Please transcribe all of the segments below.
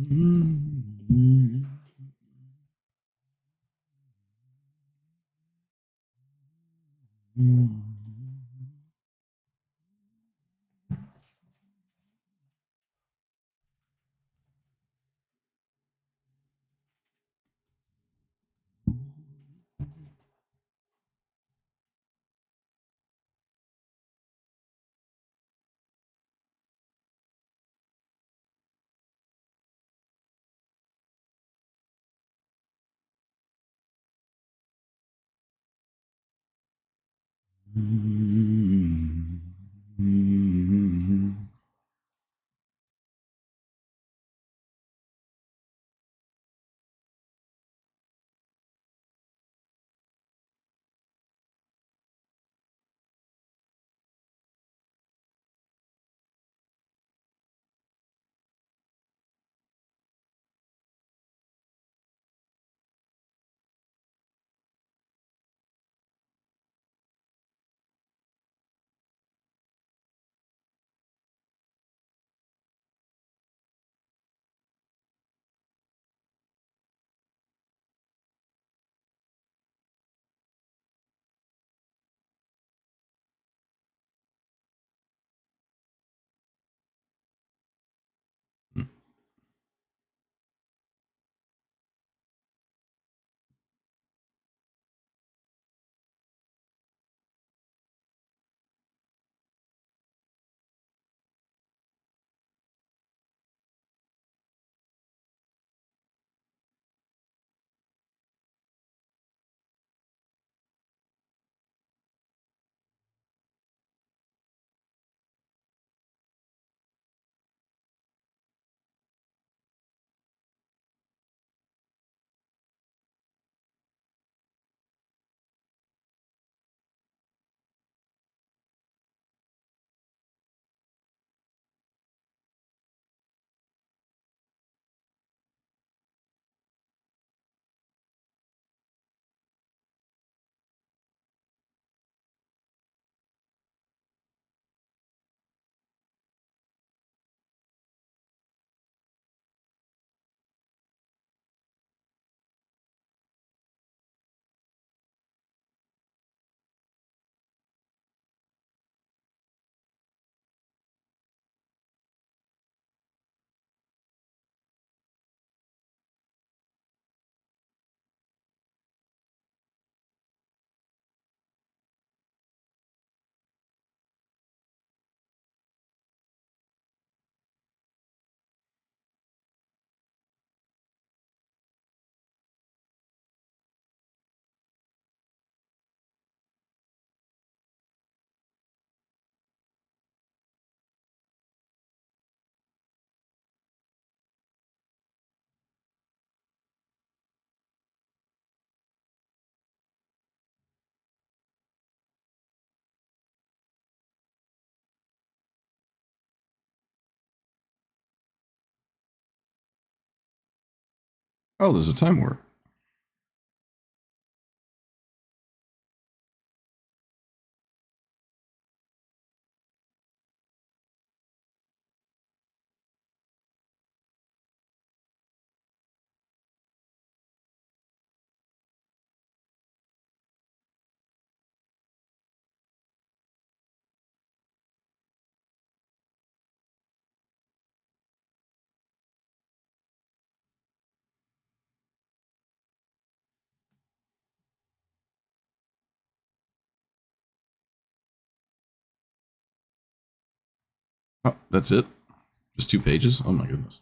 Oh, there's a time warp. Oh, that's it? Just 2 pages? Oh my goodness.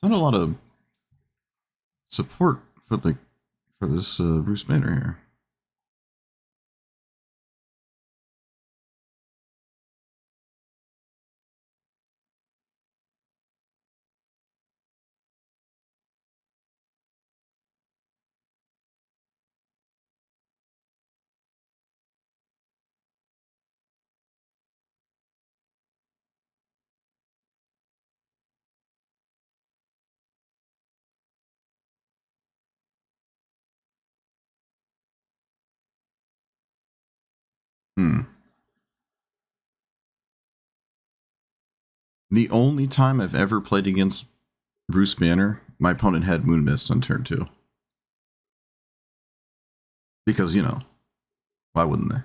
Not a lot of support for the for this Bruce Banner here. Hmm. The only time I've ever played against Bruce Banner, my opponent had Moon Mist on turn 2. Because, you know, why wouldn't they?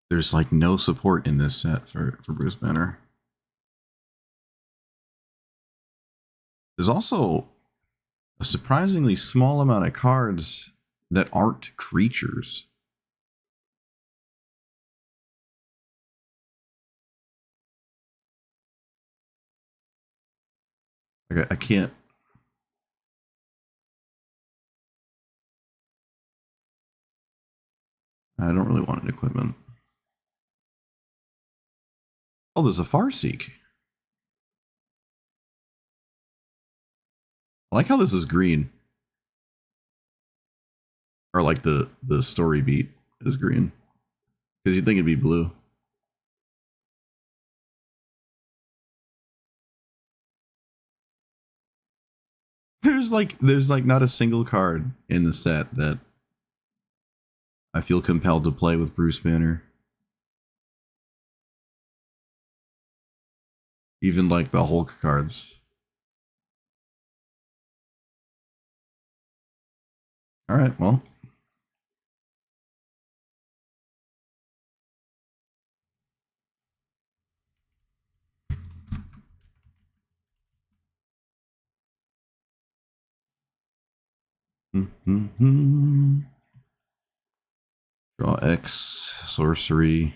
There's like no support in this set for Bruce Banner. There's also a surprisingly small amount of cards that aren't creatures. Like I can't. I don't really want an equipment. Oh, there's a Farseek. I like how this is green. Or like the story beat is green. Because you'd think it'd be blue. There's like not a single card in the set that I feel compelled to play with Bruce Banner. Even like the Hulk cards. Alright, well. Draw X, sorcery.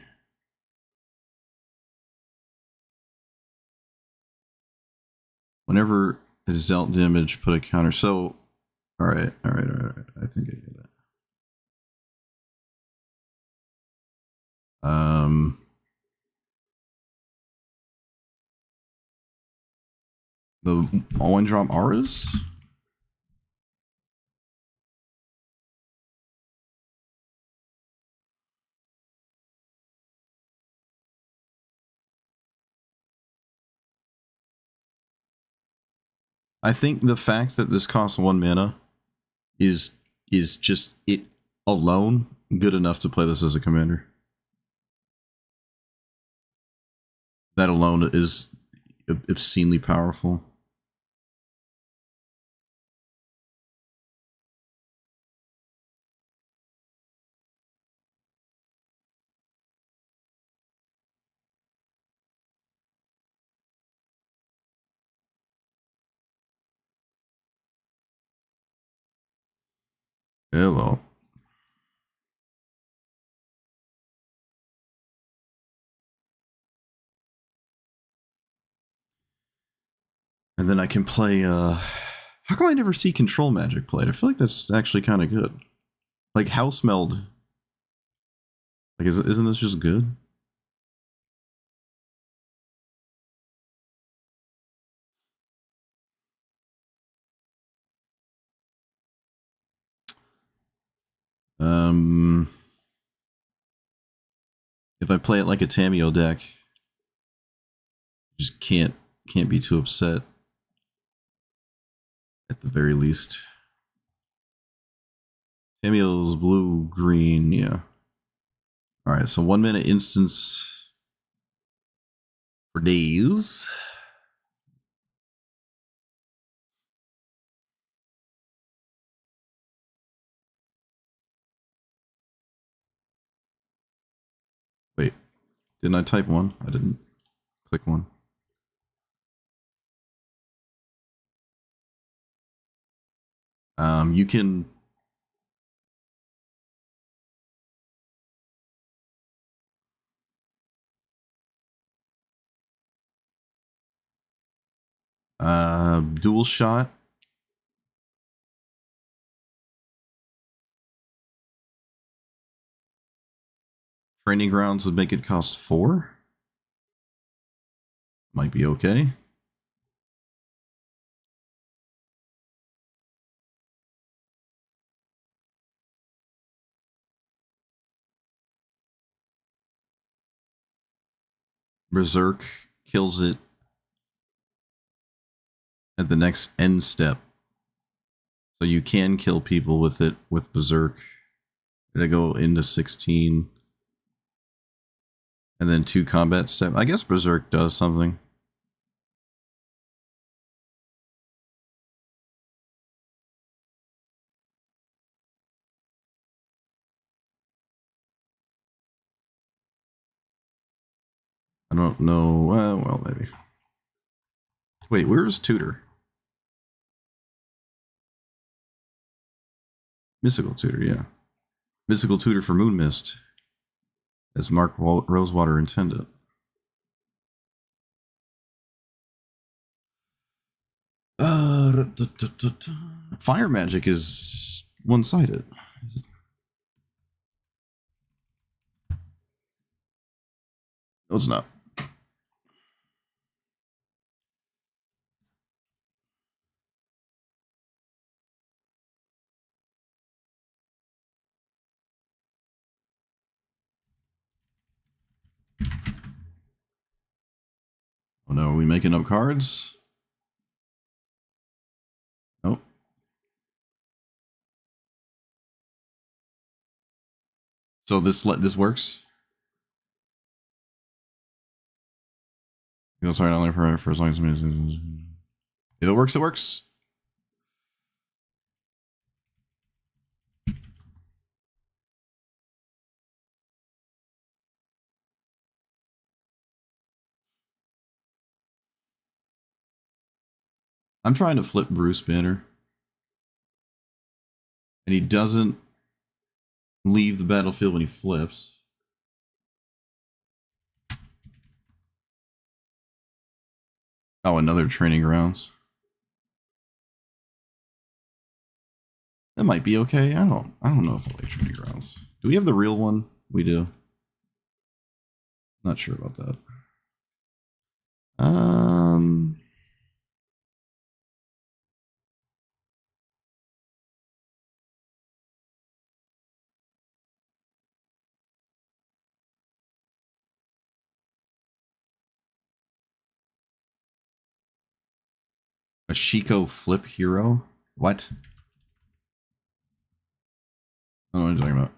Whenever is dealt damage, put a counter. So, all right. I think I get it. The one drop auras. I think the fact that this costs 1 mana is just it alone good enough to play this as a commander. That alone is obscenely powerful. Hello. And then I can play how come I never see control magic played? I feel like that's actually kind of good. Like House Meld. Like isn't this just good? If I play it like a Tamiyo deck, just can't be too upset. At the very least. Tamiyo's blue, green, yeah. Alright, so 1 minute instance for days. Wait, didn't I type 1? I didn't click 1. You can Dual shot. Training grounds would make it cost 4. Might be okay. Berserk kills it at the next end step. So you can kill people with it with Berserk. Did I go into 16? And then 2 combat step. I guess Berserk does something. I don't know. Well, maybe. Wait, where's Tutor? Mystical Tutor, yeah. Mystical Tutor for Moon Mist, as Mark Rosewater intended. Fire magic is one-sided. No, it's not. Oh no, are we making up cards? Nope. So this works? You'll start only for as long as if it works, it works. I'm trying to flip Bruce Banner. And he doesn't leave the battlefield when he flips. Oh, another training grounds. That might be okay. I don't know if I like training grounds. Do we have the real one? We do. Not sure about that. A Shiko flip hero? What? I don't know what you're talking about.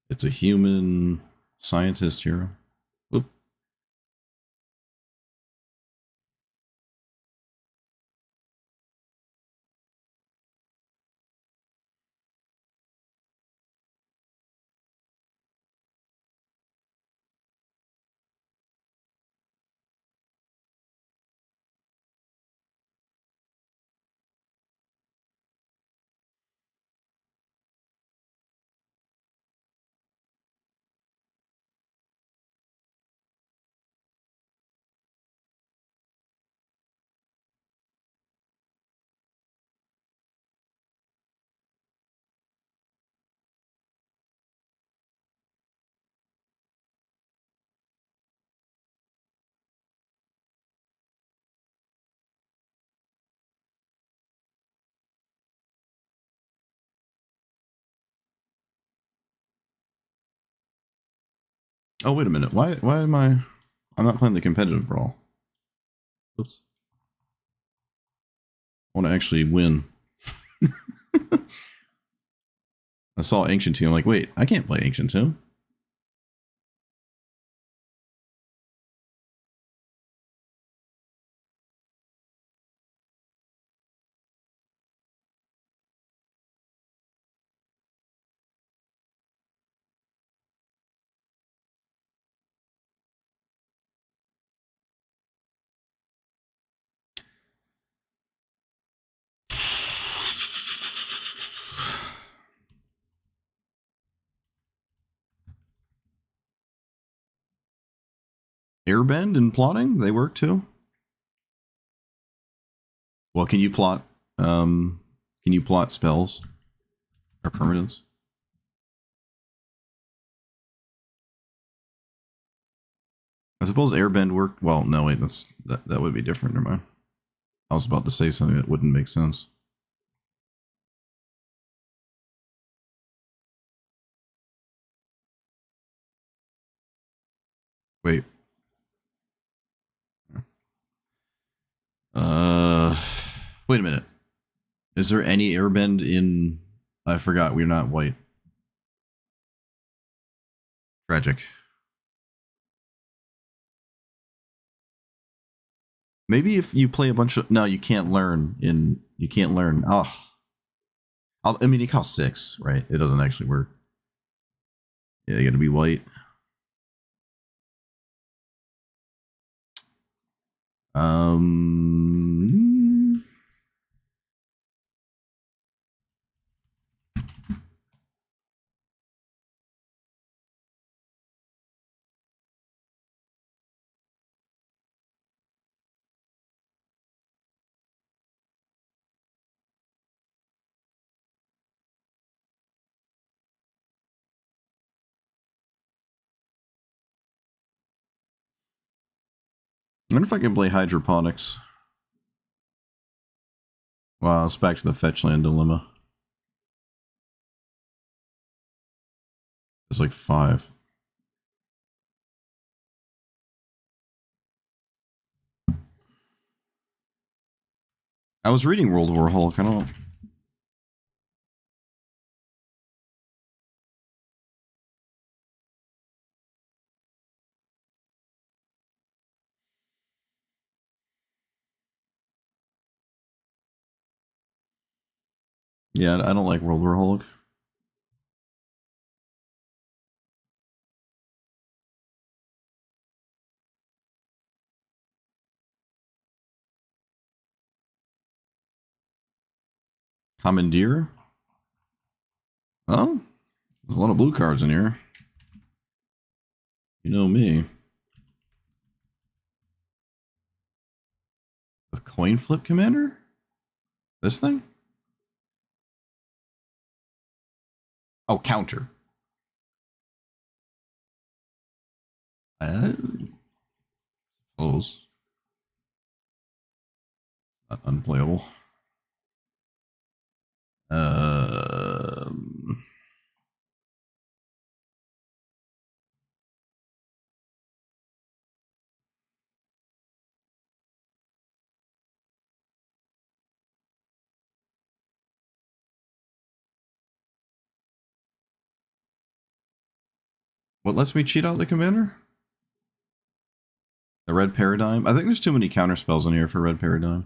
It's a human scientist hero. Oop. Oh, wait a minute. Why am I... I'm not playing the competitive brawl. Oops. I want to actually win. I saw Ancient Tomb. I'm like, wait, I can't play Ancient Tomb. Airbend and plotting, they work too. Well, can you plot? Can you plot spells or permanents? I suppose Airbend worked. Well, no, wait, that would be different. Never mind. I was about to say something that wouldn't make sense. Wait. Uh, Wait a minute. Is there any Airbend in? I forgot. We're not white. Tragic. Maybe if you play a bunch of... No, you can't learn in... You can't learn... Oh. I mean, it costs 6, right? It doesn't actually work. Yeah, you gotta be white. Um... I wonder if I can play hydroponics. Wow, it's back to the fetchland dilemma. It's like 5. I was reading World War Hulk. I don't... Yeah, I don't like World War Hulk. Commandeer? Oh, there's a lot of blue cards in here. You know me. A coin flip commander? This thing? Oh, counter. I suppose. Not unplayable. Um, what lets me cheat out the commander? The red paradigm? I think there's too many counter spells in here for red paradigm.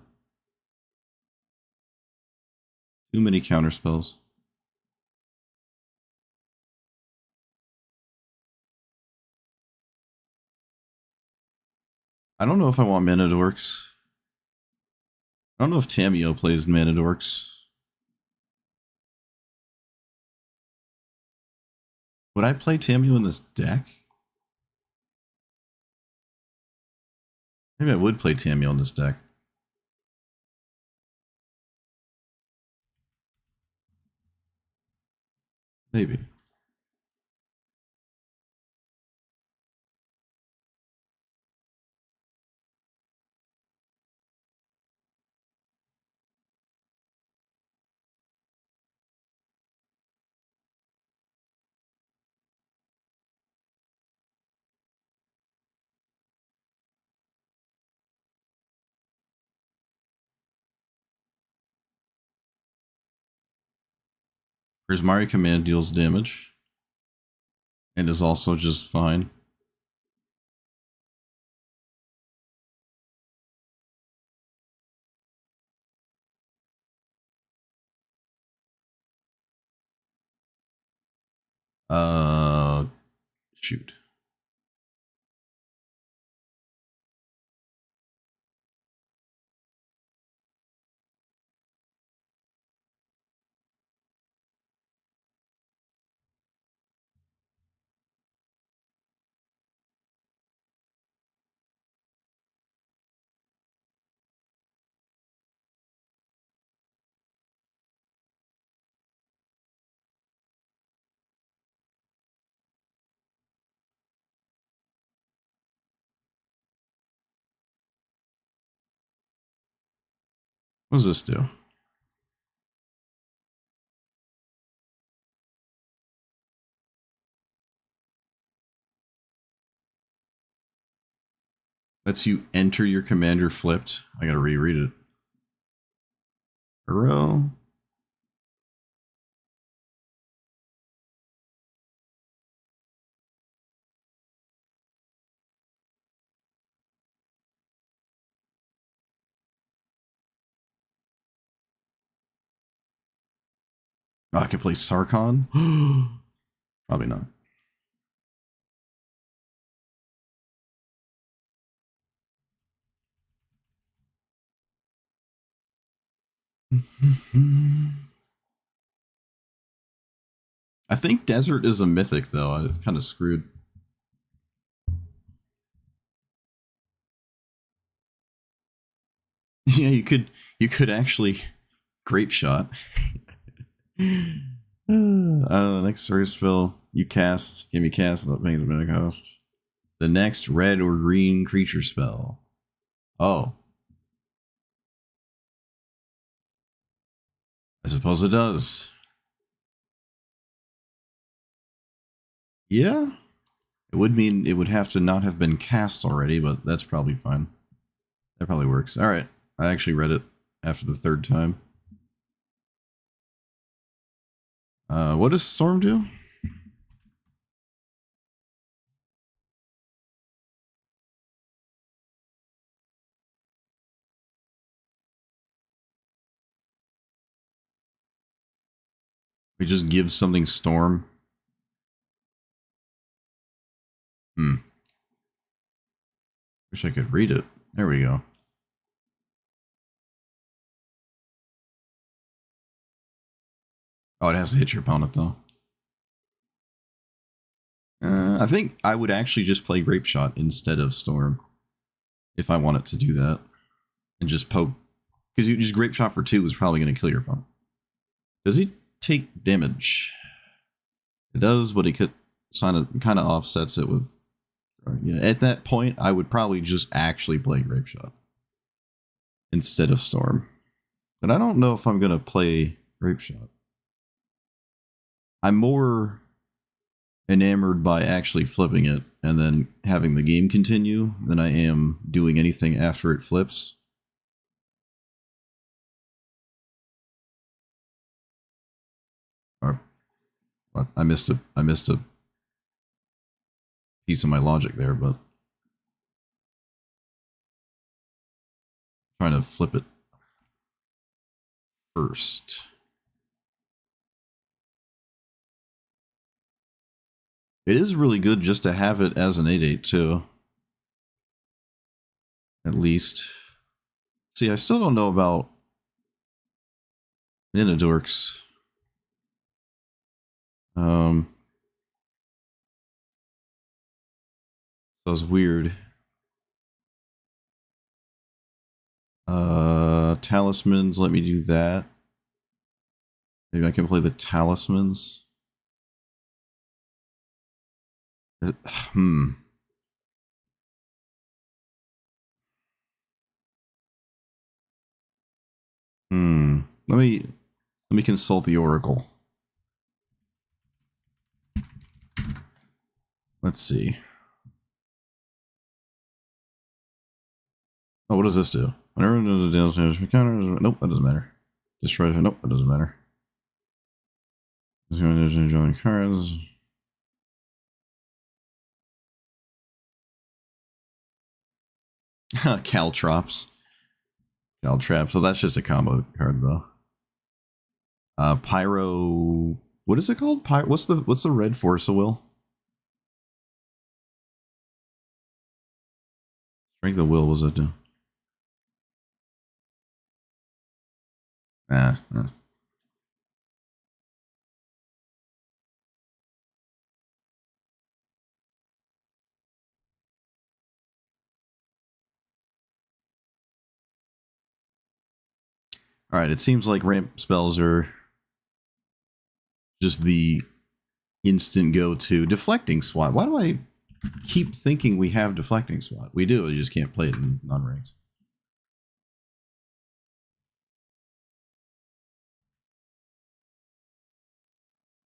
Too many counter spells. I don't know if I want mana dorks. I don't know if Tamiyo plays mana dorks. Would I play Tamiyo in this deck? Maybe I would play Tamiyo in this deck. Maybe. Prismari command deals damage. And is also just fine. Shoot. What does this do? Lets you enter your commander flipped. I gotta reread it. Hurrah. Oh, I can play Sarkhan? Probably not. I think Desert is a mythic, though. I kind of screwed. Yeah, you could actually grape shot. Next story spell you cast, give me cast without paying the mana cost. The next red or green creature spell. Oh. I suppose it does. Yeah. It would mean it would have to not have been cast already, but that's probably fine. That probably works. Alright. I actually read it after the third time. What does Storm do? We just give something Storm. Wish I could read it. There we go. Oh, it has to hit your opponent, though. I think I would actually just play Grape Shot instead of Storm. If I wanted to do that. And just poke. Because you just Grape Shot for 2 is probably going to kill your opponent. Does he take damage? It does, but he could kind of offsets it with... Yeah, at that point, I would probably just actually play Grape Shot. Instead of Storm. But I don't know if I'm going to play Grape Shot. I'm more enamored by actually flipping it and then having the game continue than I am doing anything after it flips. Or, I missed a piece of my logic there, but trying to flip it first. It is really good just to have it as an 8/8 too. At least. See, I still don't know about Ninadorks. So it's weird. Talismans, let me do that. Maybe I can play the Talismans. Let me consult the Oracle. Let's see. Oh, what does this do? Whenever does a damage counter, nope, that doesn't matter. Destroy. Nope, that doesn't matter. Enjoying cards. Caltrops. Caltrap. So that's just a combo card though. Pyro. What is it called? What's the red Force of Will? Strength of Will was it do? All right. It seems like ramp spells are just the instant go-to. Deflecting Swat. Why do I keep thinking we have Deflecting Swat? We do. You just can't play it in non-ranked.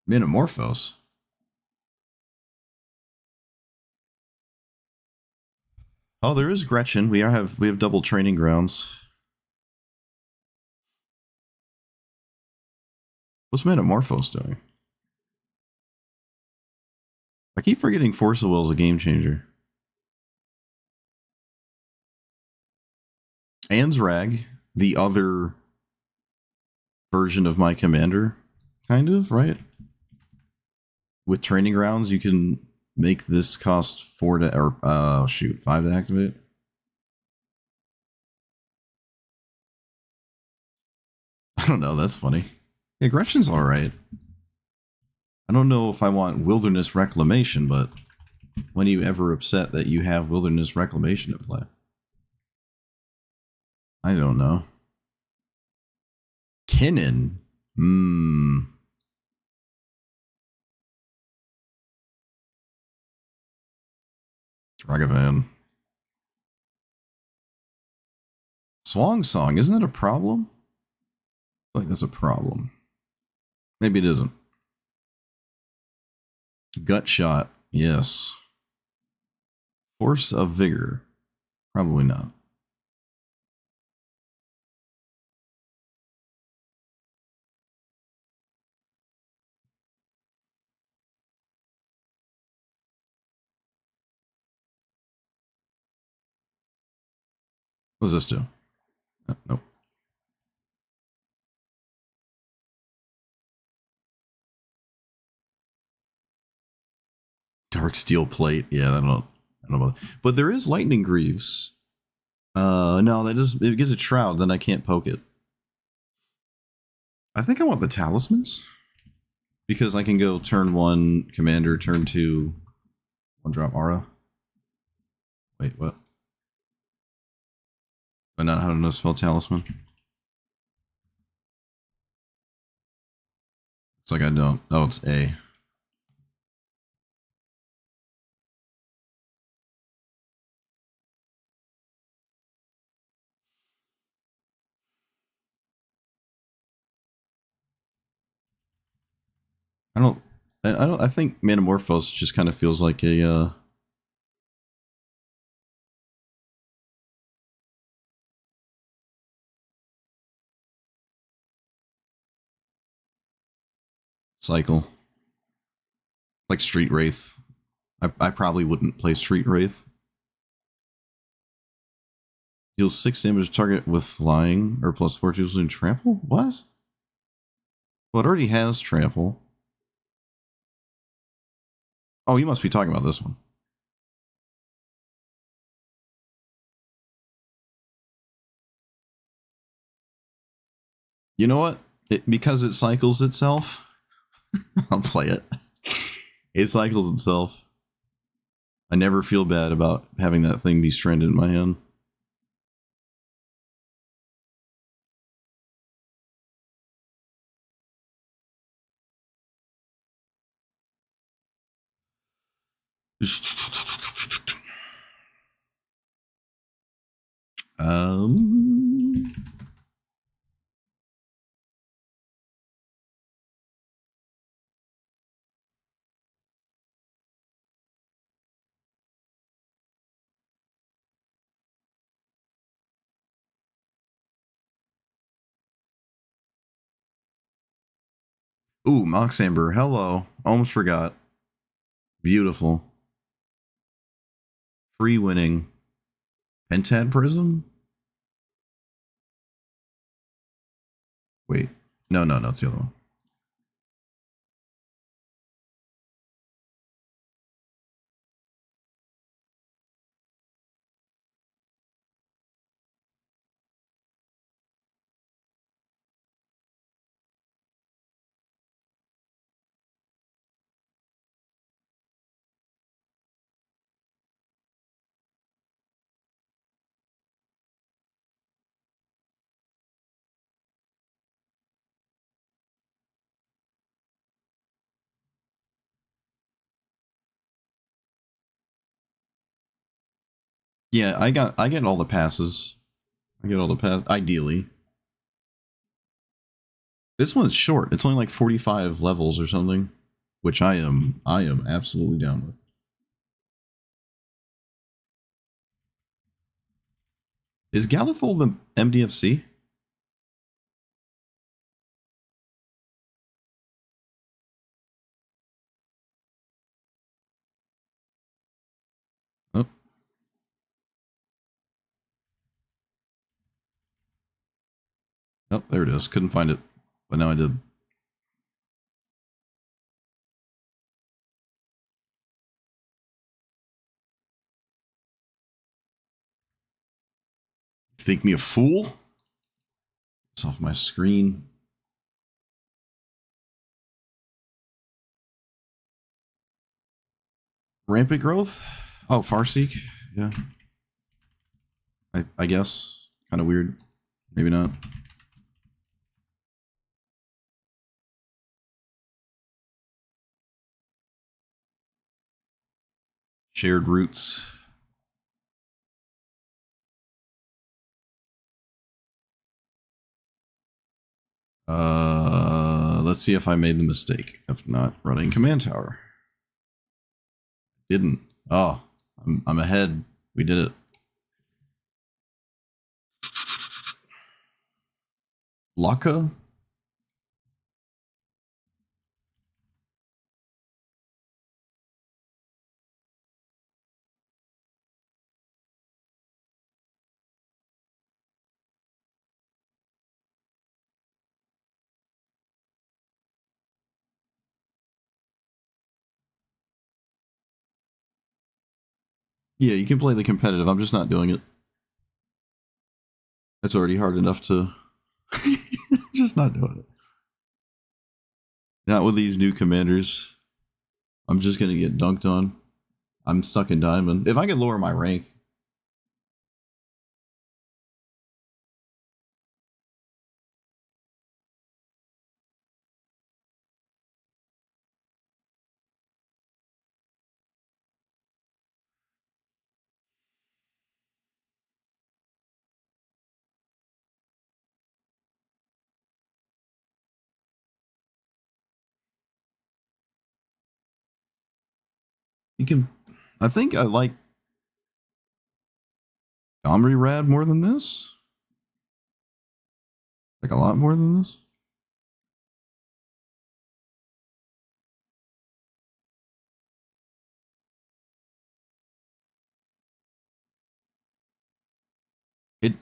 Metamorphose. Oh, there is Gretchen. We have double training grounds. What's Metamorphose doing? I keep forgetting Force of Will is a game changer. Ansrag, the other version of my commander, kind of, right? With training grounds, you can make this cost 5 to activate. I don't know, that's funny. Yeah, Gretchen's alright. I don't know if I want Wilderness Reclamation, but when are you ever upset that you have Wilderness Reclamation to play? I don't know. Kinnan? Ragavan. Swang Song, isn't it a problem? I feel like that's a problem. Maybe it isn't. Gut Shot, yes. Force of Vigor, probably not. What does this do? Nope. Dark Steel Plate. Yeah, I don't know about that. But there is Lightning Greaves. No, it gives a Shroud, then I can't poke it. I think I want the Talismans. Because I can go turn 1 Commander, turn 2 1-drop Aura. Wait, what? But not how to know spell Talisman. It's like I don't. Oh, it's A. I don't. I think Metamorphose just kind of feels like a. Cycle. Like Street Wraith. I probably wouldn't play Street Wraith. Deals 6 damage to target with flying or +4 using trample? What? Well, it already has trample. Oh, you must be talking about this one. You know what? Because it cycles itself, I'll play it. It cycles itself. I never feel bad about having that thing be stranded in my hand. Um, Ooh, Moxamber. Hello. Almost forgot. Beautiful. Free winning. Pentad Prism? Wait. No, no, no. It's the other one. Yeah, I get all the passes. I get all the pass ideally. This one's short. It's only like 45 levels or something, which I am absolutely down with. Is Galithol the MDFC? Oh, oh, there it is. Couldn't find it, but now I did. Think me a fool? It's off my screen. Rampant growth? Oh, Farseek? Yeah. I guess. Kind of weird. Maybe not. Shared roots. Let's see if I made the mistake of not running command tower. Didn't. Oh, I'm ahead. We did it. Laka? Yeah, you can play the competitive. I'm just not doing it. It's already hard enough to just not doing it. Not with these new commanders. I'm just gonna get dunked on. I'm stuck in diamond. If I could lower my rank. You can. I think I like Domri Rad more than this. Like a lot more than this.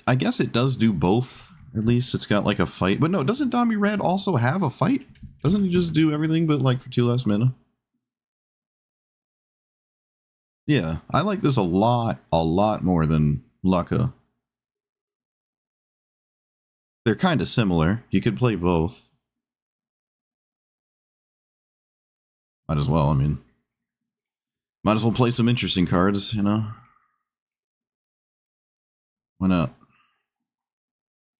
I guess it does do both. At least it's got like a fight. But no, doesn't Domri Rad also have a fight? Doesn't he just do everything but like for 2 less mana? Yeah, I like this a lot more than Lucca. They're kind of similar. You could play both. Might as well, I mean. Might as well play some interesting cards, you know? Why not?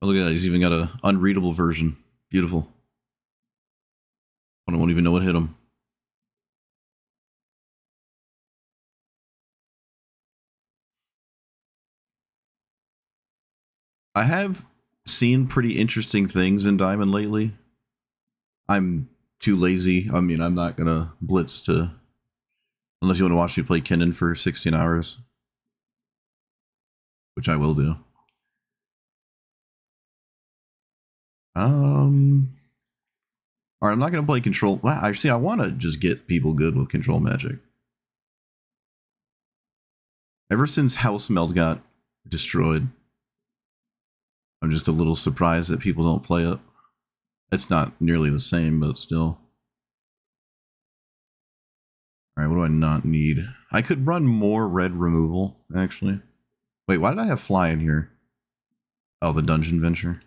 Oh, look at that, he's even got an unreadable version. Beautiful. I won't even know what hit him. I have seen pretty interesting things in Diamond lately. I'm too lazy. I mean, I'm not gonna blitz to unless you want to watch me play Kennen for 16 hours, which I will do. Um, Alright, I'm not going to play control. Well, actually, I want to just get people good with control magic. Ever since House Meld got destroyed, I'm just a little surprised that people don't play it. It's not nearly the same, but still. Alright, what do I not need? I could run more red removal, actually. Wait, why did I have fly in here? Oh, the dungeon venture.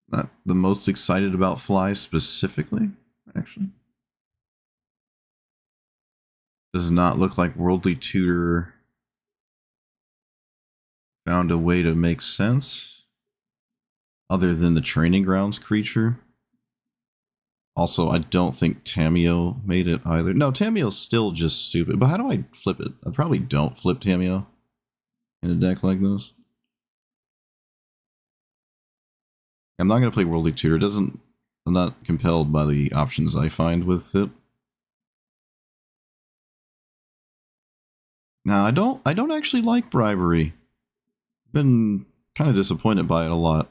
Not the most excited about fly specifically, actually. Does not look like Worldly Tutor found a way to make sense other than the training grounds creature. Also, I don't think Tamiyo made it either. No, Tamiyo's still just stupid. But how do I flip it? I probably don't flip Tamiyo in a deck like this. I'm not going to play Worldly Tutor. I'm not compelled by the options I find with it. Now, I don't actually like bribery. Been kind of disappointed by it a lot.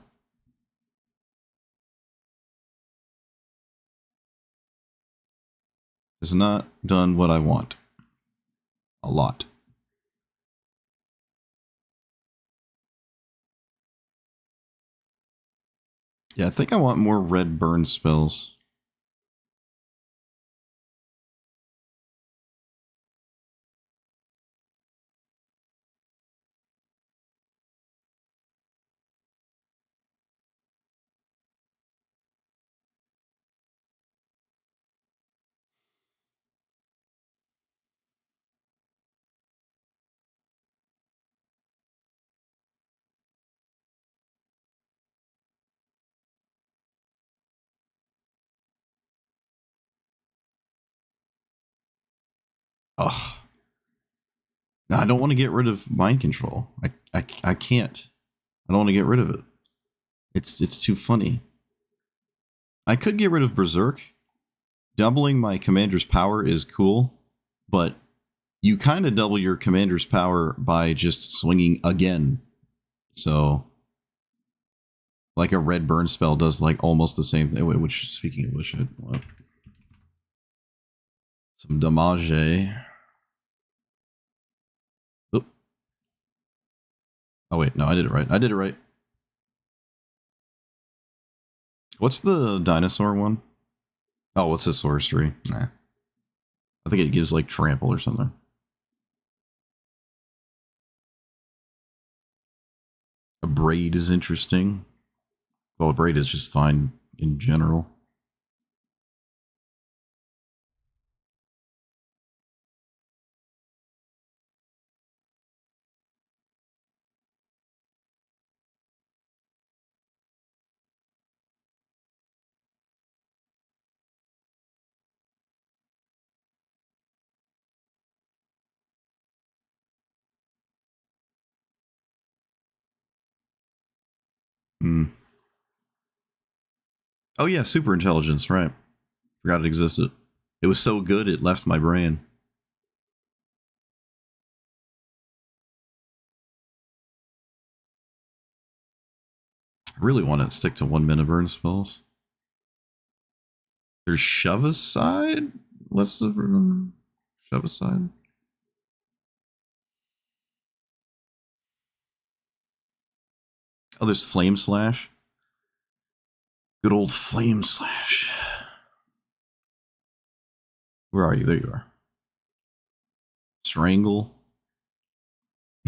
Has not done what I want. A lot. Yeah, I think I want more red burn spells. Ugh. No, I don't want to get rid of mind control. I can't. I don't want to get rid of it. It's too funny. I could get rid of Berserk. Doubling my commander's power is cool, but you kind of double your commander's power by just swinging again. So, like a red burn spell does like almost the same thing. Which, speaking of which, I want some damage. Oh wait, no, I did it right. I did it right. What's the dinosaur one? Oh, what's a sorcery? Nah. I think it gives like trample or something. A braid is interesting. Well, a braid is just fine in general. Hmm. Oh yeah, super intelligence, right. Forgot it existed. It was so good it left my brain. I really want to stick to 1 minute burn spells. There's Shove Aside? What's the Shove Aside? Oh, there's Flame Slash. Good old Flame Slash. Where are you? There you are. Strangle.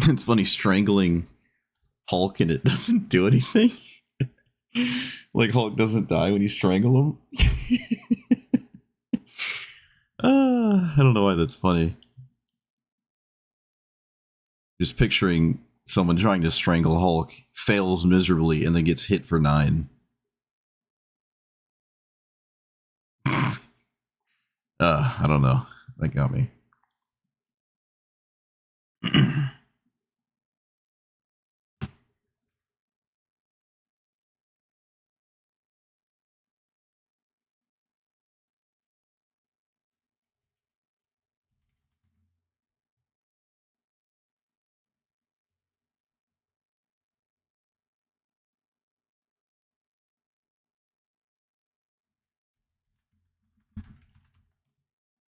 It's funny, strangling Hulk and it doesn't do anything. Like Hulk doesn't die when you strangle him. I don't know why that's funny. Just picturing someone trying to strangle Hulk, fails miserably, and then gets hit for 9. I don't know. That got me.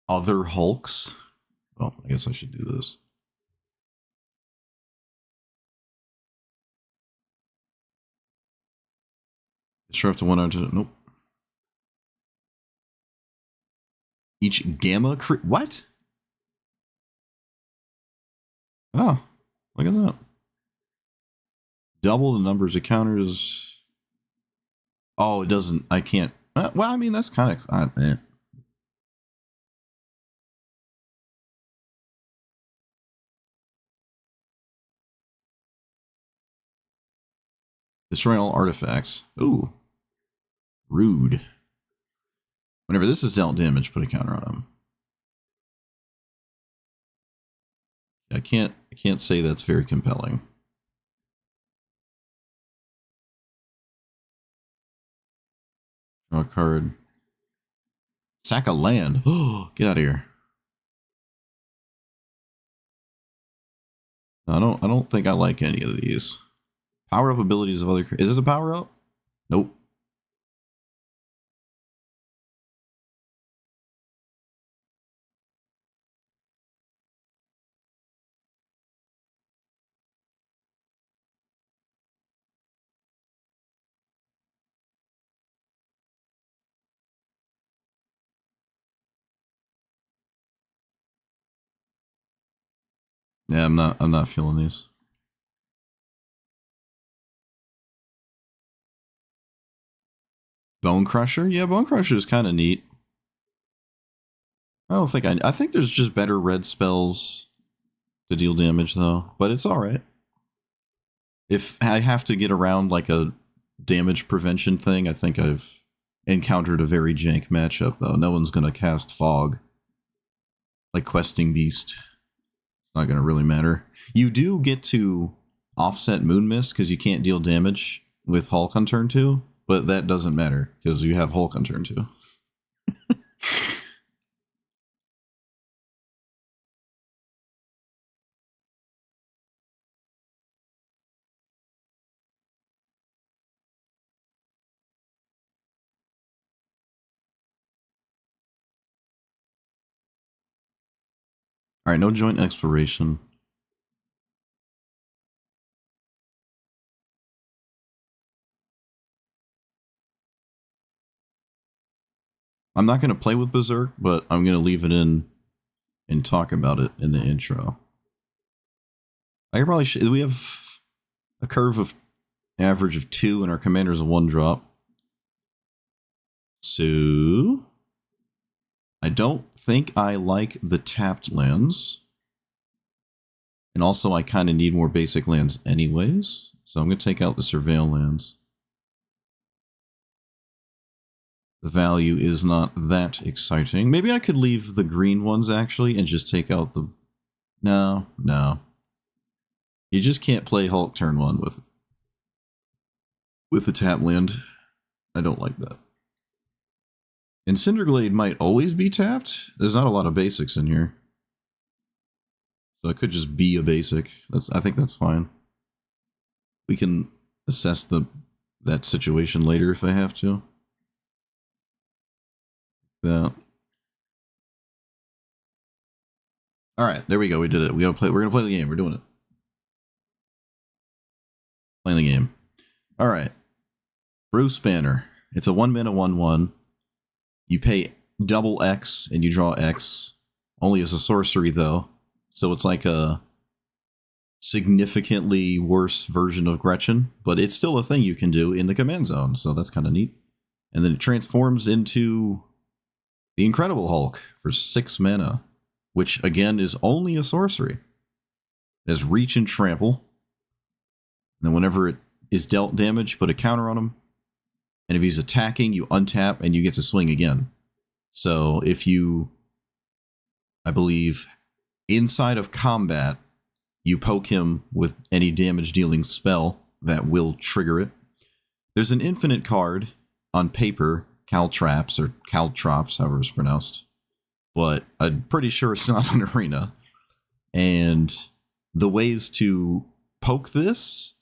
other Hulks. Well, I guess I should do this. Destroy up to 100. Nope. Each gamma. What? Oh, look at that. Double the numbers of counters. Oh, it doesn't. I can't. Well, I mean, that's kind of. Destroy all artifacts. Ooh. Rude. Whenever this is dealt damage, put a counter on them. I can't say that's very compelling. Draw a card. Sack a land. Oh, get out of here. No, I don't think I like any of these. Power up abilities of other. Is this a power up? Nope. Yeah, I'm not feeling these. Bone Crusher? Yeah, Bone Crusher is kind of neat. I think there's just better red spells to deal damage though, but it's alright. If I have to get around like a damage prevention thing, I think I've encountered a very jank matchup though. No one's gonna cast Fog. Like Questing Beast. It's not gonna really matter. You do get to offset Moon Mist because you can't deal damage with Hulk on turn 2, but that doesn't matter because you have Hulk on turn 2. Alright, no joint exploration. I'm not going to play with Berserk, but I'm going to leave it in and talk about it in the intro. I probably should. We have a curve of average of 2 and our commander's a 1-drop. So I don't think I like the tapped lands. And also I kind of need more basic lands anyways. So I'm going to take out the Surveil lands. The value is not that exciting. Maybe I could leave the green ones actually and just take out the... No. You just can't play Hulk turn 1 with the tap land. I don't like that. And Cinderglade might always be tapped. There's not a lot of basics in here. So it could just be a basic. I think that's fine. We can assess that situation later if I have to. That. Alright, there we go. We did it. We're gonna play the game. We're doing it. Playing the game. Alright. Bruce Banner. It's a 1-mana 1/1. You pay double X and you draw X. Only as a sorcery though. So it's like a significantly worse version of Gretchen, but it's still a thing you can do in the command zone, so that's kind of neat. And then it transforms into the Incredible Hulk for 6 mana, which again is only a sorcery. It has Reach and Trample. And then whenever it is dealt damage, put a counter on him. And if he's attacking, you untap and you get to swing again. So if you, I believe, inside of combat, you poke him with any damage dealing spell that will trigger it. There's an infinite card on paper, Caltraps or Caltrops, however it's pronounced. But I'm pretty sure it's not an arena. And the ways to poke this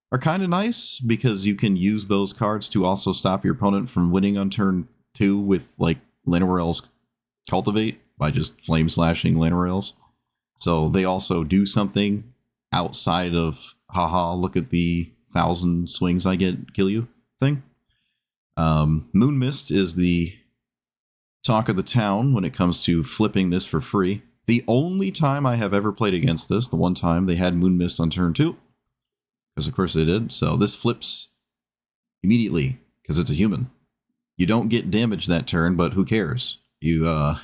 are kind of nice because you can use those cards to also stop your opponent from winning on turn 2 with like Llanowar Elves Cultivate by just flame slashing Llanowar Elves. So they also do something outside of, haha, look at the 1,000 swings I get, kill you thing. Moon Mist is the talk of the town when it comes to flipping this for free. The only time I have ever played against this, the one time they had Moon Mist on turn 2, because of course they did. So this flips immediately because it's a human. You don't get damage that turn, but who cares? You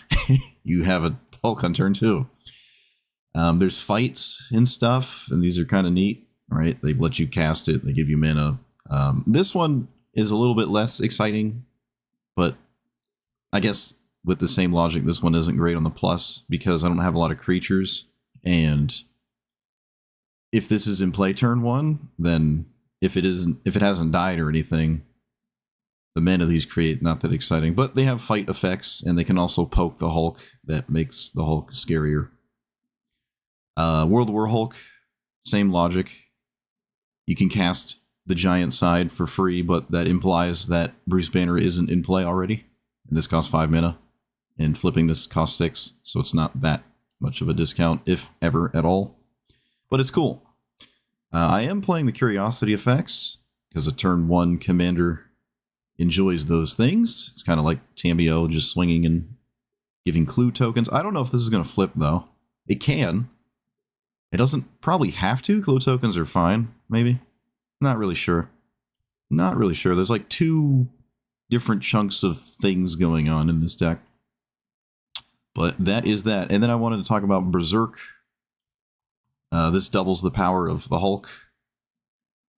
you have a Hulk on turn 2. There's fights and stuff, and these are kind of neat, right? They let you cast it. They give you mana. This one is a little bit less exciting, but I guess with the same logic, this one isn't great on the plus because I don't have a lot of creatures. And if this is in play turn 1, then if it hasn't died or anything, the mana these create not that exciting. But they have fight effects, and they can also poke the Hulk. That makes the Hulk scarier. World War Hulk, same logic. You can cast the giant side for free, but that implies that Bruce Banner isn't in play already. And this costs 5 mana, and flipping this costs 6, so it's not that much of a discount, if ever at all. But it's cool. I am playing the Curiosity effects, because a turn 1 commander enjoys those things. It's kind of like Tamiyo, just swinging and giving clue tokens. I don't know if this is going to flip, though. It can. It doesn't probably have to. Clue tokens are fine, maybe. Not really sure. Not really sure. There's like 2 different chunks of things going on in this deck. But that is that. And then I wanted to talk about Berserk. This doubles the power of the Hulk.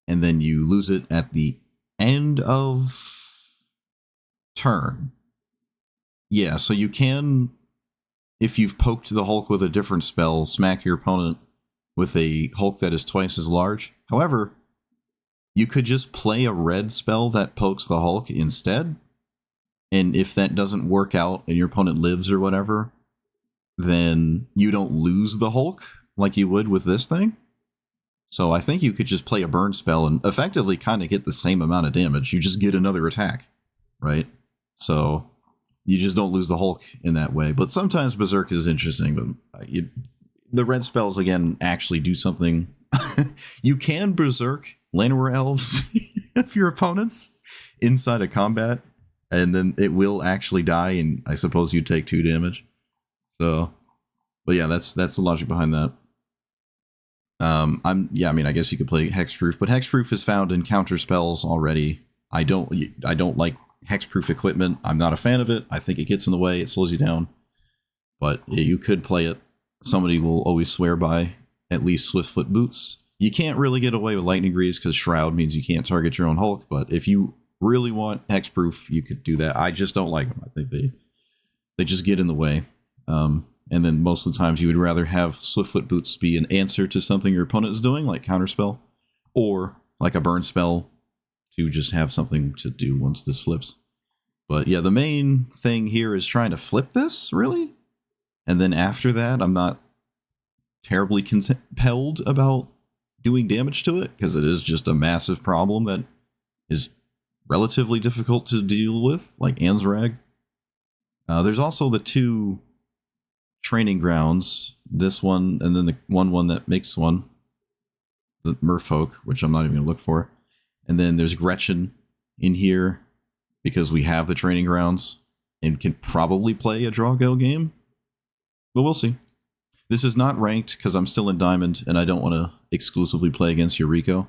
And then you lose it at the end of turn. Yeah, so you can, if you've poked the Hulk with a different spell, smack your opponent with a Hulk that is twice as large. However, you could just play a red spell that pokes the Hulk instead. And if that doesn't work out and your opponent lives or whatever, then you don't lose the Hulk like you would with this thing. So I think you could just play a burn spell and effectively kind of get the same amount of damage. You just get another attack, right? So you just don't lose the Hulk in that way. But sometimes Berserk is interesting, but the red spells, again, actually do something. You can Berserk Llanowar Elves of your opponents inside a combat, and then it will actually die, and I suppose you take 2 damage. So, but yeah, that's the logic behind that. I mean, I guess you could play Hexproof, but Hexproof is found in counter spells already. I don't like Hexproof equipment. I'm not a fan of it. I think it gets in the way. It slows you down. But you could play it. Somebody will always swear by at least Swiftfoot Boots. You can't really get away with Lightning Greaves because Shroud means you can't target your own Hulk. But if you really want Hexproof, you could do that. I just don't like them. I think they just get in the way. And then most of the times you would rather have Swiftfoot Boots be an answer to something your opponent is doing, like Counterspell, or like a burn spell to just have something to do once this flips. But yeah, the main thing here is trying to flip this, really. And then after that, I'm not terribly compelled about doing damage to it, because it is just a massive problem that is relatively difficult to deal with, like Anzrag. There's also the 2 training grounds, this one, and then the one that makes one, the Merfolk, which I'm not even going to look for. And then there's Gretchen in here, because we have the training grounds, and can probably play a Draw-Go game. But we'll see. This is not ranked, because I'm still in Diamond, and I don't want to exclusively play against Yuriko.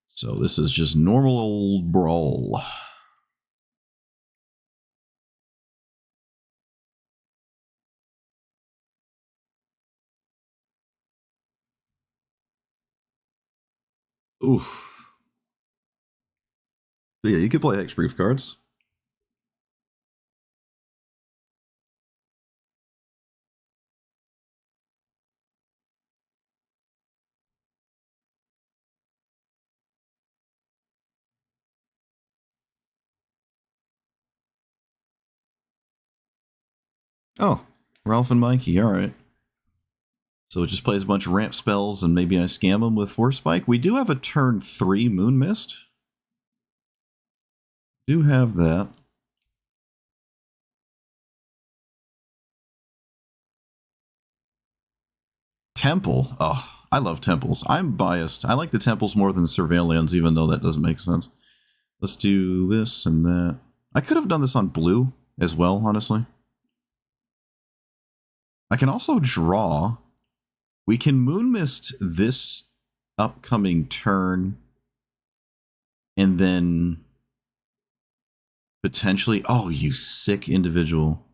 So this is just normal old Brawl. Oof. So yeah, you could play Hexproof cards. Oh, Ralph and Mikey, alright. So it just plays a bunch of ramp spells, and maybe I scam them with Force Spike. We do have a turn 3 Moon Mist. Do have that. Temple. Oh, I love temples. I'm biased. I like the temples more than surveillance, even though that doesn't make sense. Let's do this and that. I could have done this on blue as well, honestly. I can also draw. We can Moon Mist this upcoming turn. And then potentially... Oh, you sick individual.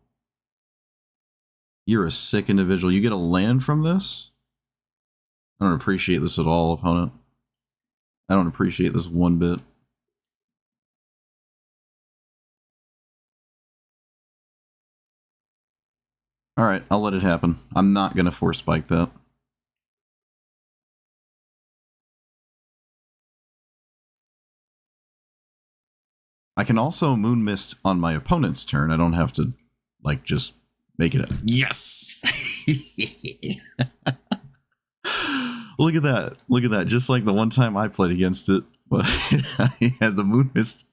You're a sick individual. You get a land from this? I don't appreciate this at all, opponent. I don't appreciate this one bit. Alright, I'll let it happen. I'm not going to force spike that. I can also Moon Mist on my opponent's turn. I don't have to, like, just make it a... Yes! Look at that. Look at that. Just like the one time I played against it. But I had the Moon Mist.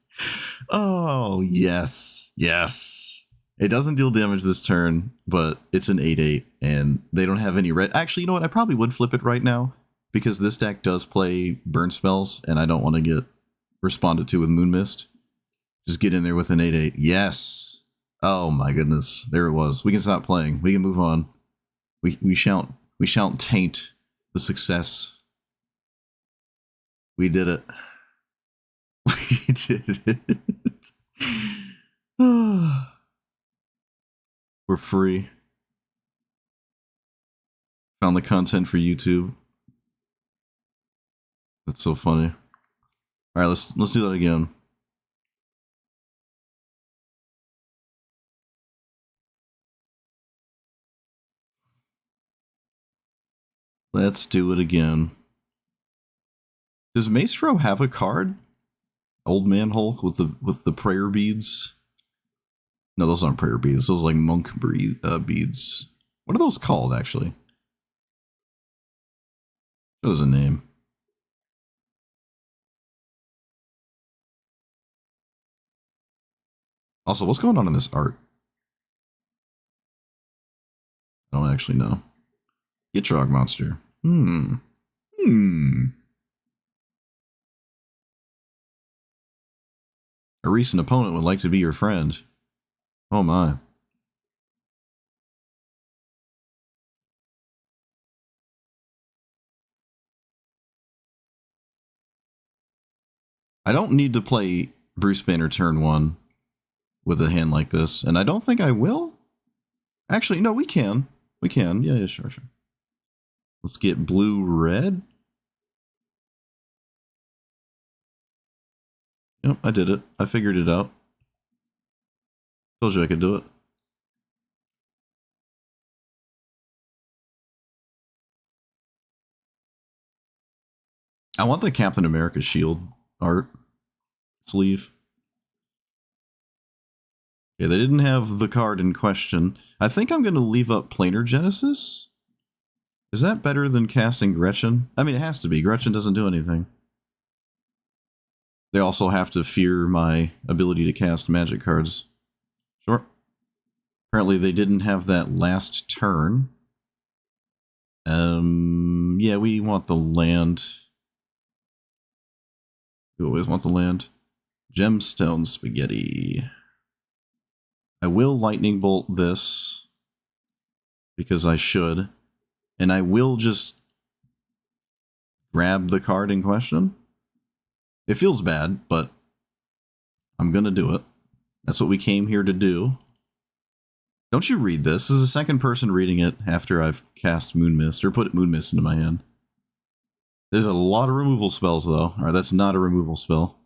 Oh, yes. Yes. It doesn't deal damage this turn, but it's an 8/8, and they don't have any red. Actually, you know what? I probably would flip it right now, because this deck does play burn spells, and I don't want to get responded to with Moon Mist. Just get in there with an 8/8. Yes. Oh my goodness. There it was. We can stop playing. We can move on. We shan't taint the success. We did it. We did it. We're free. Found the content for YouTube. That's so funny. All right, let's do that again. Let's do it again. Does Maestro have a card? Old Man Hulk with the prayer beads? No, those aren't prayer beads. Those are like monk beads. What are those called, actually? There's a name. Also, what's going on in this art? I don't actually know. Gitrog monster. A recent opponent would like to be your friend. Oh my. I don't need to play Bruce Banner turn 1 with a hand like this, and I don't think I will. Actually, no, we can. We can. Yeah, sure. Let's get blue-red. Yep, I did it. I figured it out. Told you I could do it. I want the Captain America shield art sleeve. Yeah, they didn't have the card in question. I think I'm going to leave up Planar Genesis. Is that better than casting Gretchen? I mean, it has to be. Gretchen doesn't do anything. They also have to fear my ability to cast magic cards. Sure. Apparently they didn't have that last turn. Yeah, we want the land. We always want the land. Gemstone Spaghetti. I will lightning bolt this because I should, and I will just grab the card in question. It feels bad, but I'm gonna do it. That's what we came here to do. Don't you read this? This is the second person reading it after I've cast Moon Mist, or put Moon Mist into my hand. There's a lot of removal spells, though. Alright, that's not a removal spell.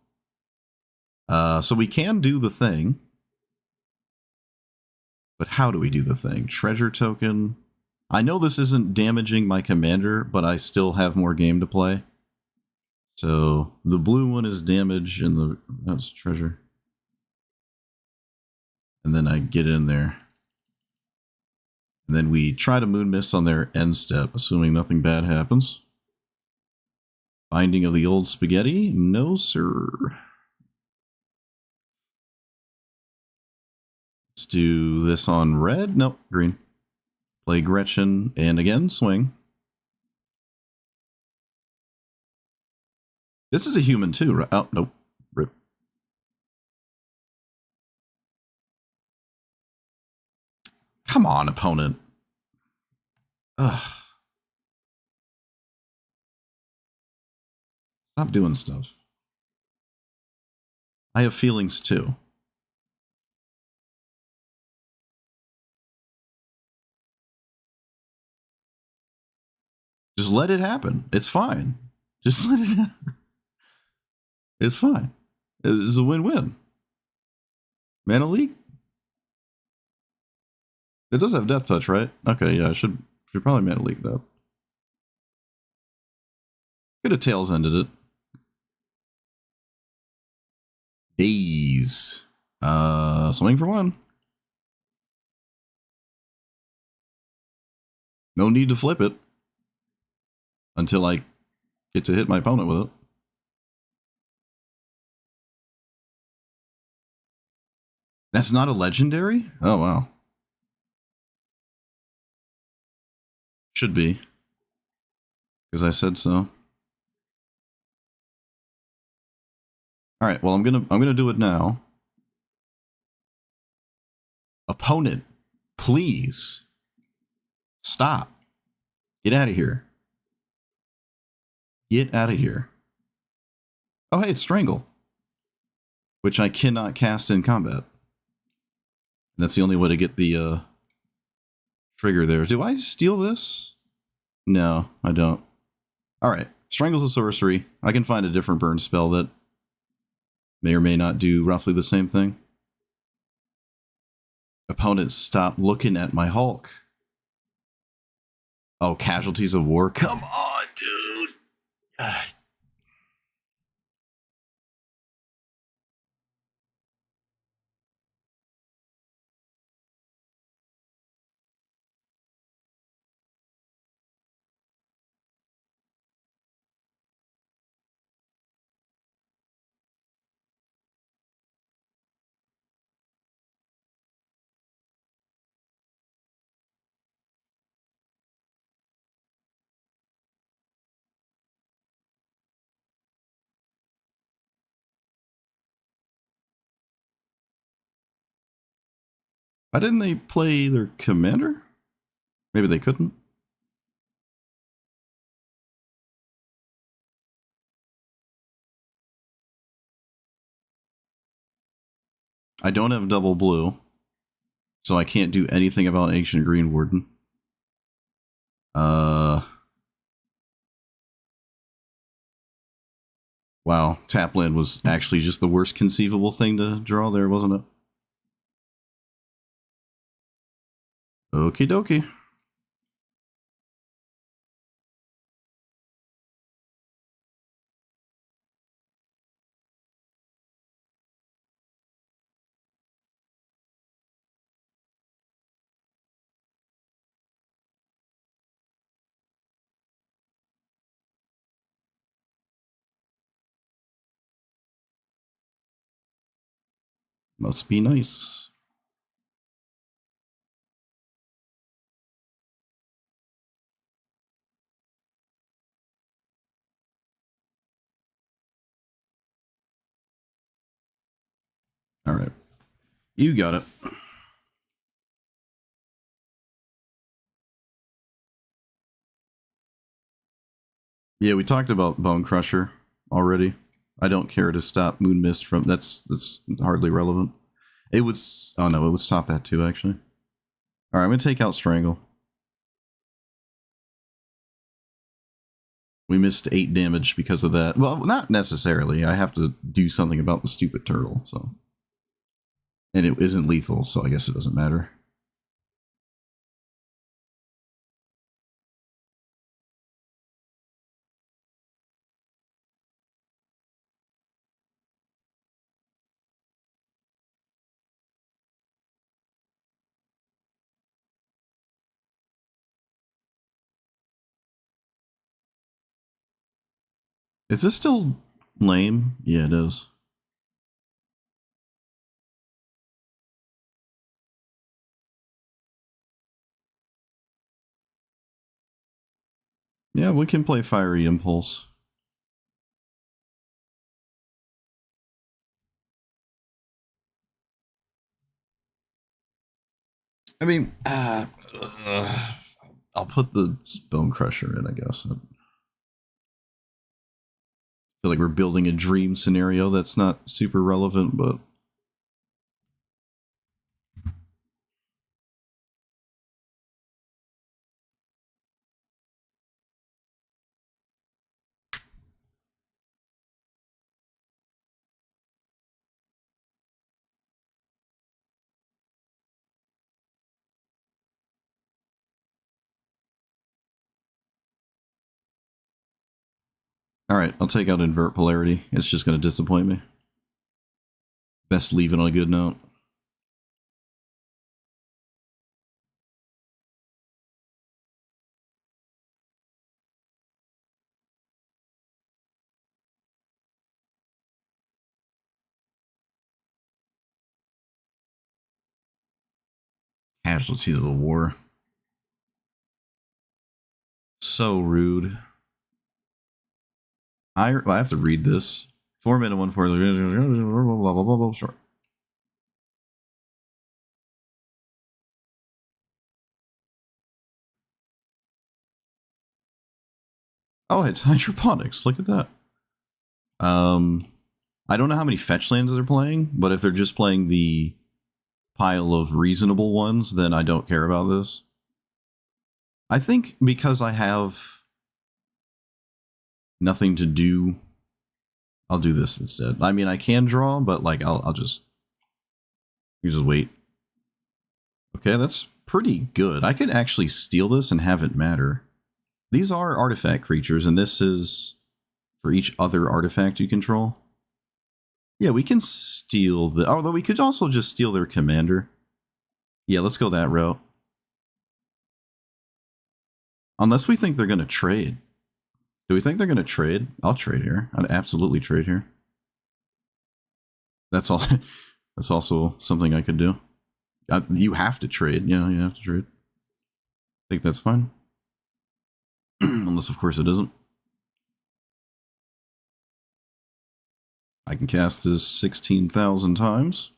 So we can do the thing. But how do we do the thing? Treasure token. I know this isn't damaging my commander, but I still have more game to play. So the blue one is damage, and that's treasure. And then I get in there. And then we try to Moon Mist on their end step, assuming nothing bad happens. Binding of the Old Spaghetti? No, sir. Let's do this on red. Nope, green. Play Gretchen, and again, swing. This is a human too, right? Oh, nope. Rip. Come on, opponent. Ugh. Stop doing stuff. I have feelings too. Just let it happen. It's fine. Just let it happen. It's fine. It's a win-win. Mana Leak? It does have Death Touch, right? Okay, yeah, I should probably Mana Leak that. Could have Tails ended it. Days. Swing for one. No need to flip it until I get to hit my opponent with it. That's not a legendary? Oh, wow. Should be. Because I said so. Alright, well I'm gonna do it now. Opponent, please. Stop. Get out of here. Get out of here. Oh hey, it's Strangle. Which I cannot cast in combat. That's the only way to get the trigger there. Do I steal this? No, I don't. Alright, Strangle's a sorcery. I can find a different burn spell that may or may not do roughly the same thing. Opponent, stop looking at my Hulk. Oh, Casualties of War? Come on, dude! Why didn't they play their commander? Maybe they couldn't. I don't have double blue, so I can't do anything about Ancient Green Warden. Wow, Tapland was actually just the worst conceivable thing to draw there, wasn't it? Okie dokie. Must be nice. All right. You got it. Yeah, we talked about Bone Crusher already. I don't care to stop Moon Mist from... That's hardly relevant. It would... Oh, no, it would stop that too, actually. All right, I'm going to take out Strangle. We missed 8 damage because of that. Well, not necessarily. I have to do something about the stupid turtle, so... And it isn't lethal, so I guess it doesn't matter. Is this still lame? Yeah, it is. Yeah, we can play Fiery Impulse. I mean, I'll put the Bone Crusher in, I guess. I feel like we're building a dream scenario that's not super relevant, but all right, I'll take out invert polarity. It's just going to disappoint me. Best leave it on a good note. Casualty of the war. So rude. I have to read this. 4 minute 1 4 blah blah blah blah. Sure. Oh, it's hydroponics. Look at that. I don't know how many fetch lands they're playing, but if they're just playing the pile of reasonable ones, then I don't care about this. I think because I have nothing to do, I'll do this instead. I mean, I can draw, but like I'll just wait. Okay, that's pretty good. I could actually steal this and have it matter. These are artifact creatures, and this is for each other artifact you control. Yeah, we can steal the... Although we could also just steal their commander. Yeah, let's go that route. Unless we think they're going to trade. Do we think they're going to trade? I'll trade here. I'd absolutely trade here. That's all. That's also something I could do. You have to trade. Yeah, you have to trade. I think that's fine. Unless, of course, it isn't. I can cast this 16,000 times.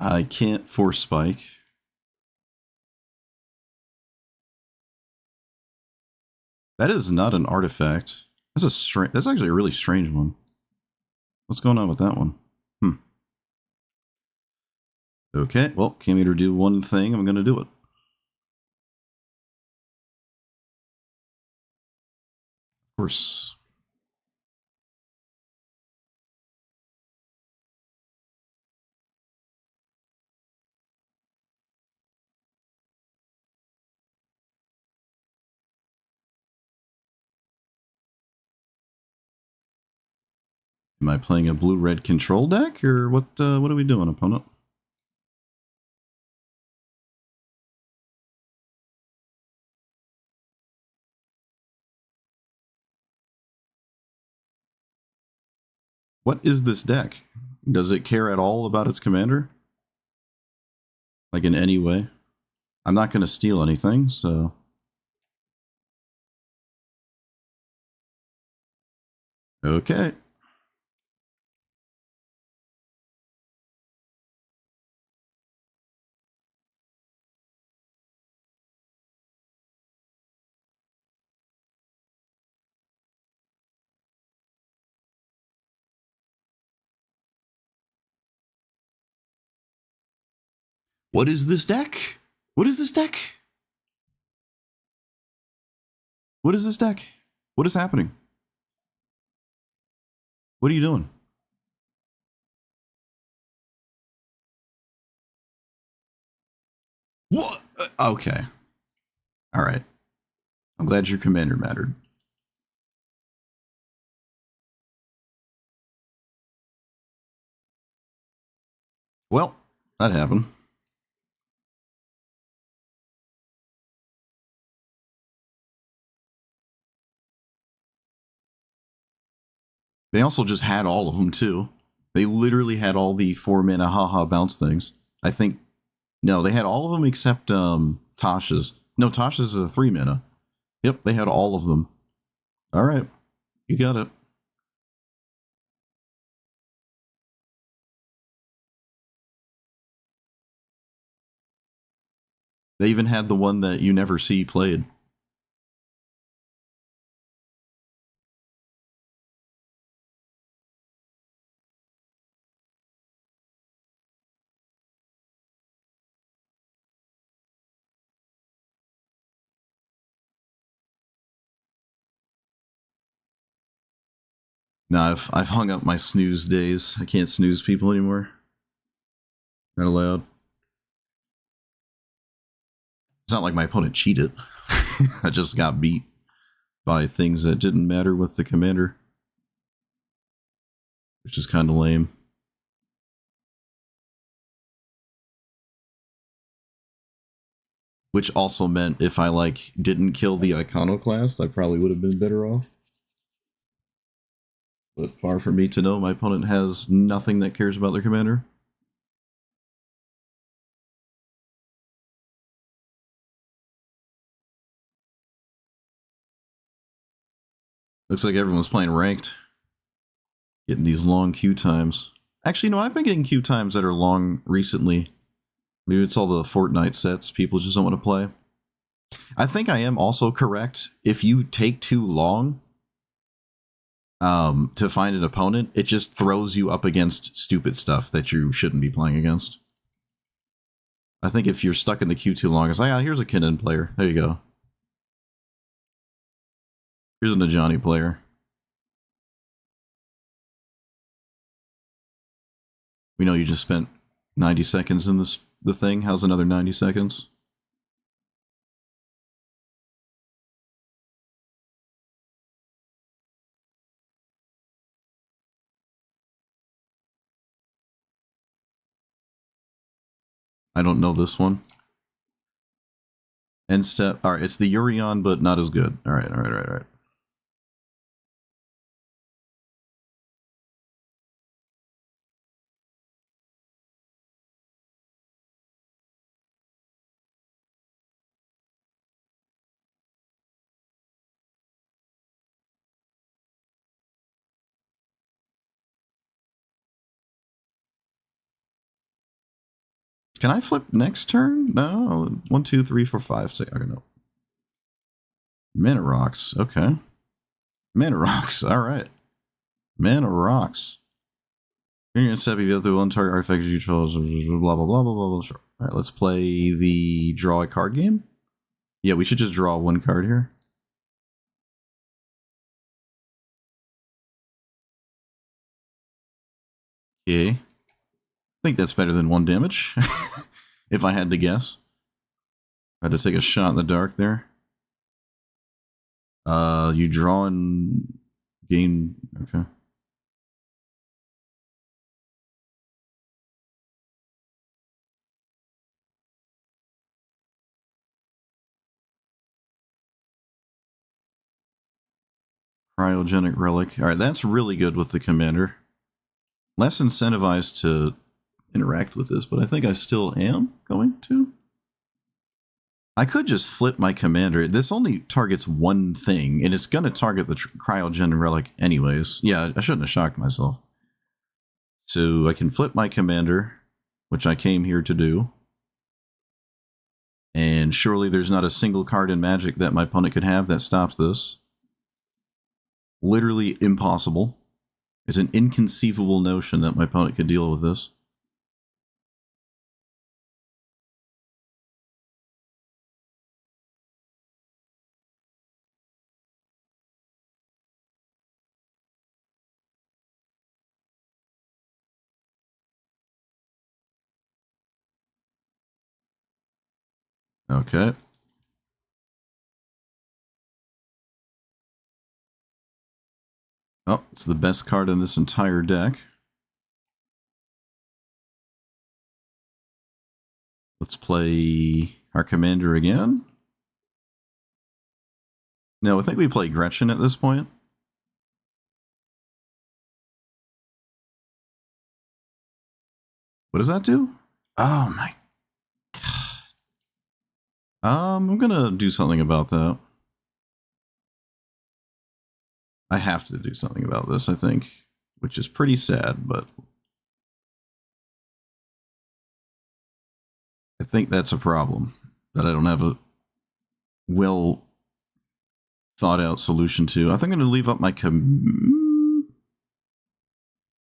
I can't force spike. That is not an artifact. That's actually a really strange one. What's going on with that one? Okay, well, came here to do one thing. I'm going to do it. Of course. Am I playing a blue-red control deck, or what are we doing, opponent? What is this deck? Does it care at all about its commander? Like in any way? I'm not going to steal anything, so... Okay. What is this deck? What is this deck? What is this deck? What is happening? What are you doing? What? Okay. All right. I'm glad your commander mattered. Well, that happened. They also just had all of them, too. They literally had all the 4-mana haha bounce things. I think... No, they had all of them except Tasha's. No, Tasha's is a 3-mana. Yep, they had all of them. All right. You got it. They even had the one that you never see played. Nah, I've hung up my snooze days. I can't snooze people anymore. Not allowed. It's not like my opponent cheated. I just got beat by things that didn't matter with the commander. Which is kind of lame. Which also meant if I, like, didn't kill the Iconoclast, I probably would have been better off. But far from me to know, my opponent has nothing that cares about their commander. Looks like everyone's playing ranked. Getting these long queue times. Actually, no, I've been getting queue times that are long recently. Maybe it's all the Fortnite sets people just don't want to play. I think I am also correct. If you take too long to find an opponent, it just throws you up against stupid stuff that you shouldn't be playing against. I think if you're stuck in the queue too long, it's like, ah, here's a Kinnan player. There you go. Here's a Najani player. We know you just spent 90 seconds in the thing. How's another 90 seconds? I don't know this one. End step. Alright, it's the Yorion, but not as good. Alright. Can I flip next turn? No. 1, 2, 3, 4, 5, 6. Okay, no. Mana rocks. Okay. Mana rocks. Alright. Mana rocks. You're gonna step you through one target artifact you chose. Blah blah blah blah blah. Sure. Alright, let's play the draw a card game. Yeah, we should just draw one card here. Okay. I think that's better than 1 damage. If I had to guess. I had to take a shot in the dark there. You draw and gain. Okay. Cryogenic Relic. Alright, that's really good with the commander. Less incentivized to interact with this, but I think I still am going to. I could just flip my commander. This only targets one thing, and it's going to target the Cryogen Relic anyways. Yeah, I shouldn't have shocked myself. So I can flip my commander, which I came here to do. And surely there's not a single card in Magic that my opponent could have that stops this. Literally impossible. It's an inconceivable notion that my opponent could deal with this. Okay. Oh, it's the best card in this entire deck. Let's play our commander again. No, I think we play Gretchen at this point. What does that do? Oh my god. I'm gonna do something about that. I have to do something about this, I think, which is pretty sad, but I think that's a problem that I don't have a well thought out solution to. I think I'm gonna leave up my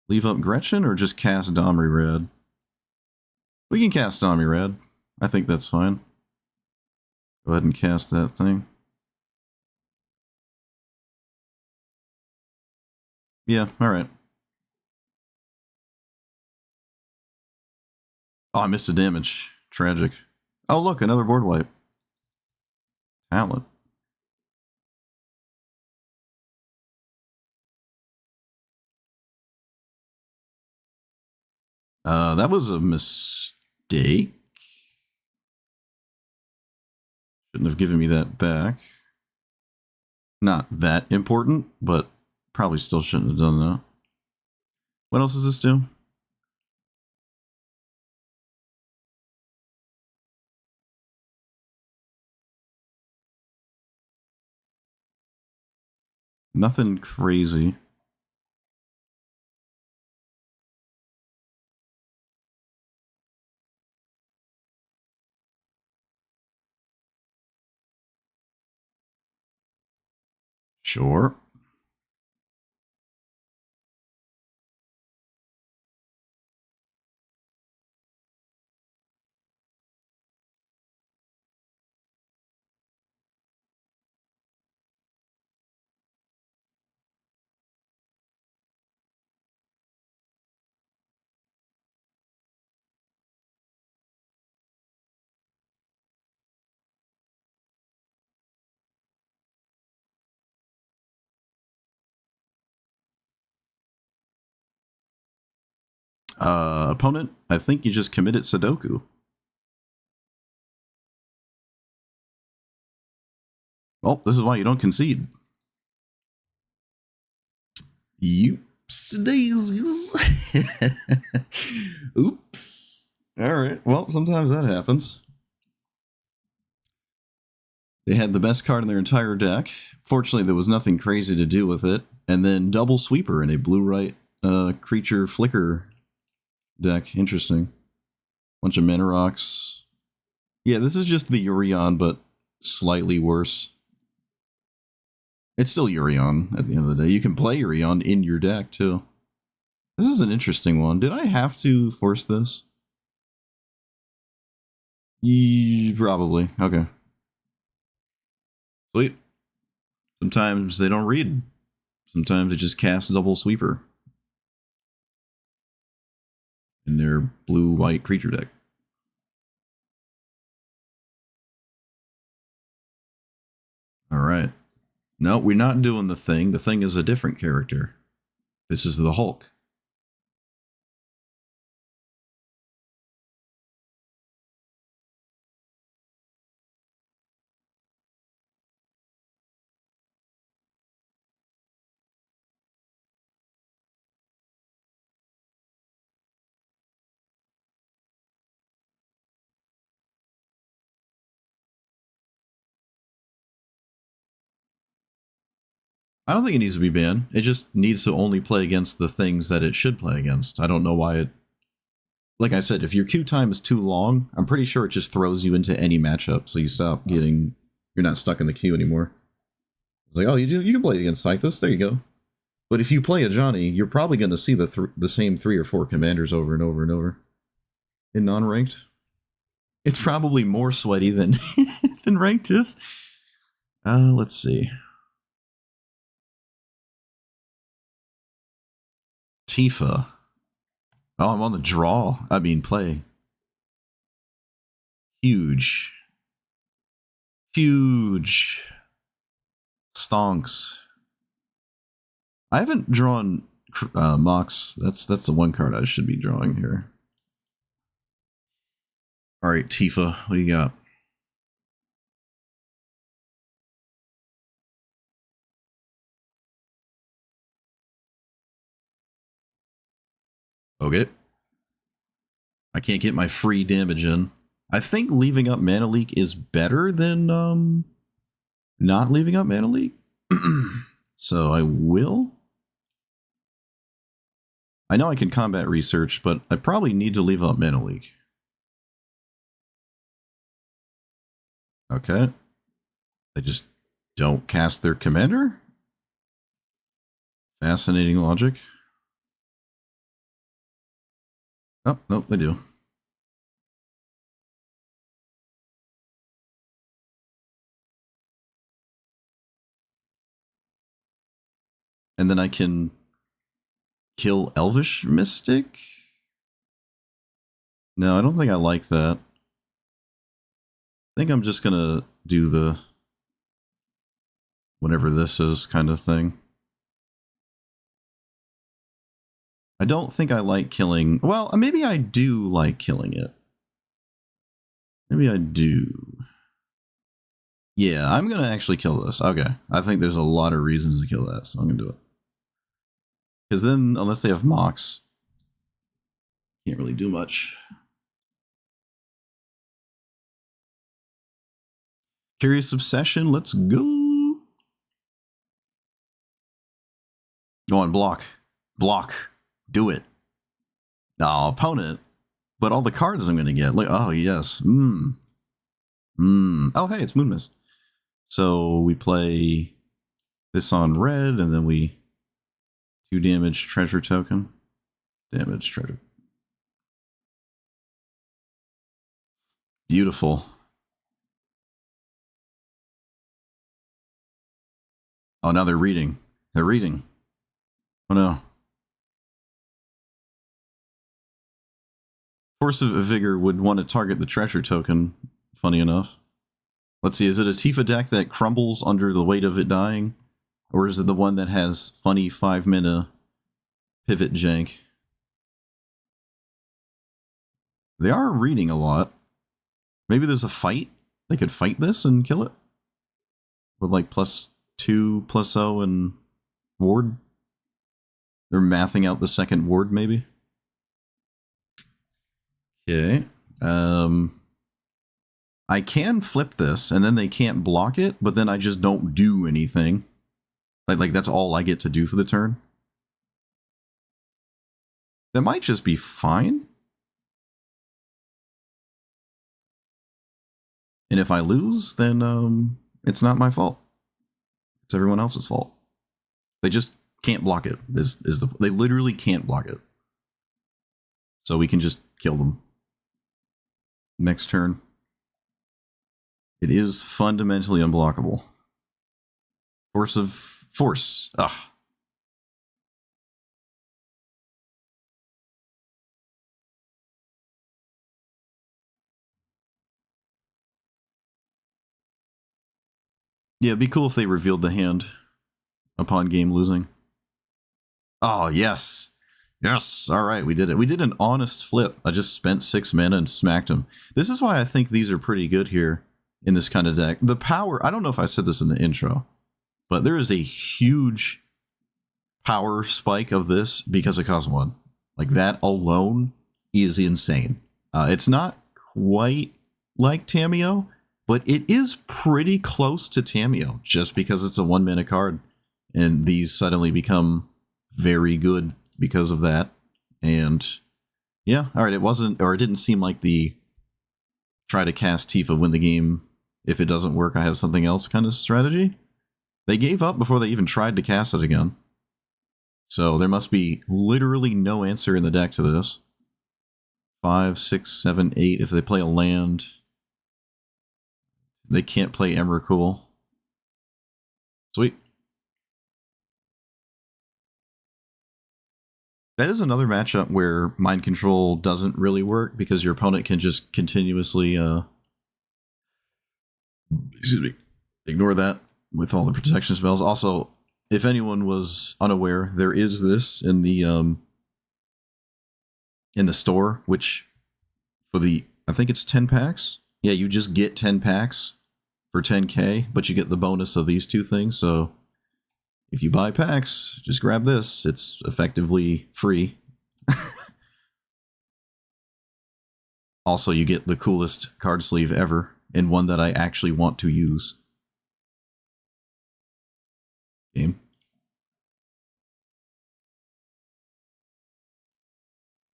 leave up Gretchen or just cast Domri Red. We can cast Domri Red. I think that's fine. Go ahead and cast that thing. Yeah, alright. Oh, I missed a damage. Tragic. Oh, look, another board wipe. Talent. That was a mistake. Shouldn't have given me that back. Not that important, but probably still shouldn't have done that. What else does this do? Nothing crazy. Sure. Opponent, I think you just committed Sudoku. Well, this is why you don't concede. Oops daisies. Oops. Alright, well, sometimes that happens. They had the best card in their entire deck. Fortunately, there was nothing crazy to do with it. And then double sweeper in a blue-white creature flicker deck. Interesting. Bunch of mana rocks. Yeah, this is just the Urion, but slightly worse. It's still Urion at the end of the day. You can play Urion in your deck, too. This is an interesting one. Did I have to force this? Probably. Okay. Sweet. Sometimes they don't read. Sometimes they just cast double sweeper in their blue-white creature deck. Alright. No, we're not doing the Thing. The Thing is a different character. This is the Hulk. I don't think it needs to be banned. It just needs to only play against the things that it should play against. I don't know why it... Like I said, if your queue time is too long, I'm pretty sure it just throws you into any matchup, so you stop getting... You're not stuck in the queue anymore. It's like, oh, you can play against Scythus, there you go. But if you play a Johnny, you're probably going to see the same 3 or 4 commanders over and over and over. In non-ranked. It's probably more sweaty than, than ranked is. Let's see. Tifa. Oh, I'm on the draw. I mean, play. Huge. Huge. Stonks. I haven't drawn Mox. That's the one card I should be drawing here. All right, Tifa, what do you got? Okay. I can't get my free damage in. I think leaving up Mana Leak is better than not leaving up Mana Leak. So I will. I know I can combat research, but I probably need to leave up Mana Leak. Okay. They just don't cast their commander? Fascinating logic. Oh, nope, they do. And then I can kill Elvish Mystic? No, I don't think I like that. I think I'm just gonna do the whatever this is kind of thing. I don't think I like killing... Well, maybe I do like killing it. Maybe I do. Yeah, I'm going to actually kill this. Okay. I think there's a lot of reasons to kill that, so I'm going to do it. Because then, unless they have Mox, can't really do much. Curious Obsession, let's go. Go on, block. Block. Do it. No, opponent. But all the cards I'm going to get. Like, oh, yes. Oh, hey, it's Moonmist. So we play this on red, and then we 2 damage treasure token. Damage treasure. Beautiful. Oh, now they're reading. They're reading. Oh, no. Force of Vigor would want to target the treasure token, funny enough. Let's see, is it a Tifa deck that crumbles under the weight of it dying? Or is it the one that has funny 5-mana pivot jank? They are reading a lot. Maybe there's a fight? They could fight this and kill it? With like +2/+0 and ward? They're mathing out the second ward, maybe? Okay. I can flip this, and then they can't block it, but then I just don't do anything. Like that's all I get to do for the turn. That might just be fine. And if I lose, then it's not my fault. It's everyone else's fault. They just can't block it. They literally can't block it. So we can just kill them. Next turn. It is fundamentally unblockable. Force. Ah. Yeah, it'd be cool if they revealed the hand upon game losing. Oh, yes. Yes. All right, we did it. We did an honest flip. I just spent 6 mana and smacked him. This is why I think these are pretty good here in this kind of deck. The power, I don't know if I said this in the intro, but there is a huge power spike of this because of Cosmo 1. Like, that alone is insane. It's not quite like Tamiyo, but it is pretty close to Tamiyo just because it's a 1-mana card. And these suddenly become very good because of that. And yeah, all right, it didn't seem like the try to cast Tifa, win the game. If it doesn't work, I have something else kind of strategy. They gave up before they even tried to cast it again. So there must be literally no answer in the deck to this. 5, 6, 7, 8. If they play a land, they can't play Emrakul. Sweet. That is another matchup where mind control doesn't really work because your opponent can just continuously Excuse me. Ignore that with all the protection spells. Also, if anyone was unaware, there is this in the store, which for the I think it's 10 packs. Yeah, you just get 10 packs for 10k, but you get the bonus of these two things. So if you buy packs, just grab this. It's effectively free. Also, you get the coolest card sleeve ever, and one that I actually want to use. Game.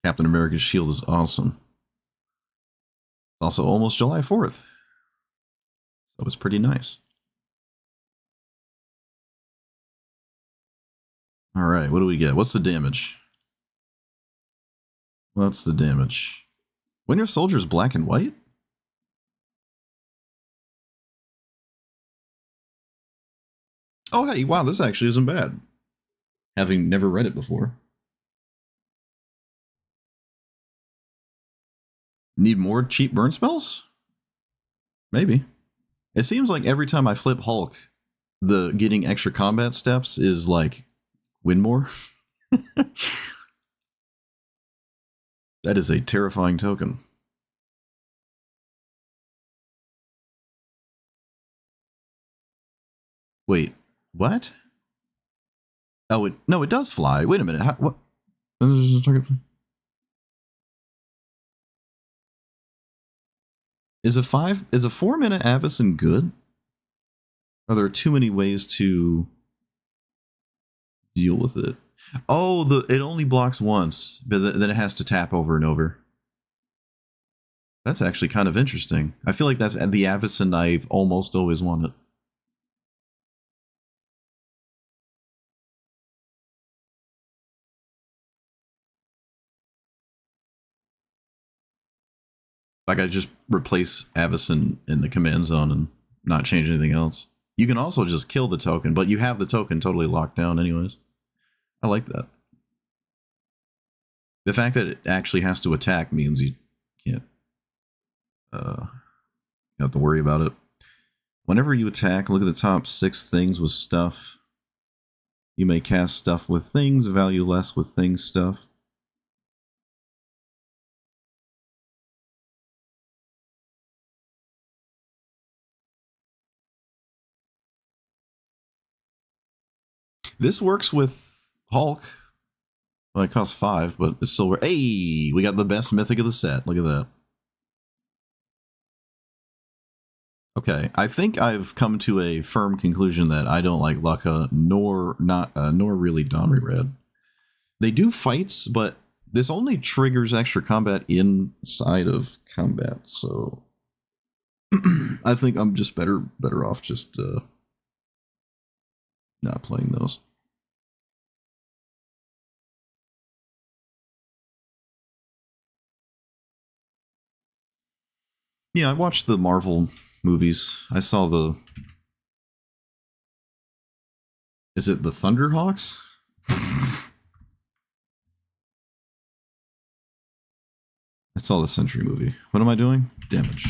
Captain America's shield is awesome. It's also almost July 4th. So it's pretty nice. Alright, what do we get? What's the damage? What's the damage? Winter Soldier's black and white? Oh, hey, wow, this actually isn't bad. Having never read it before. Need more cheap burn spells? Maybe. It seems like every time I flip Hulk, the getting extra combat steps is like, win more? That is a terrifying token. Wait, what? Oh, no, it does fly. Wait a minute. What? Is a 4-mana Avacyn good? Are there too many ways to deal with it? Oh, it only blocks once, but then it has to tap over and over. That's actually kind of interesting. I feel like that's the Avacyn I've almost always wanted. Like I just replace Avacyn in the command zone and not change anything else. You can also just kill the token, but you have the token totally locked down anyways. I like that. The fact that it actually has to attack means you can't you have to worry about it. Whenever you attack, look at the top 6 things with stuff. You may cast stuff with things, value less with things stuff. This works with Hulk. Well, it costs 5, but it's still... Hey! We got the best mythic of the set. Look at that. Okay, I think I've come to a firm conclusion that I don't like Lucca, nor really Donry Red. They do fights, but this only triggers extra combat inside of combat, so... I think I'm just better off just not playing those. Yeah, I watched the Marvel movies. I saw the... Is it the Thunderhawks? I saw the Sentry movie. What am I doing? Damage.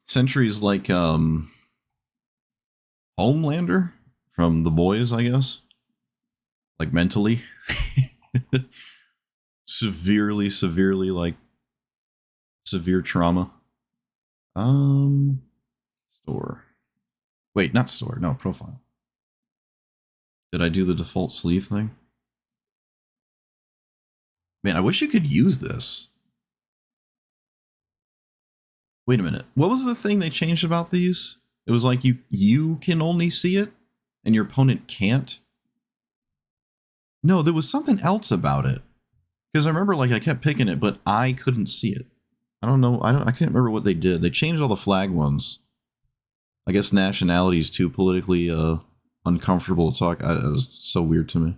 Sentry's like Homelander from The Boys, I guess. Like mentally. severely like Severe trauma. Store. Wait, not store. No, profile. Did I do the default sleeve thing? Man, I wish you could use this. Wait a minute. What was the thing they changed about these? It was like you can only see it and your opponent can't. No, there was something else about it. Because I remember like I kept picking it, but I couldn't see it. I don't know. I can't remember what they did. They changed all the flag ones. I guess nationality is too politically uncomfortable to talk. It was so weird to me.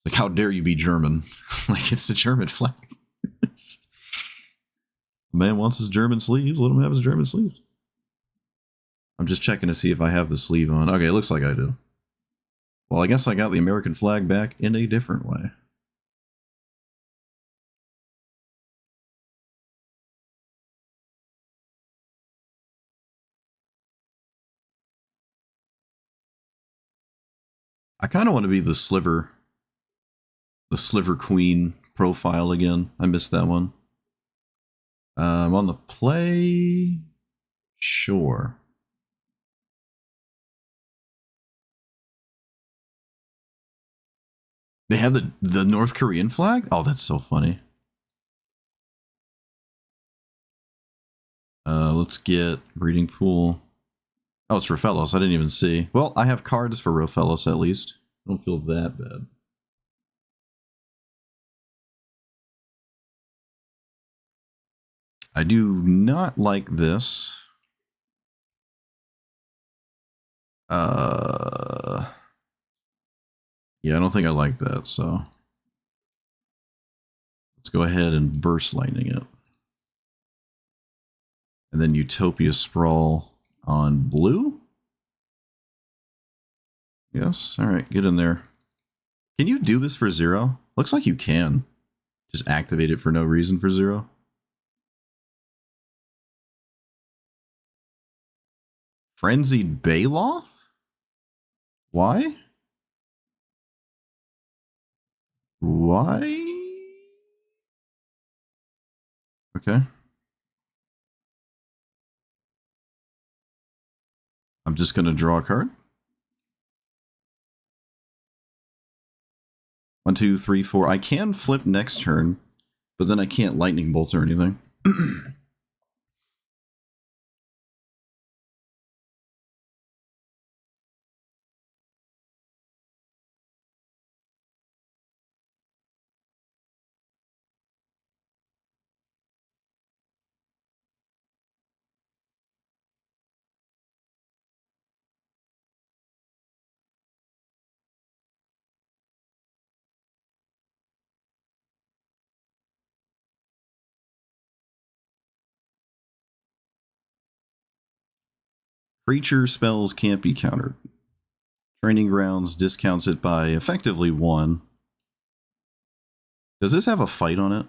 Like, how dare you be German? Like, it's the German flag. The man wants his German sleeves. Let him have his German sleeves. I'm just checking to see if I have the sleeve on. Okay, it looks like I do. Well, I guess I got the American flag back in a different way. I kind of want to be the Sliver Queen profile again. I missed that one. On the play, sure. They have the North Korean flag? Oh, that's so funny. Let's get breeding pool. Oh, it's Rofellos. I didn't even see. Well, I have cards for Rofellos at least. I don't feel that bad. I do not like this. Yeah, I don't think I like that, so let's go ahead and burst lightning it. And then Utopia Sprawl on blue? Yes, alright, get in there. Can you do this for 0? Looks like you can. Just activate it for no reason for 0. Frenzied Baloth? Why? Why? Okay. I'm just going to draw a card. 1, 2, 3, 4. I can flip next turn, but then I can't lightning bolt or anything. Creature spells can't be countered. Training Grounds discounts it by effectively 1. Does this have a fight on it?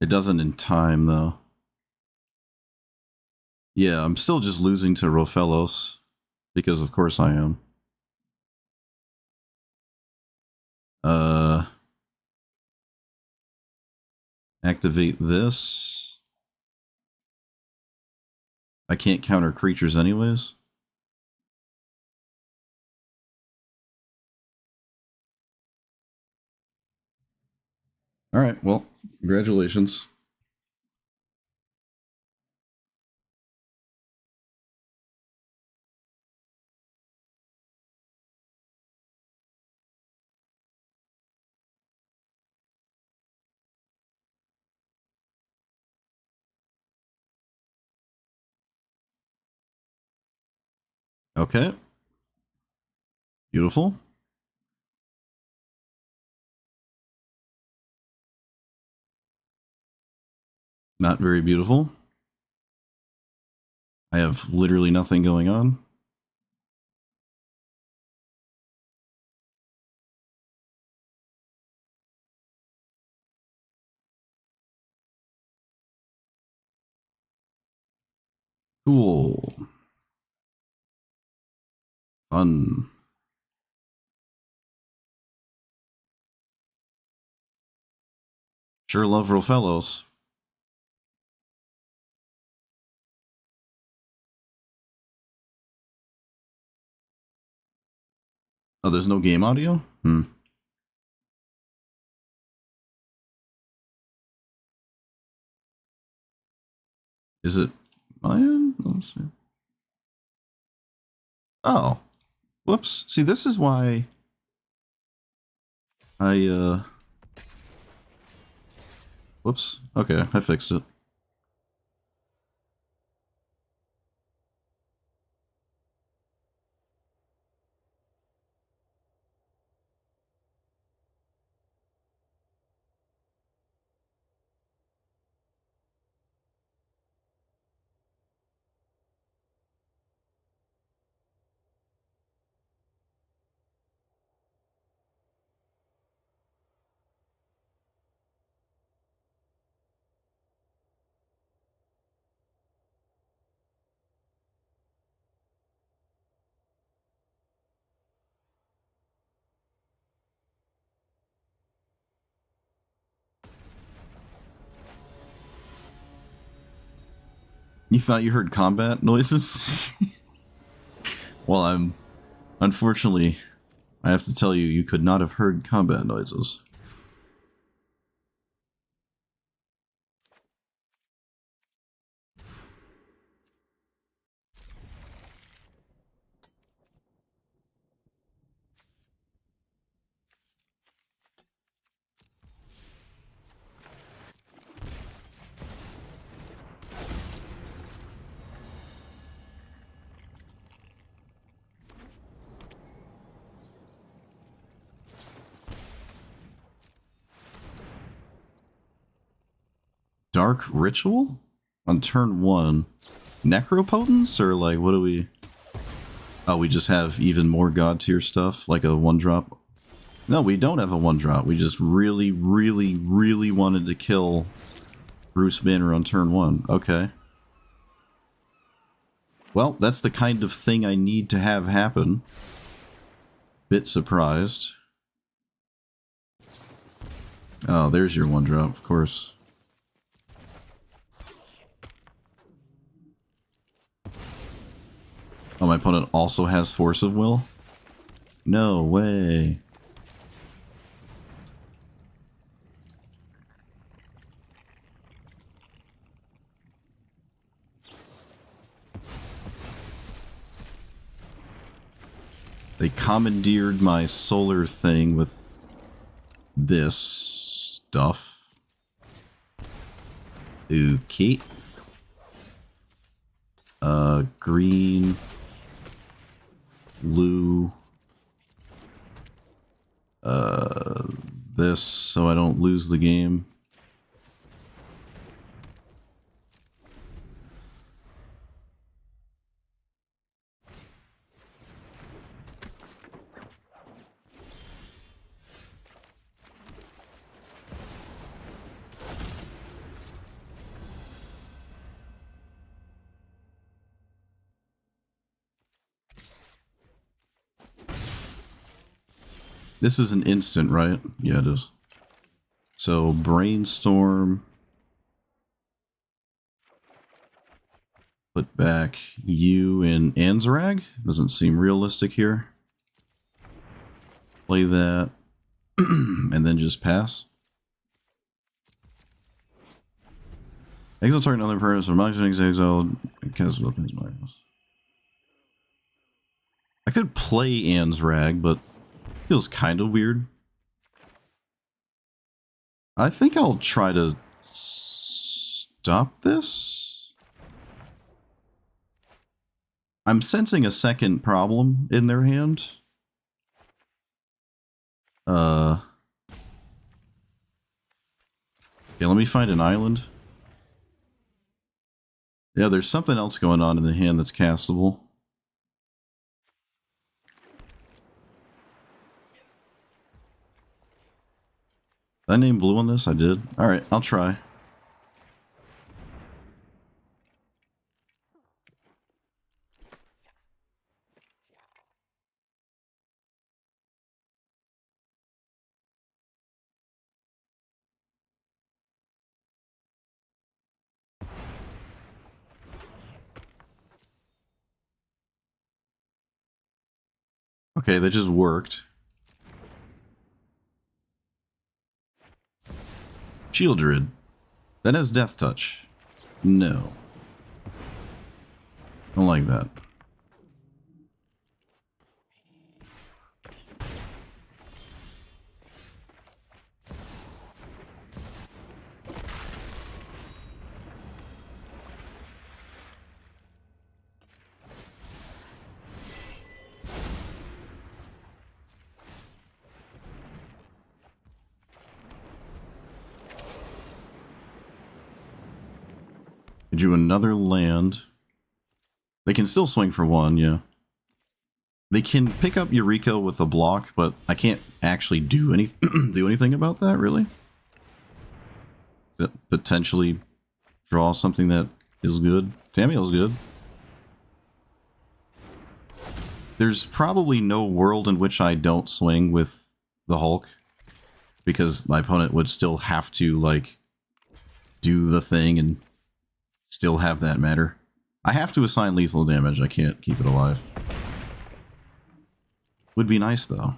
It doesn't in time, though. Yeah, I'm still just losing to Rofellos, because of course I am. Activate this. I can't counter creatures anyways. Alright, well, congratulations. Okay. Beautiful. Not very beautiful. I have literally nothing going on. Cool. Fun. Sure love real fellows. Oh, there's no game audio? Is it mine? Let's see. Oh. Whoops. See, this is why I, whoops. Okay, I fixed it. You thought you heard combat noises? Well, unfortunately, I have to tell you, you could not have heard combat noises. Dark Ritual? On turn 1. Necropotence? Or like, what do we... Oh, we just have even more god tier stuff? Like a 1-drop? No, we don't have a 1-drop. We just really, really, really wanted to kill Bruce Banner on turn 1. Okay. Well, that's the kind of thing I need to have happen. Bit surprised. Oh, there's your 1-drop, of course. Oh, my opponent also has Force of Will? No way. They commandeered my solar thing with this stuff. Okay. Green. Blue. This so I don't lose the game. This is an instant, right? Yeah, it is. So, Brainstorm. Put back you in Anzarag. Doesn't seem realistic here. Play that. And then just pass. Exile target another person. Reminds exile. Cancel weapons minus. I could play Anzarag, but it feels kind of weird. I think I'll try to stop this. I'm sensing a second problem in their hand. Okay, let me find an island. Yeah, there's something else going on in the hand that's castable. Did I name blue on this? I did. Alright, I'll try. Okay, that just worked. Shieldred. That has Death Touch. No. Don't like that. Did you another land? They can still swing for one, yeah. They can pick up Eureka with a block, but I can't actually do anything about that, really. That potentially draw something that is good. Tamiel's good. There's probably no world in which I don't swing with the Hulk, because my opponent would still have to, like, do the thing and still have that matter. I have to assign lethal damage, I can't keep it alive. Would be nice, though.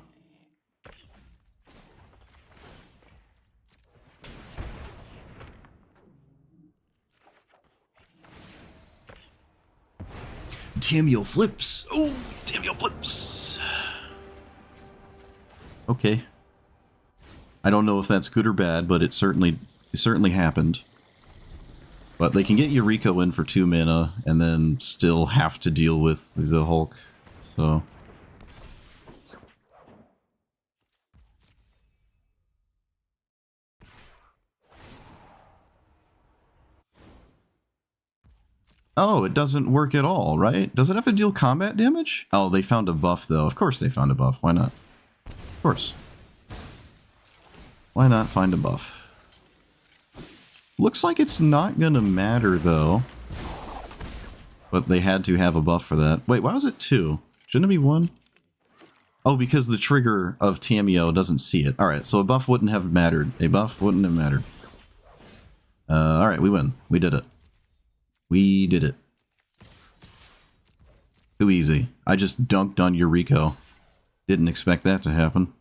Tamiel flips! Oh, Tamiel flips! Okay. I don't know if that's good or bad, but it certainly happened. But they can get Eureka in for 2 mana, and then still have to deal with the Hulk, so... Oh, it doesn't work at all, right? Does it have to deal combat damage? Oh, they found a buff, though. Of course they found a buff. Why not? Of course. Why not find a buff? Looks like it's not gonna matter, though. But they had to have a buff for that. Wait, why was it 2? Shouldn't it be 1? Oh, because the trigger of Tamiyo doesn't see it. Alright, so a buff wouldn't have mattered. A buff wouldn't have mattered. Alright, we win. We did it. We did it. Too easy. I just dunked on Eureka. Didn't expect that to happen.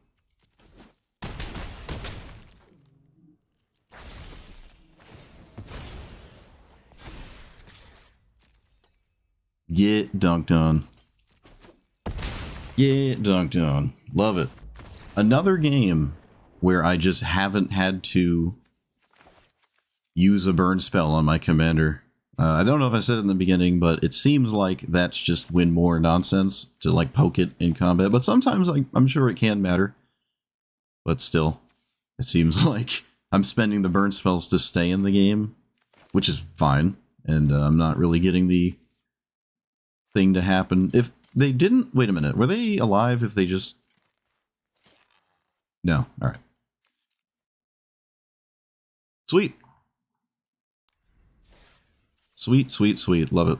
Get dunked on. Get dunked on. Love it. Another game where I just haven't had to use a burn spell on my commander. I don't know if I said it in the beginning, but it seems like that's just win more nonsense to like poke it in combat. But sometimes I'm sure it can matter. But still, it seems like I'm spending the burn spells to stay in the game, which is fine. And I'm not really getting the thing to happen. If they didn't... Wait a minute. Were they alive if they just... No. Alright. Sweet. Sweet, sweet, sweet. Love it.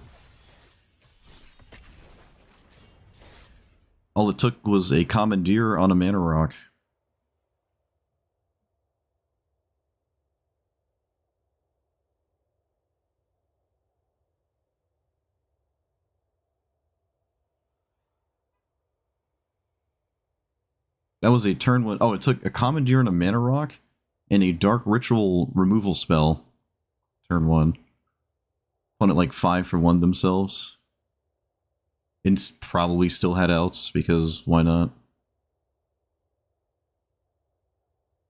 All it took was a commandeer on a mana rock. That was a turn one. Oh, it took a commandeer and a mana rock and a dark ritual removal spell. Turn 1. Opponent like 5 for 1 themselves. And probably still had outs because why not?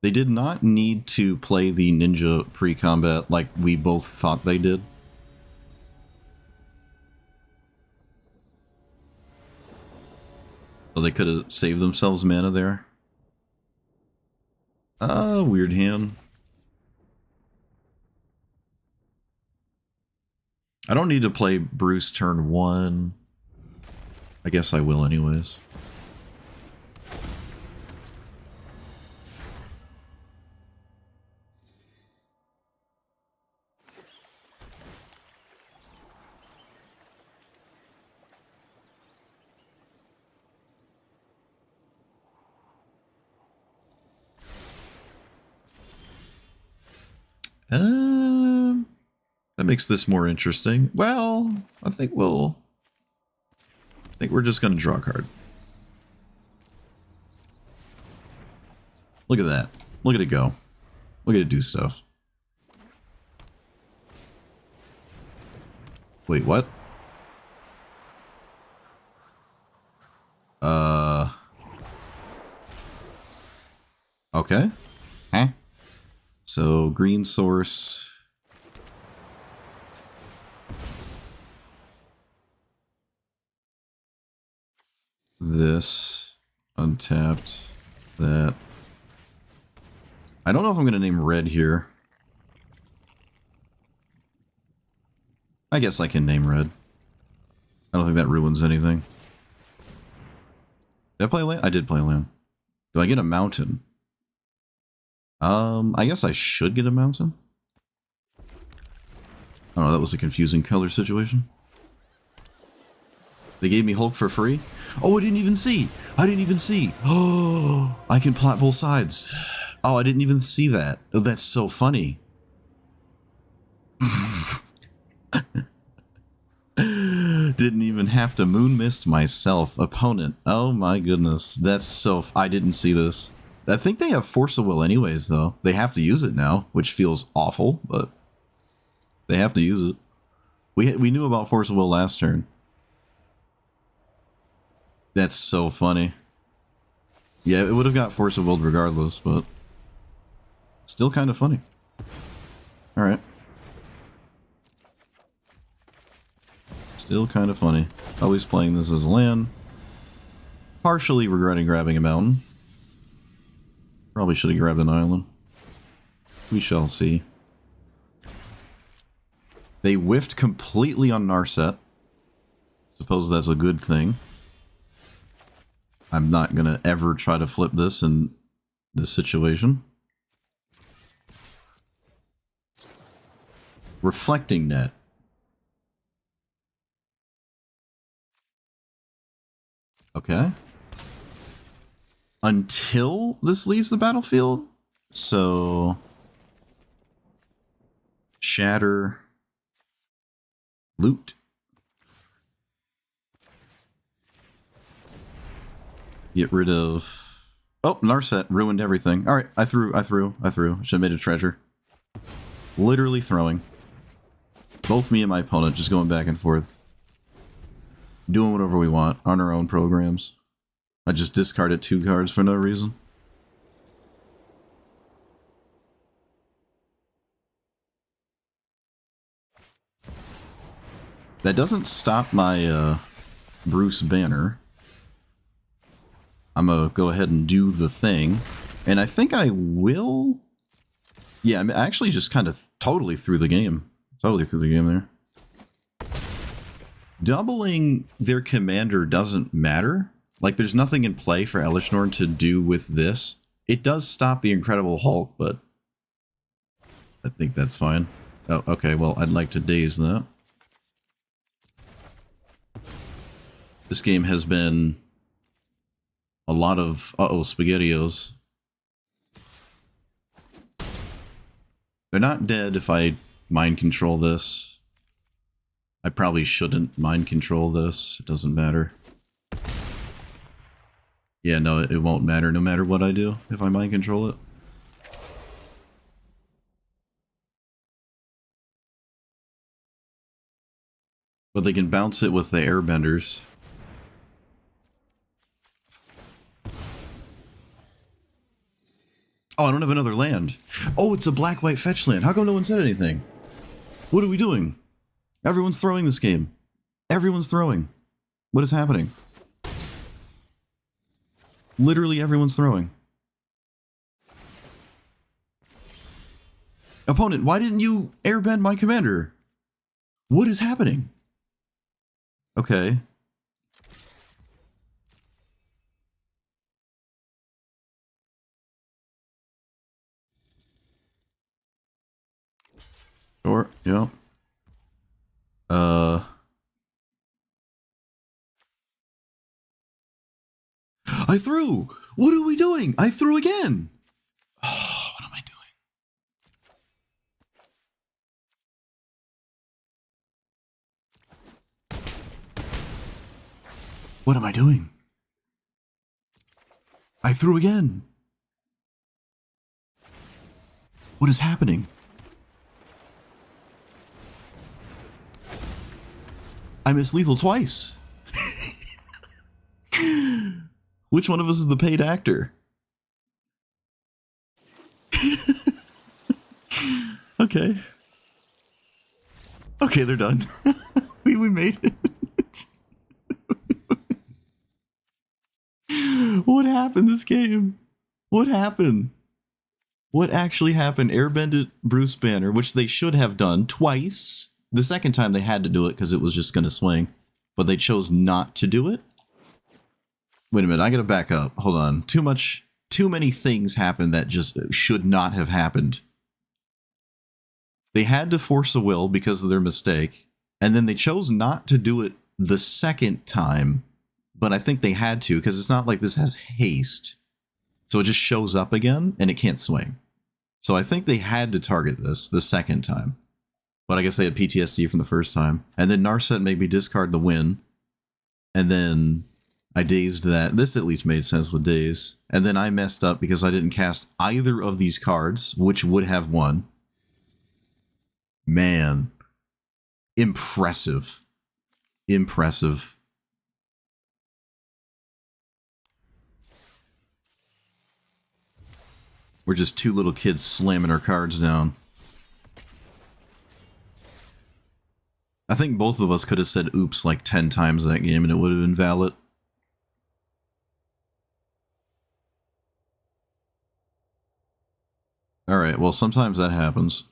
They did not need to play the ninja pre-combat like we both thought they did. So they could have saved themselves mana there. Weird hand. I don't need to play Bruce turn 1. I guess I will anyways. That makes this more interesting. Well, I think we're just gonna draw a card. Look at that. Look at it go. Look at it do stuff. Wait, what? Okay. Huh? So, green source. This. Untapped. That. I don't know if I'm going to name red here. I guess I can name red. I don't think that ruins anything. Did I play land? I did play land. Do I get a mountain? I guess I should get a mountain. Oh, that was a confusing color situation. They gave me Hulk for free? Oh, I didn't even see! I didn't even see! Oh, I can plot both sides. Oh, I didn't even see that. Oh, that's so funny. Didn't even have to moon mist myself. Opponent. Oh my goodness. That's so... I didn't see this. I think they have Force of Will anyways, though. They have to use it now, which feels awful, but they have to use it. We knew about Force of Will last turn. That's so funny. Yeah, it would have got Force of Will regardless, but still kind of funny. Alright. Still kind of funny. Always playing this as a land. Partially regretting grabbing a mountain. Probably should have grabbed an island. We shall see. They whiffed completely on Narset. Suppose that's a good thing. I'm not gonna ever try to flip this in this situation. Reflecting Net. Okay. Until this leaves the battlefield? So... Shatter... Loot. Get rid of... Oh, Narset ruined everything. Alright, I threw. Should have made a treasure. Literally throwing. Both me and my opponent just going back and forth. Doing whatever we want on our own programs. I just discarded 2 cards for no reason. That doesn't stop my Bruce banner. I'm gonna go ahead and do the thing. And I think I will... Yeah, I'm actually just kind of totally through the game. Totally through the game there. Doubling their commander doesn't matter. Like, there's nothing in play for Elesh Norn to do with this. It does stop the Incredible Hulk, but I think that's fine. Oh, okay, well, I'd like to daze that. This game has been a lot of SpaghettiOs. They're not dead if I mind control this. I probably shouldn't mind control this. It doesn't matter. Yeah, no, it won't matter no matter what I do if I mind control it. But they can bounce it with the airbenders. Oh, I don't have another land. Oh, it's a black-white fetch land. How come no one said anything? What are we doing? Everyone's throwing this game. Everyone's throwing. What is happening? Literally everyone's throwing. Opponent, why didn't you airbend my commander? What is happening? Okay. Sure, yeah. I threw! What are we doing? I threw again! Oh, what am I doing? What am I doing? I threw again! What is happening? I missed lethal twice. Which one of us is the paid actor? Okay. Okay, they're done. we made it. What happened this game? What happened? What actually happened? Airbended Bruce Banner, which they should have done twice. The second time they had to do it because it was just going to swing. But they chose not to do it. Wait a minute, I gotta back up. Hold on. Too many things happened that just should not have happened. They had to force a will because of their mistake, and then they chose not to do it the second time, but I think they had to because it's not like this has haste. So it just shows up again, and it can't swing. So I think they had to target this the second time. But I guess they had PTSD from the first time. And then Narset made me discard the win, and then I dazed that. This at least made sense with daze. And then I messed up because I didn't cast either of these cards, which would have won. Man. Impressive. Impressive. We're just two little kids slamming our cards down. I think both of us could have said oops like 10 times that game and it would have been valid. Alright, well sometimes that happens.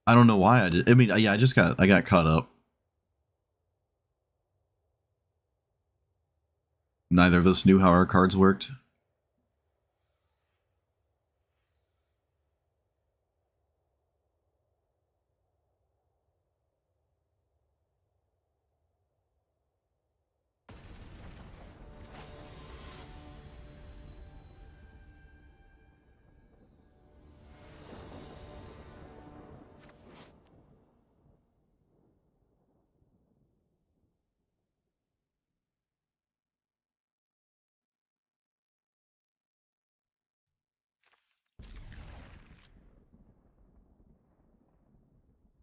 I don't know why I did. I mean, yeah, I got caught up. Neither of us knew how our cards worked.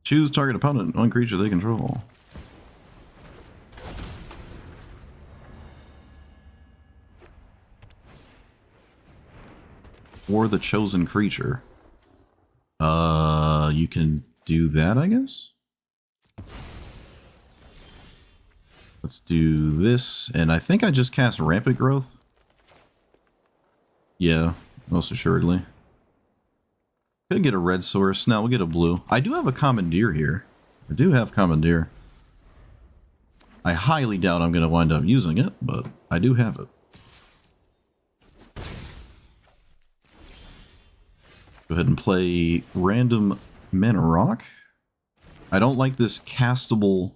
Choose target opponent, one creature they control. Or the chosen creature. You can do that, I guess? Let's do this, and I think I just cast Rampant Growth. Yeah, most assuredly. Could get a red source. No, we'll get a blue. I do have a Commandeer here. I do have Commandeer. I highly doubt I'm going to wind up using it, but I do have it. Go ahead and play random Mana Rock. I don't like this castable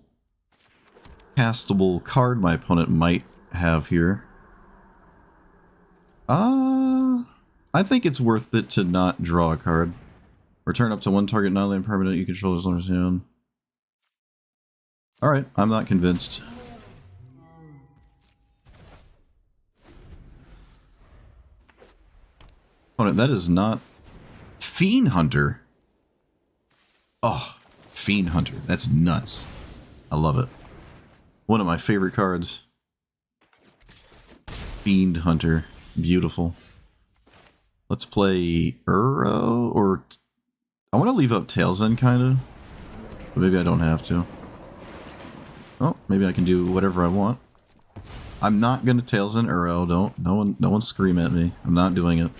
card my opponent might have here. I think it's worth it to not draw a card. Return up to one target non-land permanent you control as long as you. Alright, I'm not convinced. Opponent, that is not... Fiend Hunter? Oh, Fiend Hunter. That's nuts. I love it. One of my favorite cards. Fiend Hunter. Beautiful. Let's play Uro, or... I want to leave up Tail's End, kind of. But maybe I don't have to. Oh, maybe I can do whatever I want. I'm not going to Tail's End Uro. No one scream at me. I'm not doing it.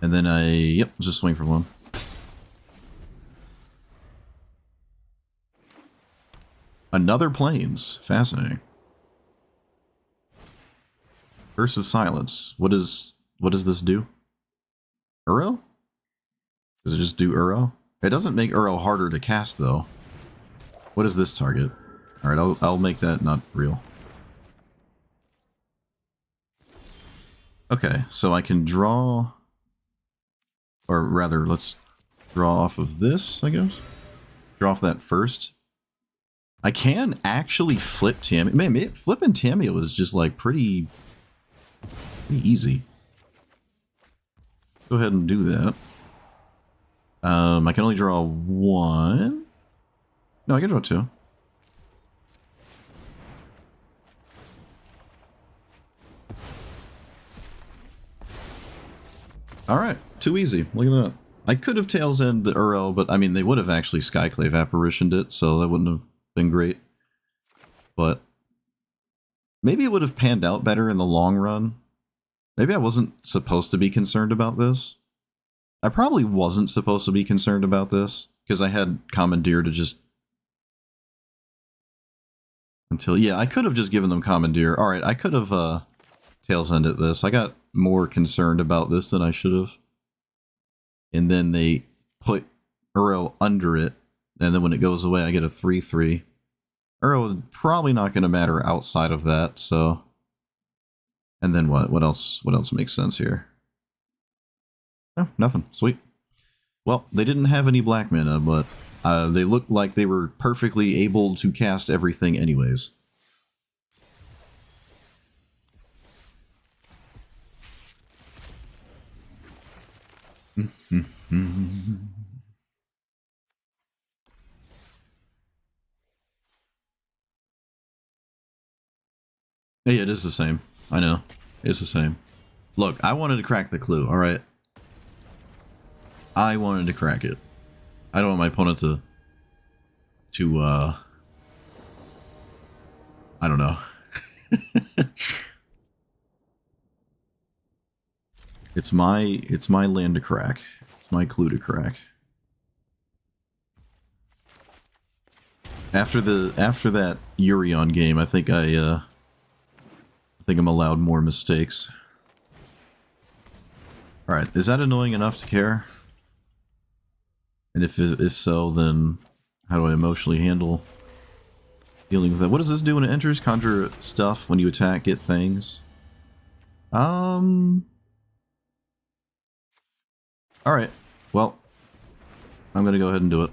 And then yep, just swing for one. Another Plains. Fascinating. Curse of Silence. What does this do? Uro? Does it just do Uro? It doesn't make Uro harder to cast, though. What is this target? Alright, I'll make that not real. Okay, so I can draw... Or rather, let's draw off of this, I guess. Draw off that first. I can actually flip Tamiyo. Man, flipping Tamiyo was just like pretty easy. Go ahead and do that. I can only draw one. No, I can draw two. Alright, too easy. Look at that. I could have Tails End the Uro, but I mean, they would have actually Skyclave Apparitioned it, so that wouldn't have been great. But maybe it would have panned out better in the long run. Maybe I wasn't supposed to be concerned about this. I probably wasn't supposed to be concerned about this, because I had Commandeer to just... Until, yeah, I could have just given them Commandeer. Alright, I could have Tails Ended this. I got more concerned about this than I should have. And then they put Uro under it, and then when it goes away, I get a 3/3. Uro is probably not going to matter outside of that, so... And then what? What else makes sense here? Oh, nothing. Sweet. Well, they didn't have any black mana, but they looked like they were perfectly able to cast everything anyways. Yeah, it is the same. I know. It's the same. Look, I wanted to crack the clue, alright? I wanted to crack it. I don't want my opponent to I don't know. It's my land to crack. It's my clue to crack. After that Yurion game, I think I'm allowed more mistakes. Alright, is that annoying enough to care? And if so, then how do I emotionally handle dealing with that? What does this do when it enters? Conjure stuff when you attack, get things. Alright. Well, I'm gonna go ahead and do it.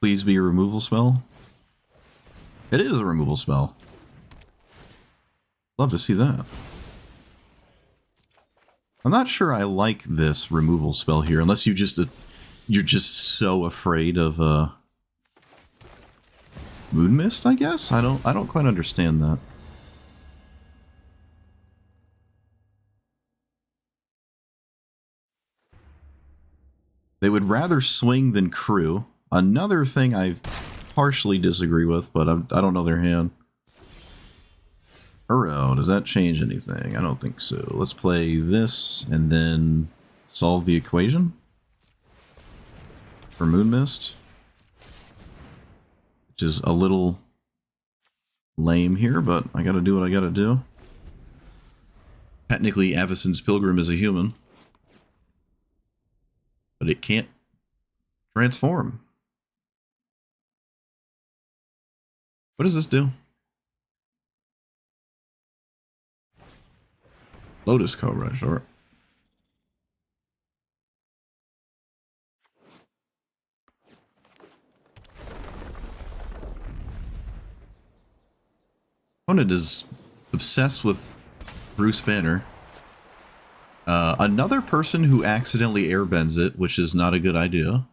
Please be a removal spell. It is a removal spell. Love to see that. I'm not sure I like this removal spell here, unless you're just so afraid of Moon Mist, I guess? I don't quite understand that. They would rather swing than crew. Another thing I partially disagree with, but I don't know their hand. Uro, does that change anything? I don't think so. Let's play this and then solve the equation for Moon Mist, which is a little lame here, but I gotta do what I gotta do. Technically, Avacyn's Pilgrim is a human, but it can't transform. What does this do? Lotus Cobra, sure. Opponent is obsessed with Bruce Banner. Another person who accidentally airbends it, which is not a good idea.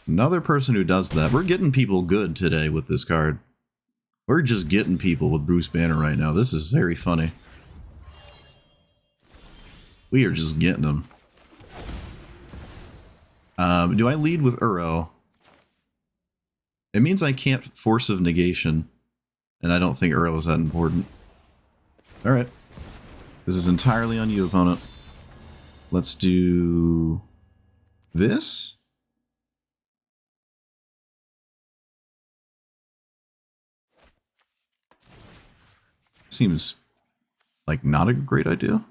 Another person who does that. We're getting people good today with this card. We're just getting people with Bruce Banner right now. This is very funny. We are just getting them. Do I lead with Uro? It means I can't Force of Negation, and I don't think Uro is that important. Alright. This is entirely on you, opponent. Let's do this. Seems like not a great idea.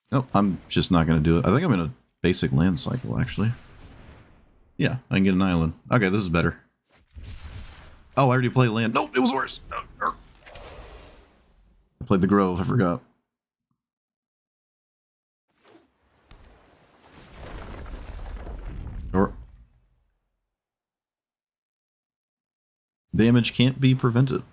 No, I'm just not going to do it. I think I'm in a basic land cycle, actually. Yeah, I can get an island. Okay, this is better. Oh, I already played land. Nope, it was worse. I played the Grove, I forgot. Or damage can't be prevented.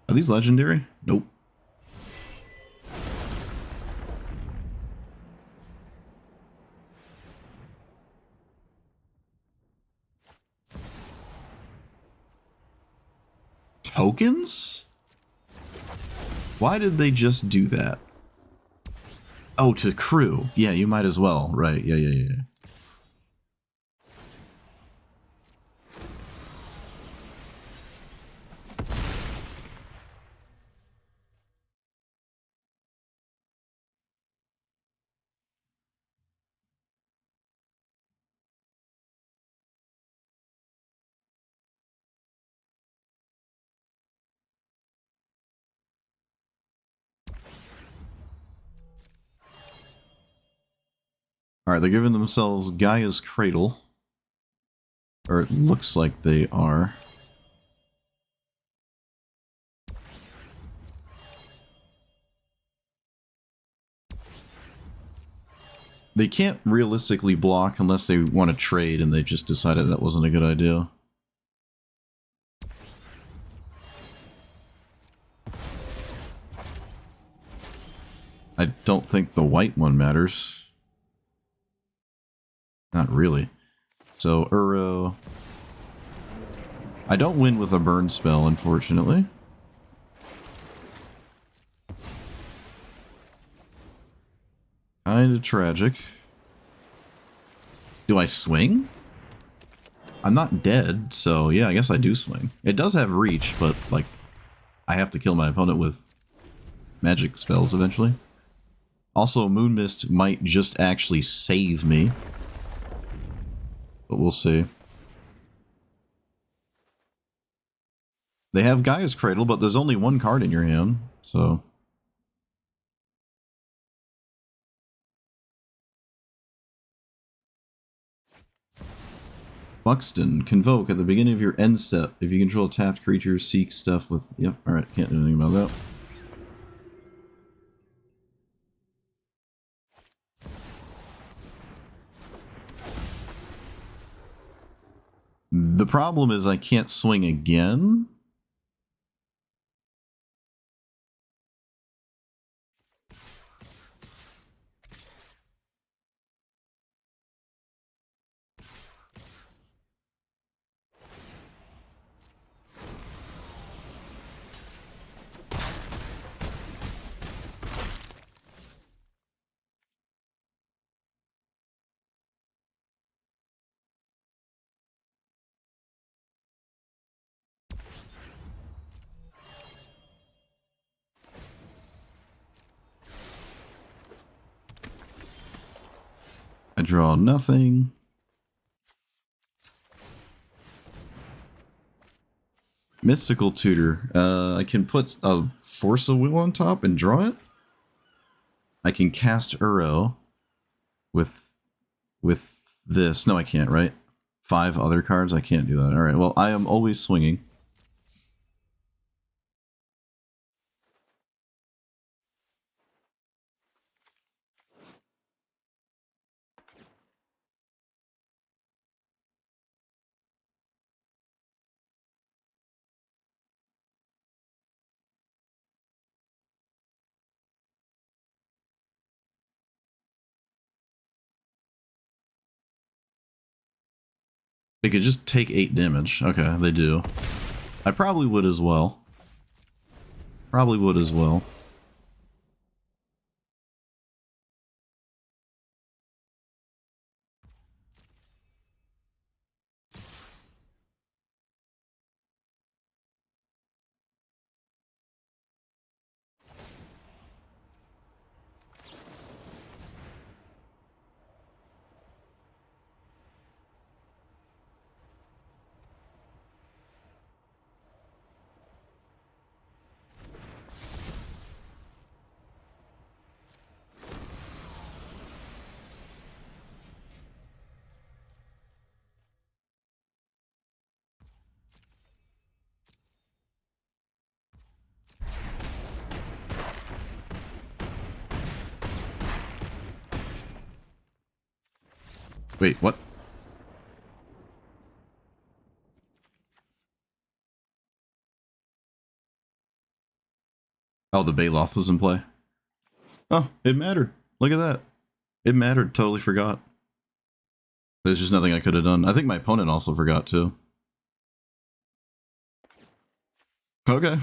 Are these legendary? Nope. Tokens? Why did they just do that? Oh, to crew. Yeah, you might as well. Right. Yeah. Alright, they're giving themselves Gaia's Cradle. Or it looks like they are. They can't realistically block unless they want to trade and they just decided that wasn't a good idea. I don't think the white one matters. Not really. So, Uro. I don't win with a burn spell, unfortunately. Kinda tragic. Do I swing? I'm not dead, so yeah, I guess I do swing. It does have reach, but, like, I have to kill my opponent with magic spells eventually. Also, Moon Mist might just actually save me. But we'll see. They have Gaia's Cradle, but there's only one card in your hand, so... Buxton, Convoke at the beginning of your end step. If you control a tapped creature, seek stuff with... Yep, alright, can't do anything about that. The problem is I can't swing again. I draw nothing. Mystical Tutor. I can put a Force of Will on top and draw it. I can cast Uro with this. No, I can't, right? 5 other cards? I can't do that. Alright, well, I am always swinging. They could just take 8 damage. Okay, they do. I probably would as well. Probably would as well. Wait, what? Oh, the Baloth was in play. Oh, it mattered. Look at that. It mattered. Totally forgot. There's just nothing I could have done. I think my opponent also forgot too. Okay.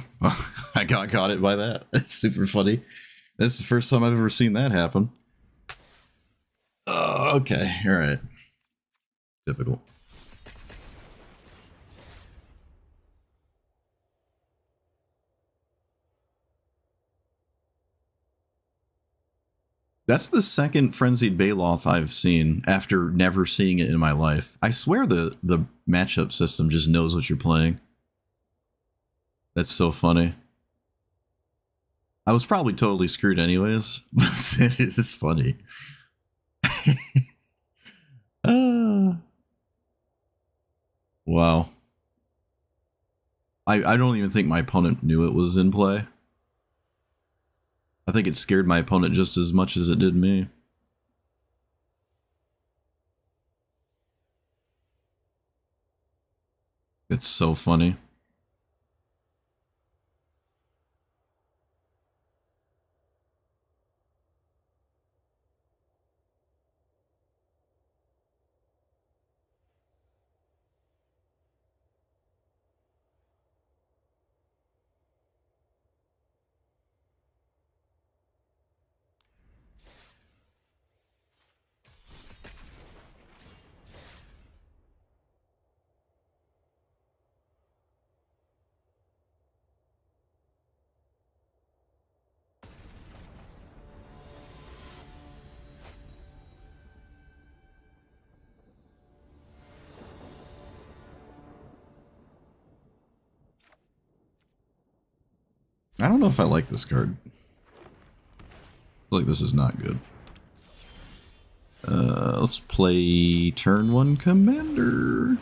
I got it by that. That's super funny. That's the first time I've ever seen that happen. Okay. All right. Typical. That's the second Frenzied Baloth I've seen after never seeing it in my life. I swear the matchup system just knows what you're playing. That's so funny. I was probably totally screwed anyways, but it is funny. Wow. I don't even think my opponent knew it was in play. I think it scared my opponent just as much as it did me. It's so funny. I don't know if I like this card. I feel like this is not good. Let's play turn 1 commander.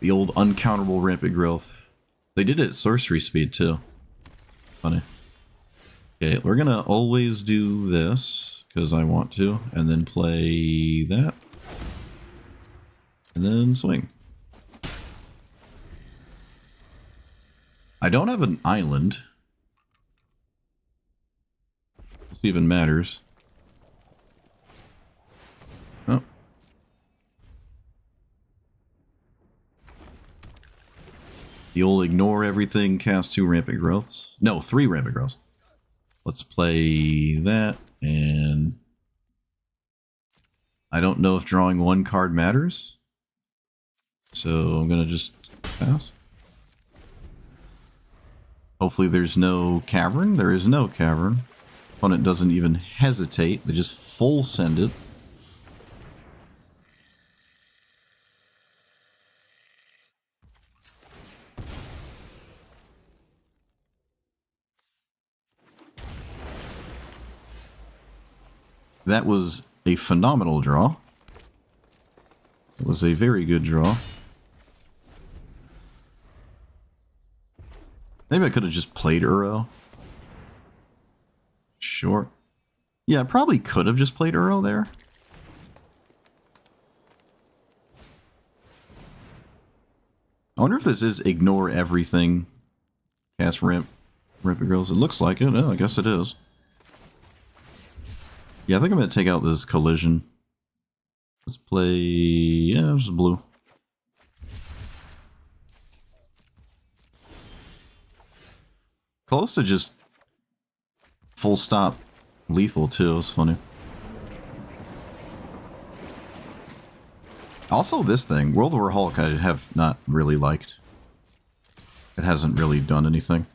The old uncounterable rampant growth. They did it at sorcery speed too. Funny. Okay, we're gonna always do this because I want to, and then play that. And then swing. I don't have an island. This even matters. Oh. You'll ignore everything, cast 2 rampant growths. No, 3 rampant growths. Let's play that, and I don't know if drawing 1 card matters. So I'm gonna just pass. Hopefully there's no cavern. There is no cavern. Opponent doesn't even hesitate. They just full send it. That was a phenomenal draw. It was a very good draw. Maybe I could have just played Uro. Sure. Yeah, I probably could have just played Uro there. I wonder if this is ignore everything. Cast rampant growths. It looks like it. Oh, I guess it is. Yeah, I think I'm going to take out this collision. Let's play... yeah, just blue. Close to just full stop lethal too. It's funny. Also this thing, World War Hulk, I have not really liked. It hasn't really done anything.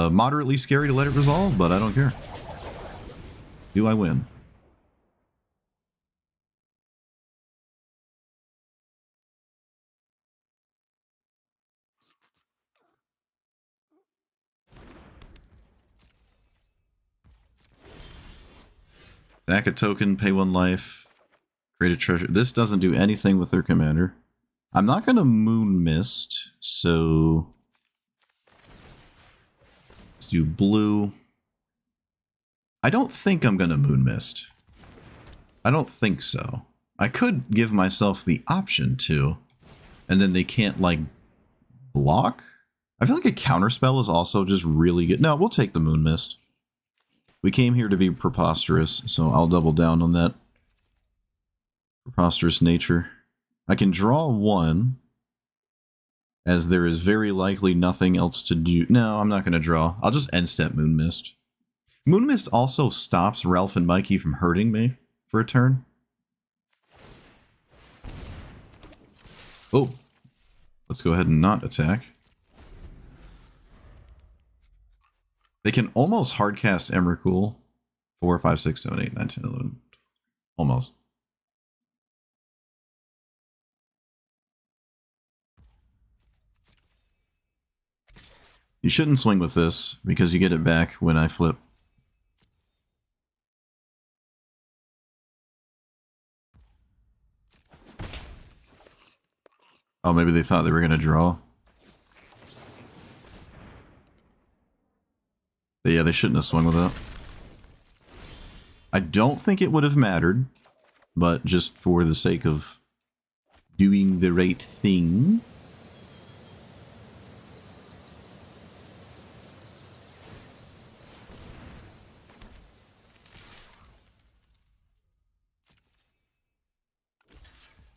Moderately scary to let it resolve, but I don't care. Do I win? Sack a token, pay 1 life, create a treasure. This doesn't do anything with their commander. I'm not going to Moon Mist, so let's do blue. I don't think I'm going to Moon Mist. I don't think so. I could give myself the option to, and then they can't, like, block? I feel like a counterspell is also just really good. No, we'll take the Moon Mist. We came here to be preposterous, so I'll double down on that preposterous nature. I can draw one, as there is very likely nothing else to do. No, I'm not going to draw. I'll just end step Moon Mist. Moon Mist also stops Ralph and Mikey from hurting me for a turn. Oh, let's go ahead and not attack. They can almost hardcast Emrakul. 4, 5, 6, 7, 8, 9, 10, 11. Almost. You shouldn't swing with this, because you get it back when I flip. Oh, maybe they thought they were going to draw. But yeah, they shouldn't have swung with that. I don't think it would have mattered, but just for the sake of doing the right thing.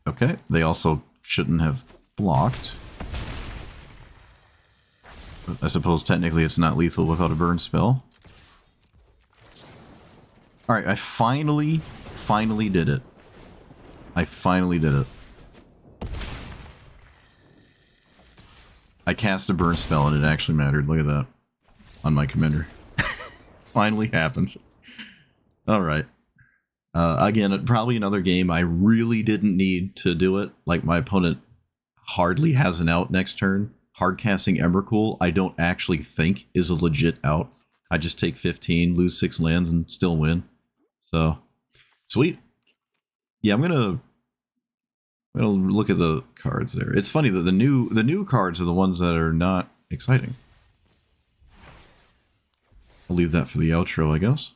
Okay, they also shouldn't have blocked. But I suppose technically it's not lethal without a burn spell. Alright, I finally did it. I finally did it. I cast a burn spell and it actually mattered. Look at that. On my commander. Finally happened. Alright. Again, probably another game I really didn't need to do it. Like, my opponent hardly has an out next turn. Hardcasting Emrakul, I don't actually think is a legit out. I just take 15, lose 6 lands, and still win. So, sweet. Yeah, I'm gonna look at the cards there. It's funny that the new cards are the ones that are not exciting. I'll leave that for the outro, I guess.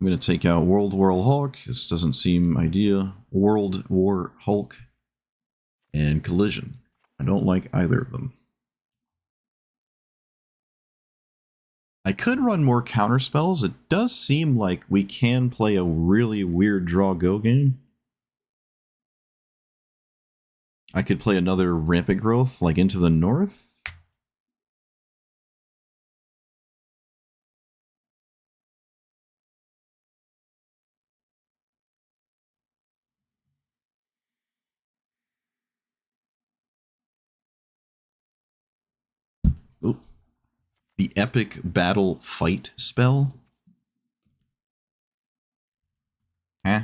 I'm going to take out World War Hulk. This doesn't seem ideal. World War Hulk and Collision. I don't like either of them. I could run more counter spells. It does seem like we can play a really weird draw-go game. I could play another Rampant Growth, like Into the North. Oop. The Epic Battle Fight spell? Huh?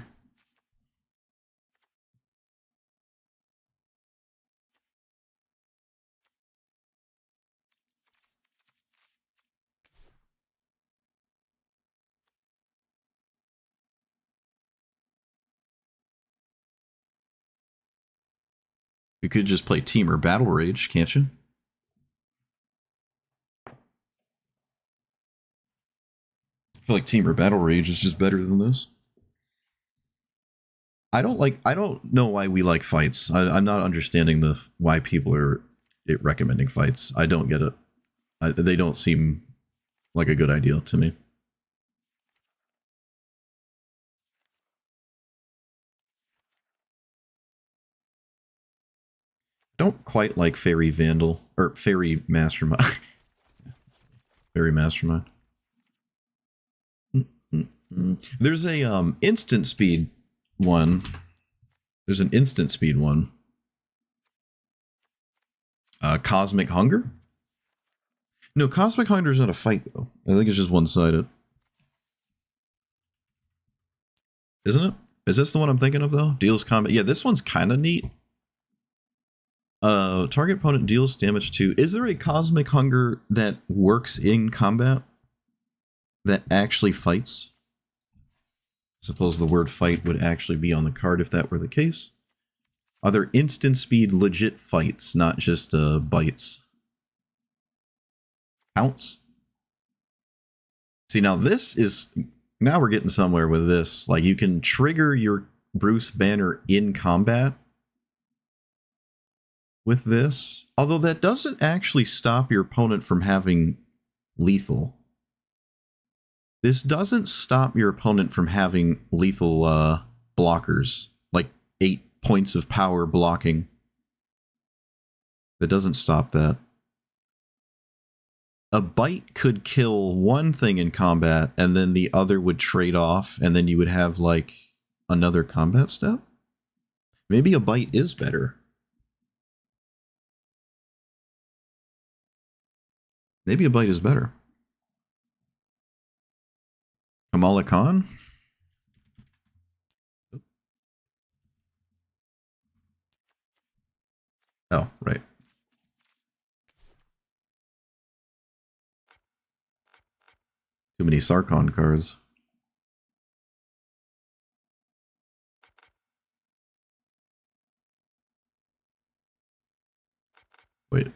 You could just play Temur Battle Rage, can't you? I feel like Temur Battle Rage is just better than this. I don't know why we like fights. I'm not understanding why people are recommending fights. I don't get it. They don't seem like a good idea to me. Don't quite like Fairy Vandal or Fairy Mastermind. Fairy Mastermind. There's a instant speed one. There's an instant speed one. Cosmic Hunger? No, Cosmic Hunger is not a fight, though. I think it's just one-sided. Isn't it? Is this the one I'm thinking of, though? Deals combat. Yeah, this one's kind of neat. Target opponent deals damage to... Is there a Cosmic Hunger that works in combat? That actually fights? Suppose the word fight would actually be on the card if that were the case. Are there instant speed legit fights, not just bites? Pounce? See, now this is... Now we're getting somewhere with this. Like, you can trigger your Bruce Banner in combat with this. Although that doesn't actually stop your opponent from having lethal. This doesn't stop your opponent from having lethal blockers. Like 8 points of power blocking. That doesn't stop that. A bite could kill one thing in combat, and then the other would trade off, and then you would have, like, another combat step? Maybe a bite is better. Maybe a bite is better. Kamala Khan? Oh, right. Too many Sarkon cards. Wait.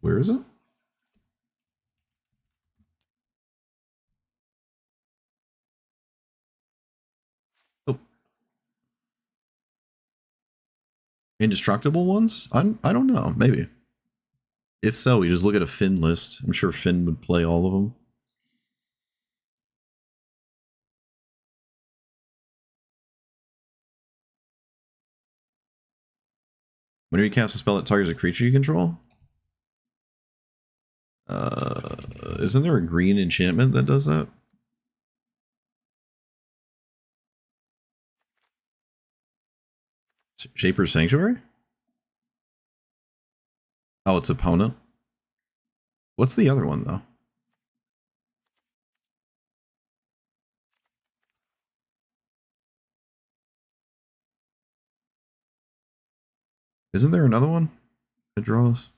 Where is it? Oh. Indestructible ones? I don't know. Maybe. If so, we just look at a Finn list. I'm sure Finn would play all of them. Whenever you cast a spell that targets a creature you control? Isn't there a green enchantment that does that? Shaper's Sanctuary? Oh, it's opponent. What's the other one, though? Isn't there another one that draws?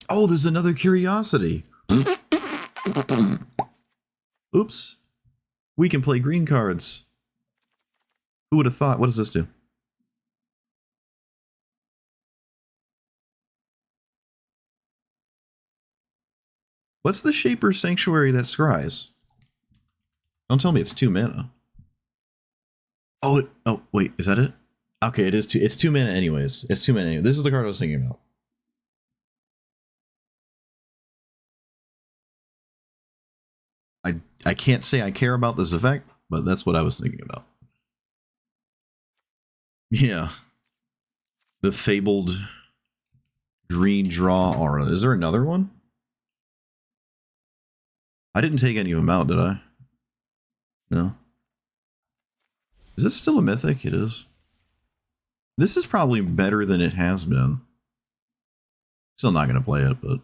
Oh, there's another curiosity. Oops. We can play green cards. Who would have thought? What does this do? What's the Shaper's Sanctuary that scries? Don't tell me it's 2 mana. Oh, oh, wait, is that it? Okay, it is 2. It's 2 mana anyways. It's 2 mana anyway. This is the card I was thinking about. I can't say I care about this effect, but that's what I was thinking about. Yeah. The fabled green draw aura. Is there another one? I didn't take any of them out, did I? No. Is this still a mythic? It is. This is probably better than it has been. Still not going to play it, but...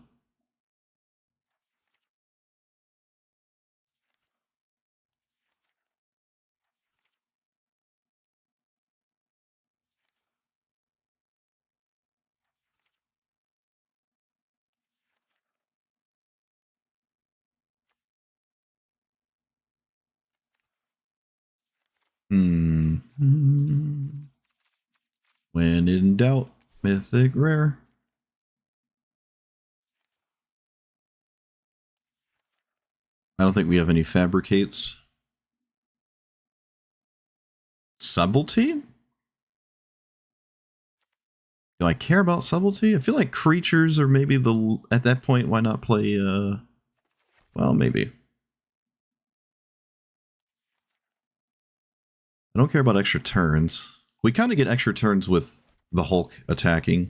When in doubt, mythic rare. I don't think we have any fabricates. Subtlety? Do I care about subtlety? I feel like creatures are maybe the... At that point, why not play... Well, maybe. I don't care about extra turns. We kind of get extra turns with the Hulk attacking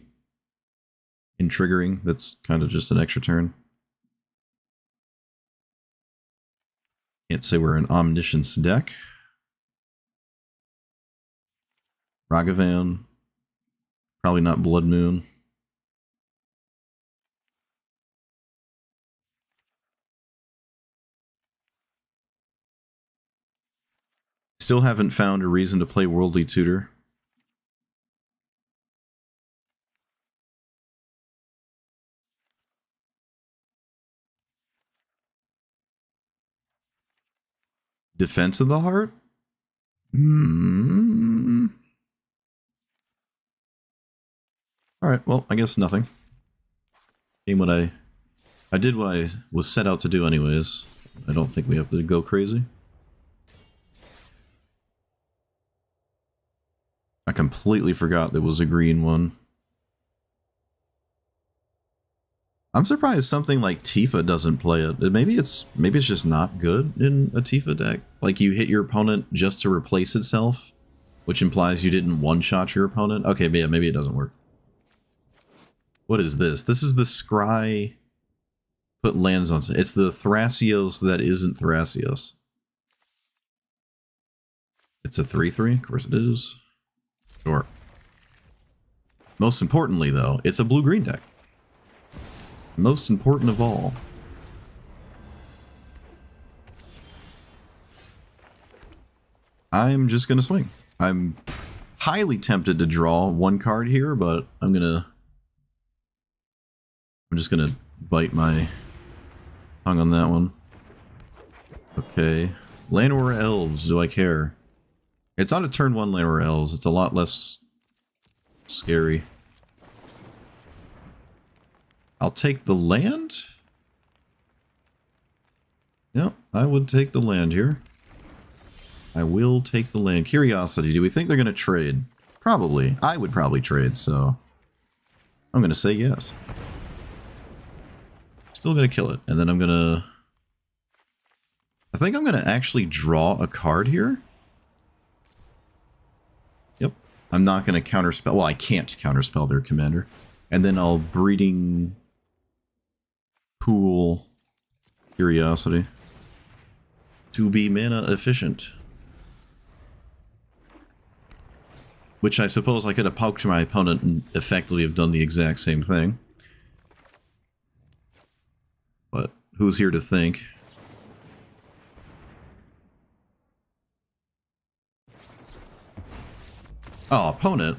and triggering. That's kind of just an extra turn. Can't say we're an Omniscience deck. Ragavan. Probably not Blood Moon. Still haven't found a reason to play Worldly Tutor. Defense of the Heart? Alright, well, I guess nothing. Game what I did what I was set out to do anyways. I don't think we have to go crazy. I completely forgot there was a green one. I'm surprised something like Tifa doesn't play it. Maybe it's just not good in a Tifa deck. Like you hit your opponent just to replace itself, which implies you didn't one-shot your opponent. Okay, but yeah, maybe it doesn't work. What is this? This is the Scry put lands on. It's the Thrasios that isn't Thrasios. It's a 3/3? Of course it is. Sure. Most importantly, though, it's a blue-green deck. Most important of all. I'm just gonna swing. I'm highly tempted to draw one card here, but I'm just gonna bite my tongue on that one. Okay. Llanowar Elves, do I care? It's not a turn 1 Llanowar Elves, it's a lot less scary. I'll take the land? Yep, I would take the land here. I will take the land. Curiosity, do we think they're going to trade? Probably. I would probably trade, so I'm going to say yes. Still going to kill it, and then I'm going to... I think I'm going to actually draw a card here. Yep. I'm not going to counterspell... Well, I can't counterspell their commander. And then I'll Breeding Pool Curiosity to be mana efficient. Which I suppose I could have poked my opponent and effectively have done the exact same thing. But who's here to think? Oh, opponent.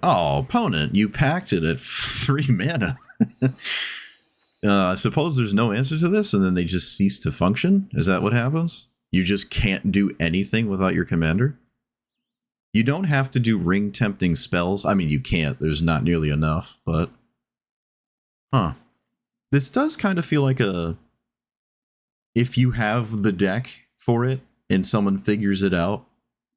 Oh, opponent, you packed it at 3 mana. I suppose there's no answer to this, and then they just cease to function? Is that what happens? You just can't do anything without your commander? You don't have to do ring-tempting spells. I mean, you can't. There's not nearly enough, but... Huh. This does kind of feel like a... If you have the deck for it, and someone figures it out,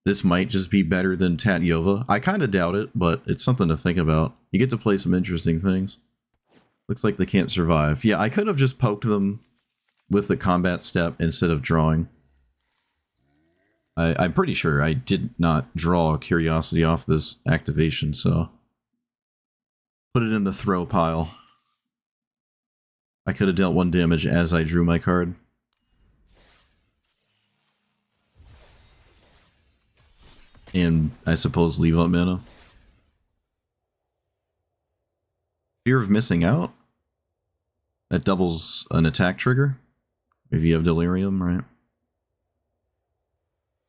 this might just be better than Tatyova. I kind of doubt it, but it's something to think about. You get to play some interesting things. Looks like they can't survive. Yeah, I could have just poked them with the combat step instead of drawing. I'm pretty sure I did not draw Curiosity off this activation, so... Put it in the throw pile. I could have dealt 1 damage as I drew my card. And I suppose leave up mana. Fear of missing out? That doubles an attack trigger? If you have Delirium, right?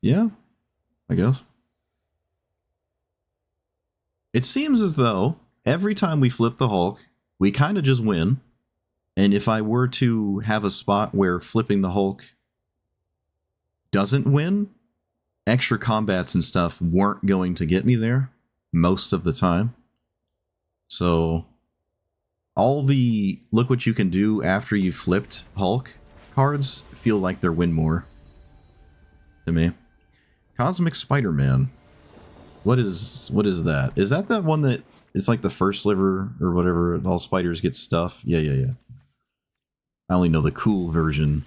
Yeah, I guess. It seems as though every time we flip the Hulk, we kind of just win. And if I were to have a spot where flipping the Hulk doesn't win, extra combats and stuff weren't going to get me there most of the time. So all the look what you can do after you flipped Hulk cards feel like they're win more to me. Cosmic Spider-Man. What is that? Is that one that is like the first sliver or whatever? All spiders get stuff. Yeah. I only know the cool version.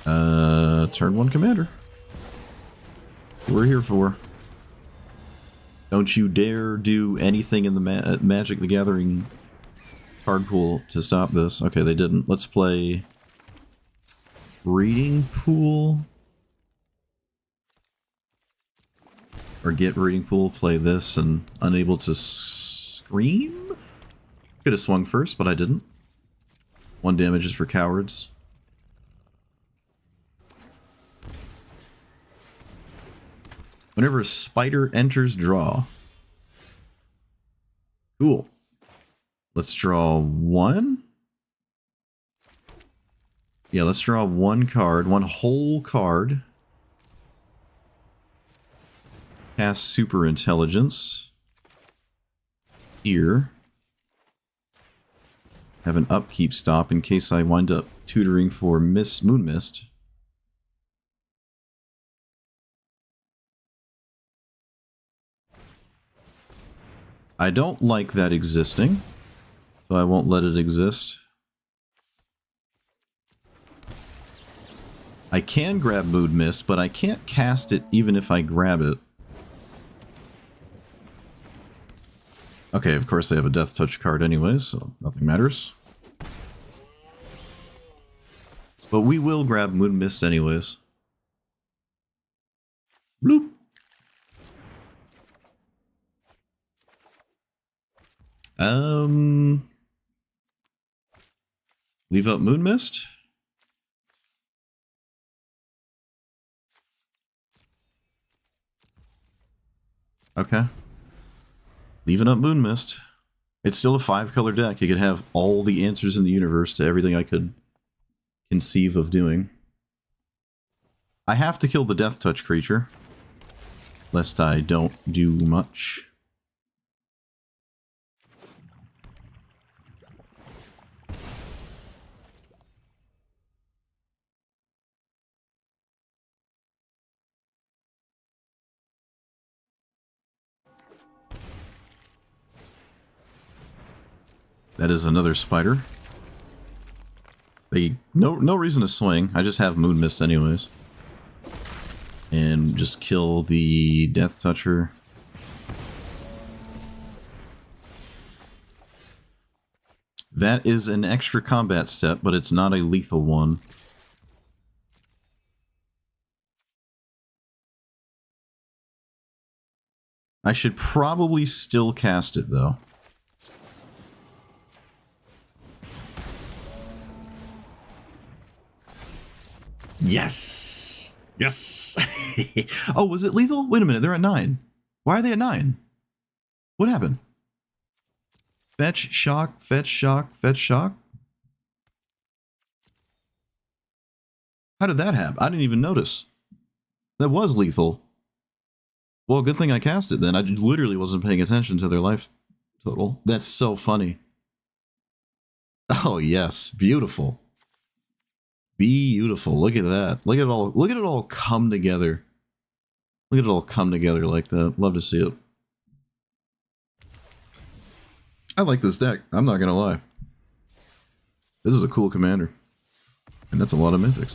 Turn 1 commander. We're here for. Don't you dare do anything in the Magic the Gathering card pool to stop this. Okay, they didn't. Let's play Breeding Pool. Or get Breeding Pool, play this, and unable to scream? Could have swung first, but I didn't. 1 damage is for cowards. Whenever a spider enters, draw. Cool. Let's draw one. Yeah, let's draw one card, one whole card. Cast Super Intelligence. Here. Have an upkeep stop in case I wind up tutoring for Moon Mist. I don't like that existing, so I won't let it exist. I can grab Moon Mist, but I can't cast it even if I grab it. Okay, of course they have a Death Touch card anyways, so nothing matters. But we will grab Moon Mist anyways. Bloop! Leave up Moon Mist? Okay. Leaving up Moon Mist. It's still a 5-color deck. You could have all the answers in the universe to everything I could conceive of doing. I have to kill the Death Touch creature, lest I don't do much. That is another spider. No reason to swing. I just have Moon Mist anyways. And just kill the Death Toucher. That is an extra combat step, but it's not a lethal one. I should probably still cast it, though. Yes! Yes! Oh, was it lethal? Wait a minute, they're at 9. Why are they at 9? What happened? Fetch, shock, fetch, shock, fetch, shock? How did that happen? I didn't even notice. That was lethal. Well, good thing I cast it then. I literally wasn't paying attention to their life total. That's so funny. Oh yes, beautiful. Beautiful. Look at that. Look at it all come together. Look at it all come together like that. Love to see it. I like this deck. I'm not gonna lie. This is a cool commander. And that's a lot of mythics.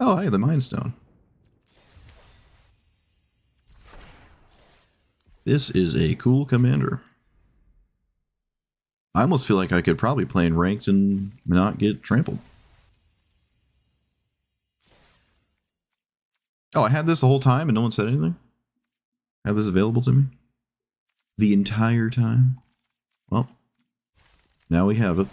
Oh, hey, the Mind Stone. This is a cool commander. I almost feel like I could probably play in ranked and not get trampled. Oh, I had this the whole time and no one said anything? I had this available to me? The entire time? Well, now we have it.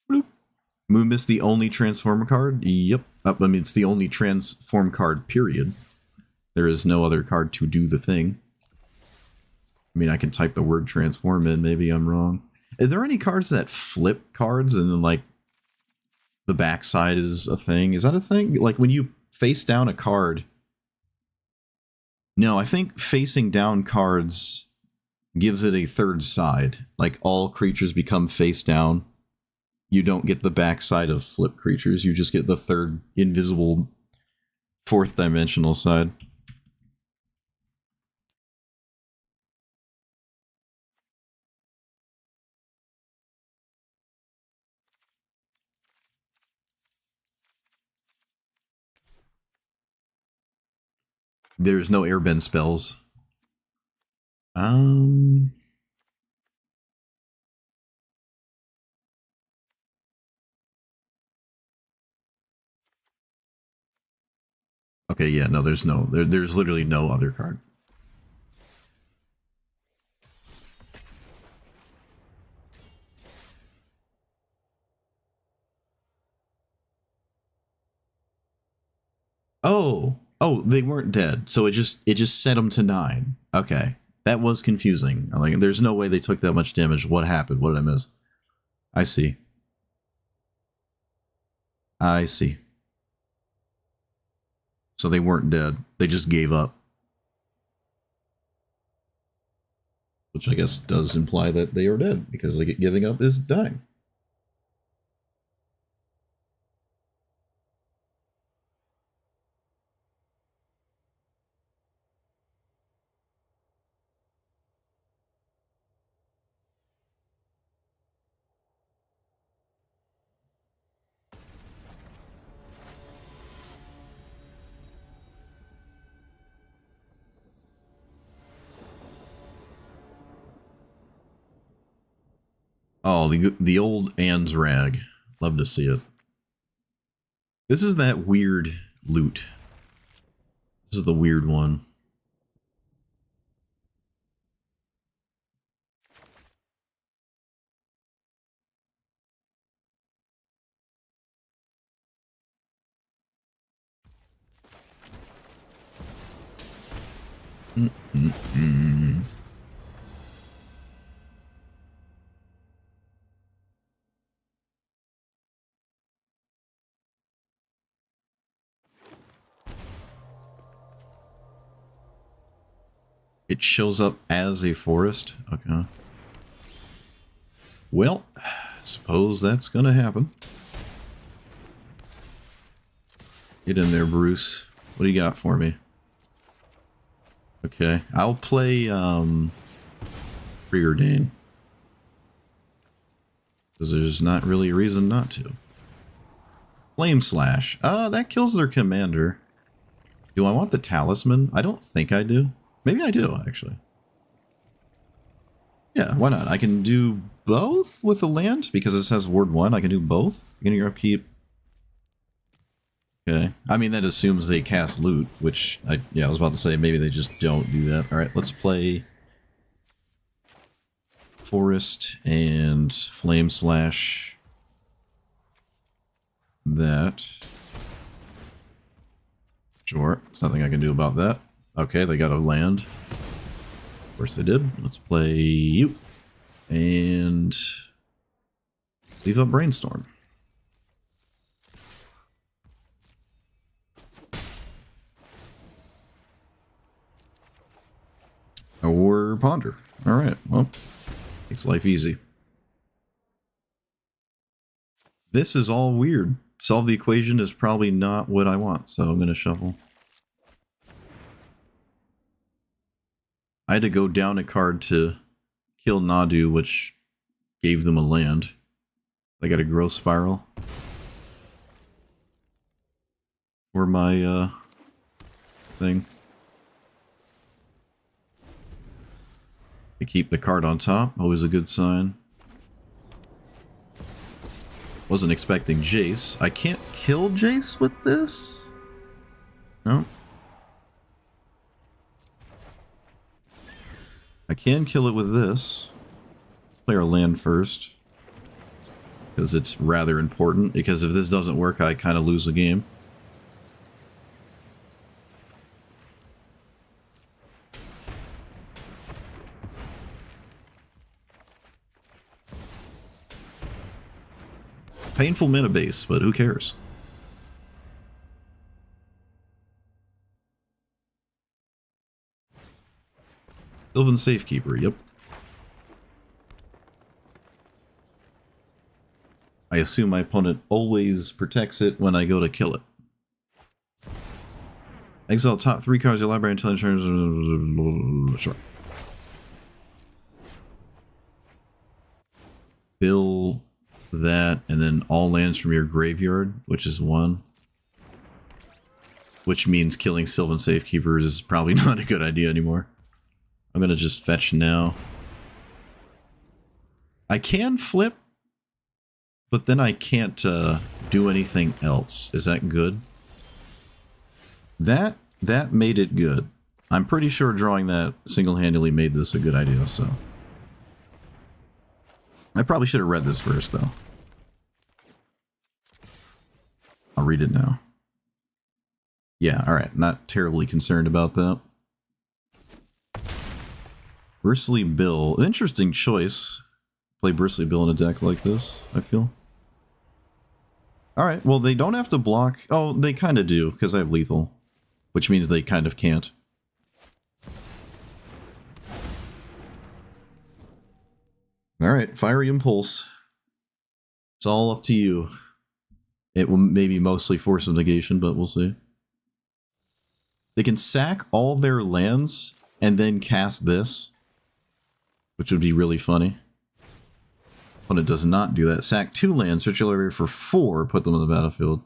Bloop. Moon Mist the only Transformer card? Yep. I mean, it's the only Transform card, period. There is no other card to do the thing. I mean, I can type the word Transform in, maybe I'm wrong. Is there any cards that flip cards and then, like, the backside is a thing? Is that a thing? Like, when you face down a card... No, I think facing down cards gives it a third side. Like, all creatures become face down. You don't get the backside of flip creatures. You just get the third invisible fourth dimensional side. There's no airbend spells. Okay, yeah, no, there's literally no other card. Oh, they weren't dead, so it just set them to 9. Okay, that was confusing. I'm like, there's no way they took that much damage. What happened? What did I miss? I see. I see. So they weren't dead. They just gave up. Which I guess does imply that they are dead, because like, giving up is dying. Oh, the old Ansrag. Love to see it. This is that weird loot. This is the weird one. It shows up as a forest. Okay. Well, suppose that's gonna happen. Get in there, Bruce. What do you got for me? Okay, I'll play Preordain. Because there's not really a reason not to. Flame Slash. That kills their commander. Do I want the talisman? I don't think I do. Maybe I do, actually. Yeah, why not? I can do both with the land, because it says Ward 1. I can do both. Beginning your upkeep. Okay. I mean, that assumes they cast loot, which, I was about to say, maybe they just don't do that. Alright, let's play Forest and Flame Slash. That. Sure, there's nothing I can do about that. Okay, they got a land. Of course they did. Let's play you. And leave up Brainstorm. Or Ponder. Alright, well, makes life easy. This is all weird. Solve the equation is probably not what I want, so I'm going to shuffle. I had to go down a card to kill Nadu, which gave them a land. I got a Growth Spiral. For my, thing. I keep the card on top, always a good sign. Wasn't expecting Jace. I can't kill Jace with this? No. I can kill it with this. Play our land first. Because it's rather important, because if this doesn't work, I kind of lose the game. Painful mana base, but who cares? Sylvan Safekeeper, yep. I assume my opponent always protects it when I go to kill it. Exile top 3 cards of your library until it turns... Sure. Bill that, and then all lands from your graveyard, which is 1. Which means killing Sylvan Safekeeper is probably not a good idea anymore. I'm gonna just fetch now. I can flip, but then I can't do anything else. Is that good? That made it good. I'm pretty sure drawing that single-handedly made this a good idea, so. I probably should have read this first, though. I'll read it now. Yeah, alright. Not terribly concerned about that. Bristly Bill. Interesting choice. Play Bristly Bill in a deck like this, I feel. Alright, well, they don't have to block... Oh, they kind of do, because I have lethal. Which means they kind of can't. Alright, Fiery Impulse. It's all up to you. It will maybe mostly force a negation, but we'll see. They can sack all their lands and then cast this, which would be really funny. But it does not do that. Sack 2 lands, search your area for 4, put them on the battlefield.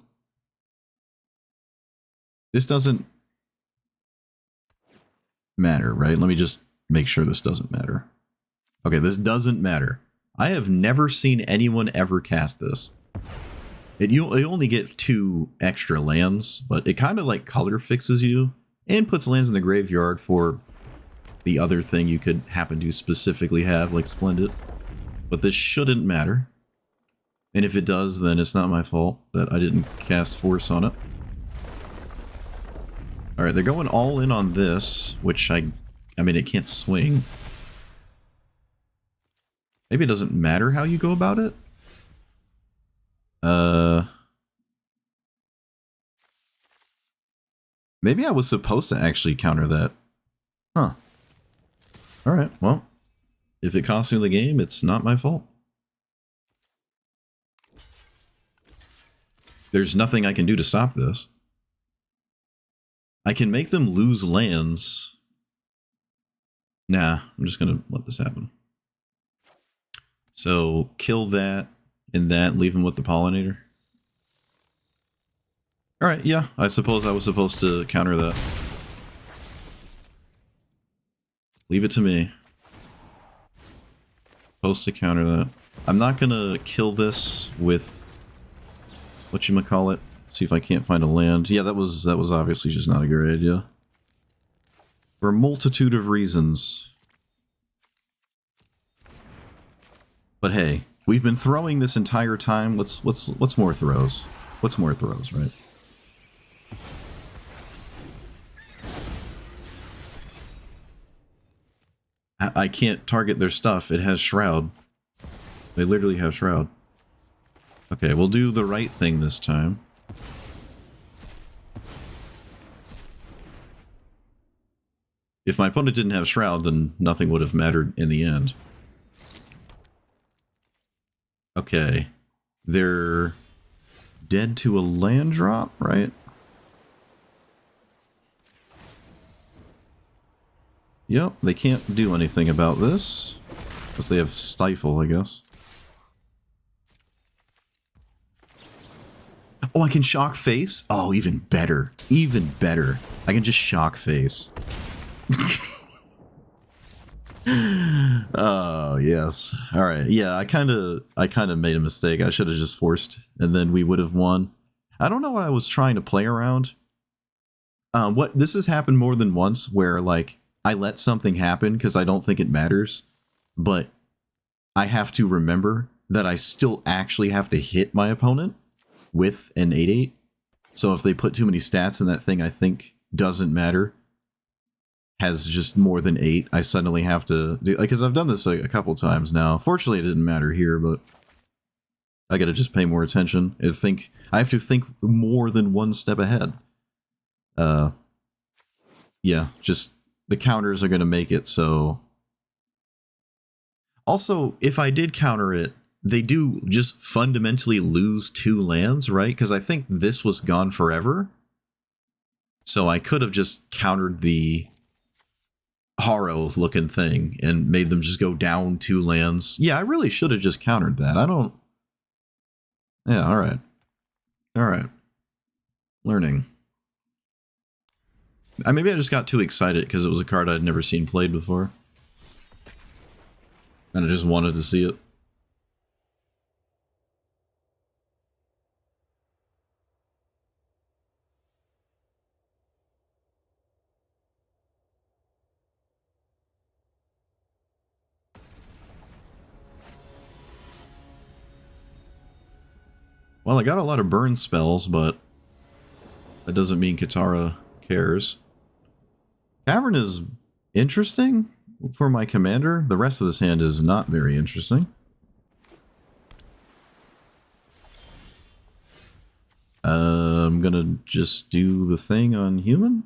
This doesn't matter, right? Let me just make sure this doesn't matter. Okay, this doesn't matter. I have never seen anyone ever cast this. You only get 2 extra lands, but it kind of like color fixes you and puts lands in the graveyard for the other thing you could happen to specifically have, like Splendid. But this shouldn't matter. And if it does, then it's not my fault that I didn't cast Force on it. Alright, they're going all in on this, which I mean, it can't swing. Maybe it doesn't matter how you go about it? Maybe I was supposed to actually counter that. Huh. Alright, well. If it costs me the game, it's not my fault. There's nothing I can do to stop this. I can make them lose lands. Nah, I'm just gonna let this happen. So, kill that and that, leave him with the Pollinator. Alright, yeah, I suppose I was supposed to counter that. Leave it to me. Supposed to counter that. I'm not gonna kill this with whatchamacallit. See if I can't find a land. Yeah, that was obviously just not a great idea. For a multitude of reasons. But hey, we've been throwing this entire time. What's more throws? What's more throws, right? I can't target their stuff. It has Shroud. They literally have Shroud. Okay, we'll do the right thing this time. If my opponent didn't have Shroud, then nothing would have mattered in the end. Okay. They're dead to a land drop, right? Yep, they can't do anything about this. Because they have Stifle, I guess. Oh, I can Shock Face? Oh, even better. Even better. I can just Shock Face. Oh, yes. Alright, yeah, I kind of made a mistake. I should have just forced, and then we would have won. I don't know what I was trying to play around. This has happened more than once, where, like, I let something happen because I don't think it matters, but I have to remember that I still actually have to hit my opponent with an 8/8. So if they put too many stats in that thing I think doesn't matter, has just more than 8, I suddenly have to do, like, because I've done this a couple times now. Fortunately, it didn't matter here, but I gotta just pay more attention and think. I have to think more than one step ahead. Yeah, just the counters are gonna make it so. Also, if I did counter it, they do just fundamentally lose 2 lands, right? Because I think this was gone forever. So I could have just countered the Haro-looking thing and made them just go down 2 lands. Yeah, I really should have just countered that. I don't... Yeah, alright. Alright. Learning. Maybe I just got too excited because it was a card I'd never seen played before. And I just wanted to see it. Well, I got a lot of burn spells, but That doesn't mean Katara cares. Cavern is interesting for my commander. The rest of this hand is not very interesting. I'm gonna just do the thing on human.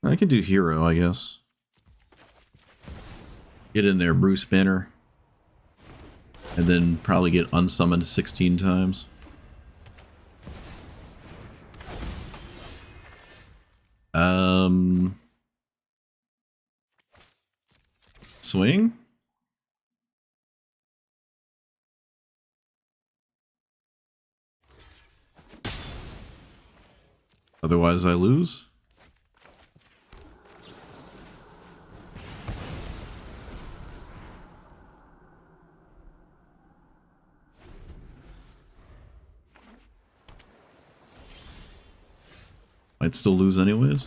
I can do hero, I guess. Get in there, Bruce Banner. And then probably get unsummoned 16 times. Swing? Otherwise I lose. Might still lose anyways.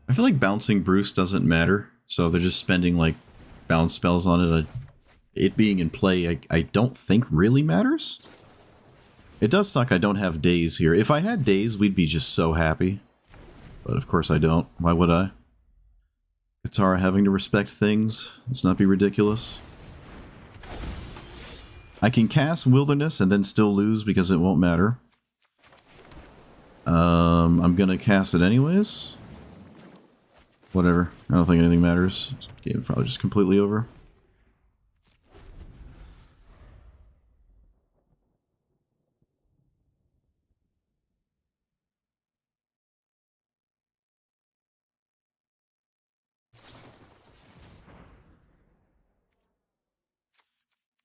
I feel like bouncing Bruce doesn't matter, so they're just spending like bounce spells on it. It being in play, I don't think really matters. It does suck I don't have days here. If I had days, we'd be just so happy. But of course I don't. Why would I? Katara having to respect things. Let's not be ridiculous. I can cast Wilderness and then still lose because it won't matter. I'm gonna cast it anyways. Whatever. I don't think anything matters. Game's probably just completely over.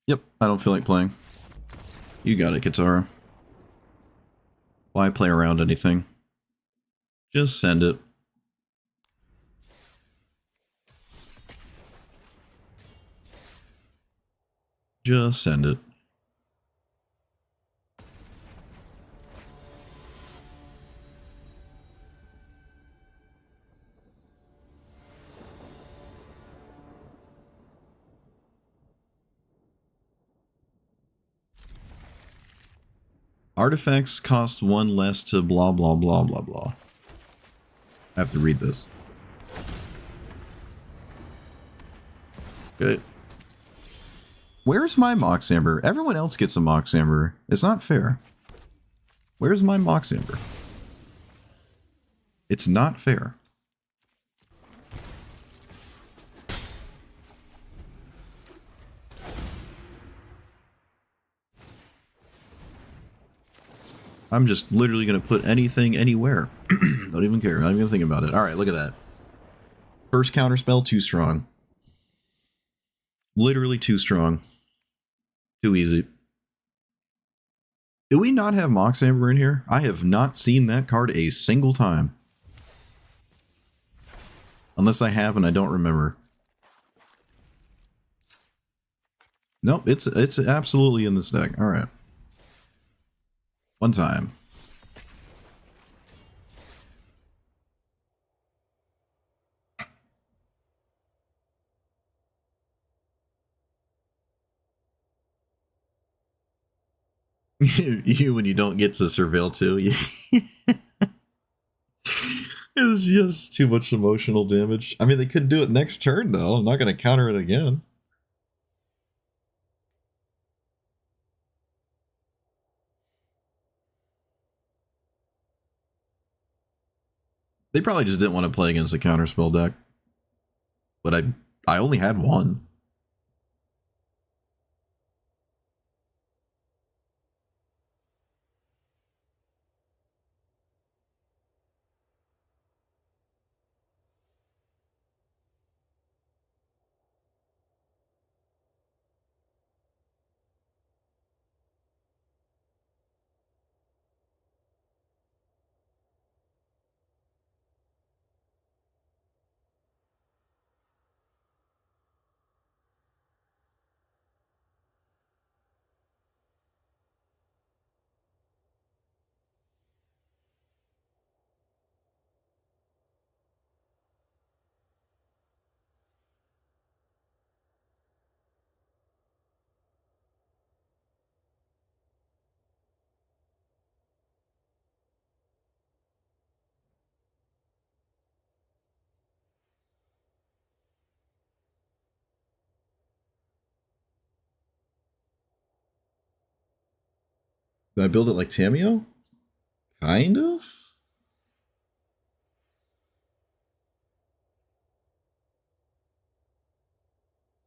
Yep, I don't feel like playing. You got it, Katara. Why play around anything? Just send it. Just send it. Artifacts cost 1 less to blah blah blah blah blah. I have to read this. Okay. Where's my Mox Amber? Everyone else gets a Mox Amber. It's not fair. Where's my Mox Amber? It's not fair. I'm just literally going to put anything anywhere. Don't even care. Not even going to think about it. Alright, look at that. First counterspell, too strong. Literally too strong. Too easy. Do we not have Mox Amber in here? I have not seen that card a single time. Unless I have and I don't remember. Nope, it's absolutely in this deck. Alright. One time. You when you don't get to surveil too. It's just too much emotional damage. I mean, they could do it next turn though. I'm not going to counter it again. They probably just didn't want to play against a counterspell deck. But I only had one. Did I build it like Tamio? Kind of? It's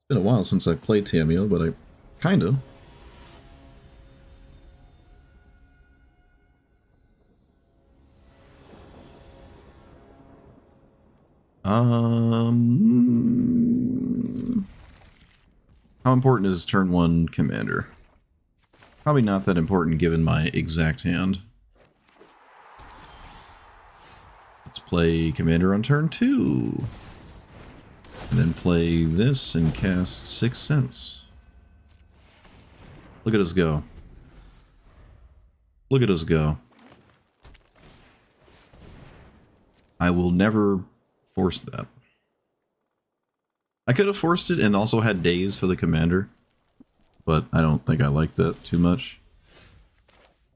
been a while since I played Tamio, but I kind of. How important is turn 1 commander? Probably not that important given my exact hand. Let's play commander on turn 2. And then play this and cast 6 Sense. Look at us go. Look at us go. I will never force that. I could have forced it and also had days for the commander, but I don't think I like that too much.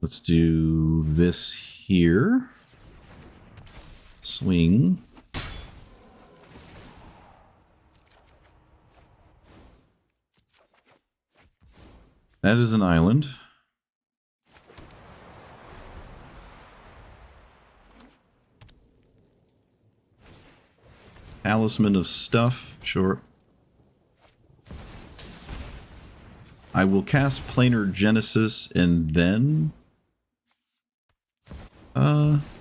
Let's do this here. Swing. That is an island. Talisman of Stuff, sure. I will cast Planar Genesis and then...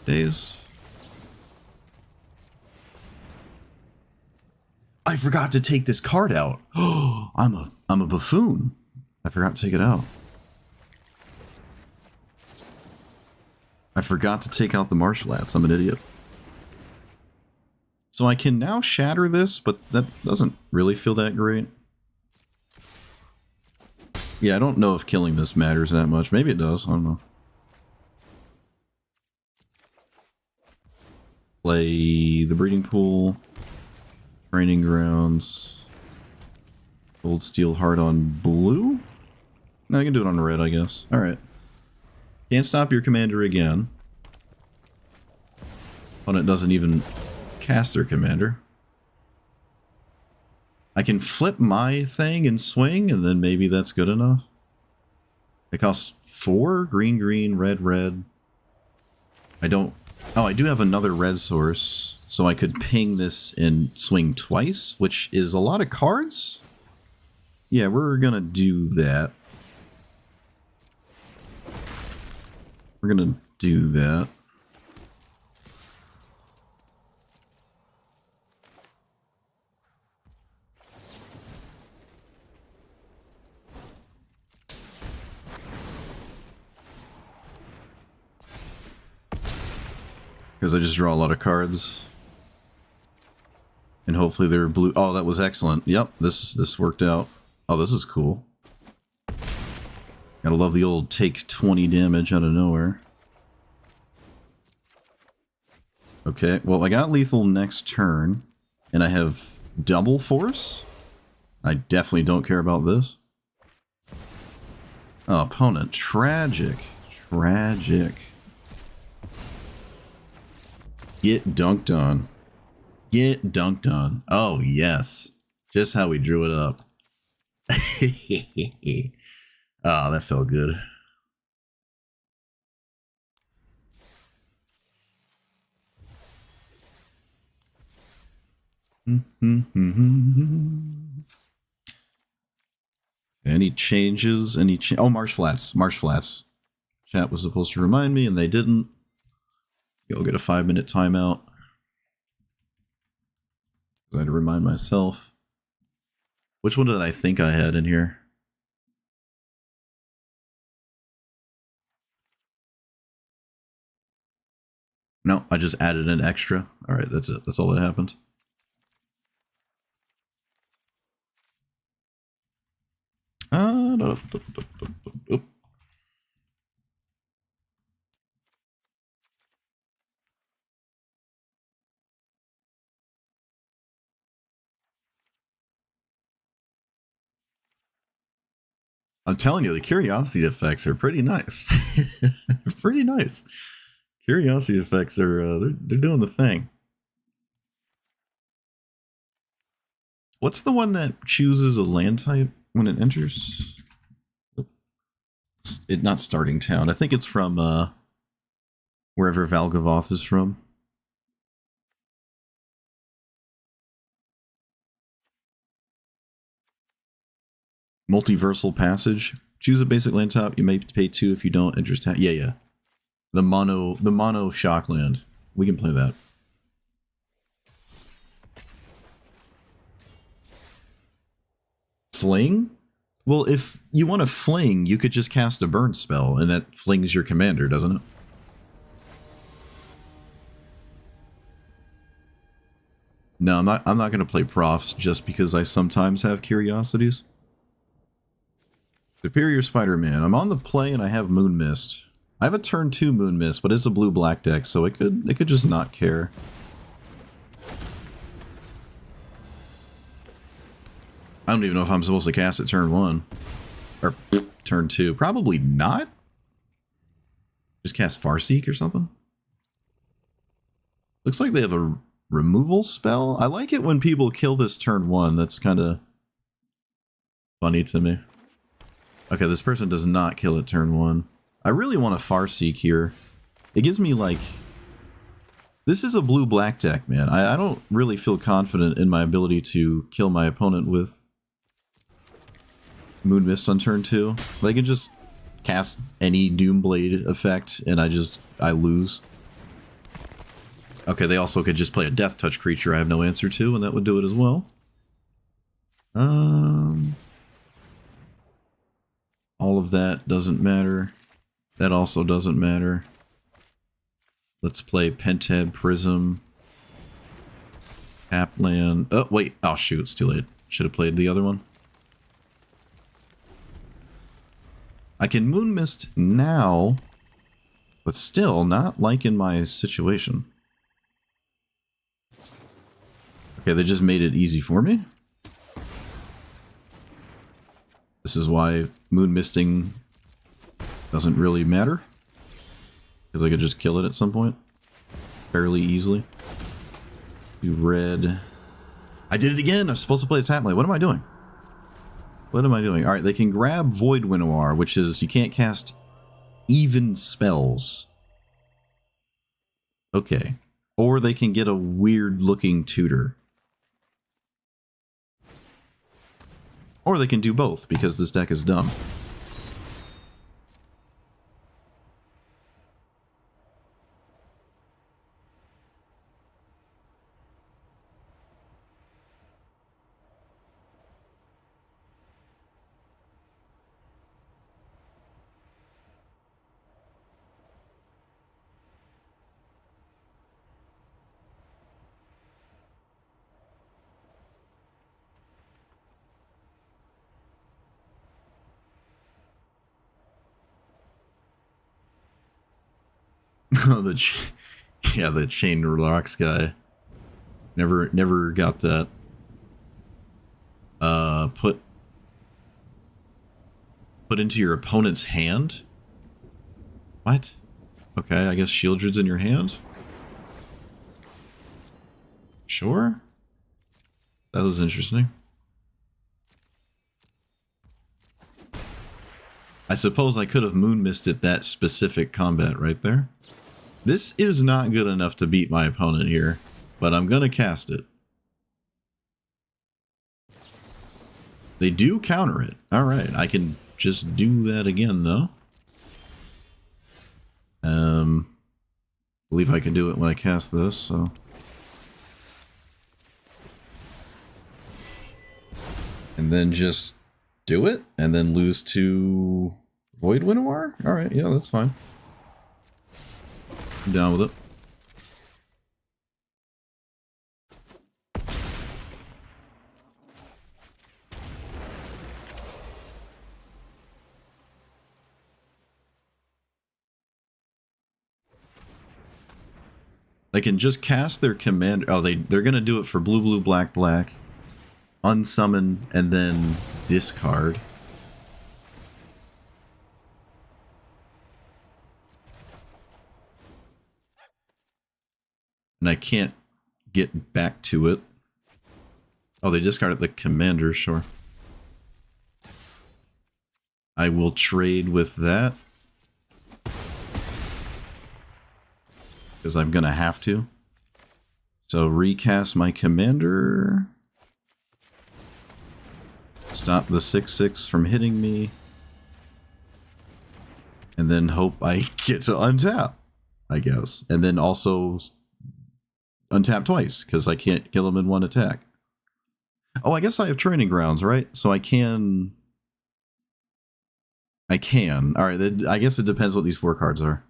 days. I forgot to take this card out. Oh, I'm a buffoon. I forgot to take it out. I forgot to take out the Marshflats. I'm an idiot. So I can now shatter this, but that doesn't really feel that great. Yeah, I don't know if killing this matters that much. Maybe it does. I don't know. Play the Breeding Pool. Training Grounds. Gold Steel Heart on blue? No, I can do it on red, I guess. Alright. Can't stop your commander again. Opponent doesn't even cast their commander. I can flip my thing and swing, and then maybe that's good enough. It costs 4, green, green, red, red. I don't... Oh, I do have another red source, so I could ping this and swing twice, which is a lot of cards. Yeah, we're gonna do that. We're gonna do that. Because I just draw a lot of cards. And hopefully they're blue. Oh, that was excellent. Yep, this worked out. Oh, this is cool. Gotta love the old take 20 damage out of nowhere. Okay, well, I got lethal next turn. And I have double force. I definitely don't care about this. Oh, opponent. Tragic. Tragic. Get dunked on. Get dunked on. Oh, yes. Just how we drew it up. Oh, that felt good. Any changes? Oh, Marshflats. Marshflats. Chat was supposed to remind me, and they didn't. You'll get a 5-minute timeout. I had to remind myself. Which one did I think I had in here? No, I just added an extra. All right, that's it. That's all that happened. I'm telling you, the curiosity effects are pretty nice. Pretty nice. Curiosity effects are they're doing the thing. What's the one that chooses a land type when it enters? not starting town. I think it's from wherever Valgavoth is from. Multiversal Passage. Choose a basic land top. You may pay 2 if you don't. Interest tax. Yeah. The mono Shockland. We can play that. Fling? Well, if you want to fling, you could just cast a burn spell, and that flings your commander, doesn't it? No, I'm not going to play profs just because I sometimes have curiosities. Superior Spider-Man. I'm on the play and I have Moon Mist. I have a turn 2 Moon Mist, but it's a blue-black deck, so it could just not care. I don't even know if I'm supposed to cast it turn 1. Or turn 2. Probably not. Just cast Farseek or something. Looks like they have a removal spell. I like it when people kill this turn 1. That's kind of funny to me. Okay, this person does not kill it turn 1. I really want a Farseek here. It gives me, like... This is a blue-black deck, man. I don't really feel confident in my ability to kill my opponent with Moon Mist on turn 2. They can just cast any Doomblade effect, and I lose. Okay, they also could just play a Death Touch creature I have no answer to, and that would do it as well. All of that doesn't matter. That also doesn't matter. Let's play Pentad Prism. Tapland. Oh, wait. Oh, shoot. It's too late. Should have played the other one. I can Moon Mist now, but still not liking my situation. Okay, they just made it easy for me. This is why Moon Misting doesn't really matter. Because I could just kill it at some point. Fairly easily. You red. I did it again! I'm supposed to play a Tapland. What am I doing? What am I doing? Alright, they can grab Void Winnower, which is you can't cast even spells. Okay. Or they can get a weird looking tutor. Or they can do both, because this deck is dumb. Oh, the Chain Rocks guy. Never got that. Put into your opponent's hand? What? Okay, I guess Shieldred's in your hand? Sure. That was interesting. I suppose I could have Moon Misted that specific combat right there. This is not good enough to beat my opponent here, but I'm gonna cast it. They do counter it. Alright, I can just do that again, though. I believe I can do it when I cast this, so... And then just do it, and then lose to Void Winnower? Alright, yeah, that's fine. I'm down with it. They can just cast their commander. Oh, they're gonna do it for blue, blue, black, black. Unsummon and then discard. And I can't get back to it. Oh, they discarded the commander, sure. I will trade with that. Because I'm going to have to. So recast my commander. Stop the 6/6 from hitting me. And then hope I get to untap, I guess. And then also untap twice, because I can't kill him in one attack. Oh, I guess I have training grounds, right? So I can... Alright, I guess it depends what these 4 cards are.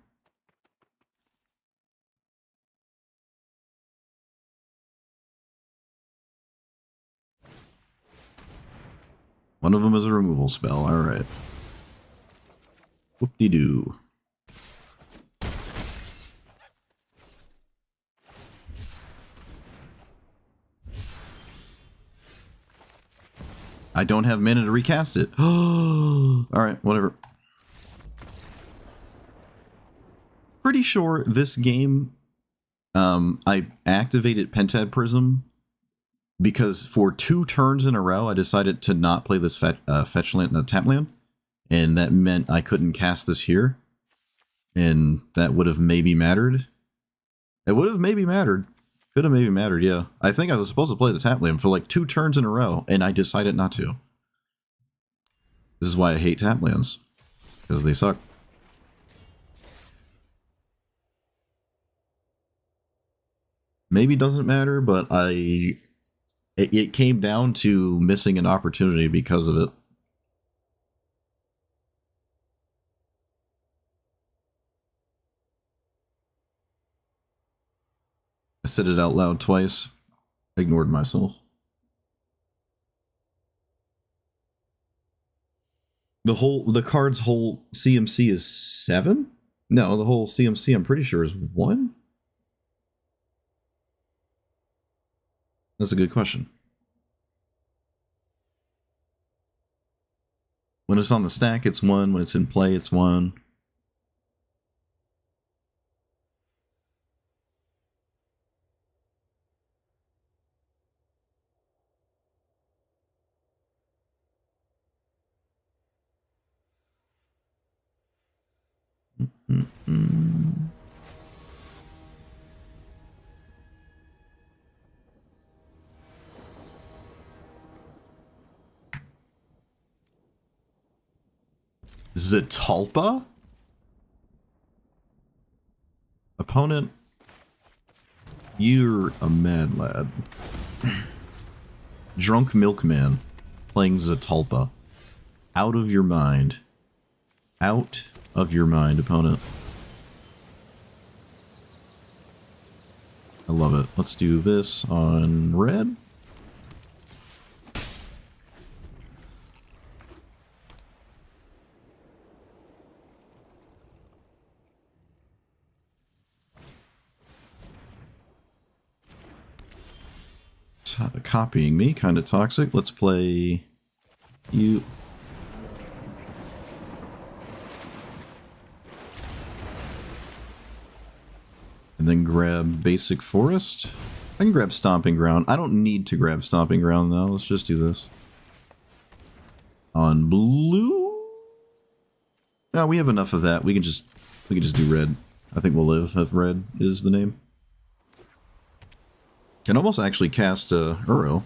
One of them is a removal spell, alright. Whoop-de-doo. I don't have mana to recast it. Alright, whatever. Pretty sure this game, I activated Pentad Prism because for 2 turns in a row, I decided to not play this fetch land and tap land. And that meant I couldn't cast this here. And that would have maybe mattered. It would have maybe mattered. Could have maybe mattered, yeah. I think I was supposed to play the tap land for like 2 turns in a row, and I decided not to. This is why I hate tap lands. Because they suck. Maybe doesn't matter, but it came down to missing an opportunity because of it. I said it out loud twice. Ignored myself. The card's whole CMC is 7? No, the whole CMC I'm pretty sure is 1? That's a good question. When it's on the stack, it's 1. When it's in play, it's 1. Zetalpa? Opponent, you're a mad lad. Drunk Milkman playing Zetalpa. Out of your mind. Out of your mind, opponent. I love it. Let's do this on red. Copying me, kind of toxic. Let's play you. And then grab Basic Forest. I can grab Stomping Ground. I don't need to grab Stomping Ground though. Let's just do this. On blue? No, we have enough of that. We can just do red. I think we'll live if red is the name. Can almost actually cast Uro.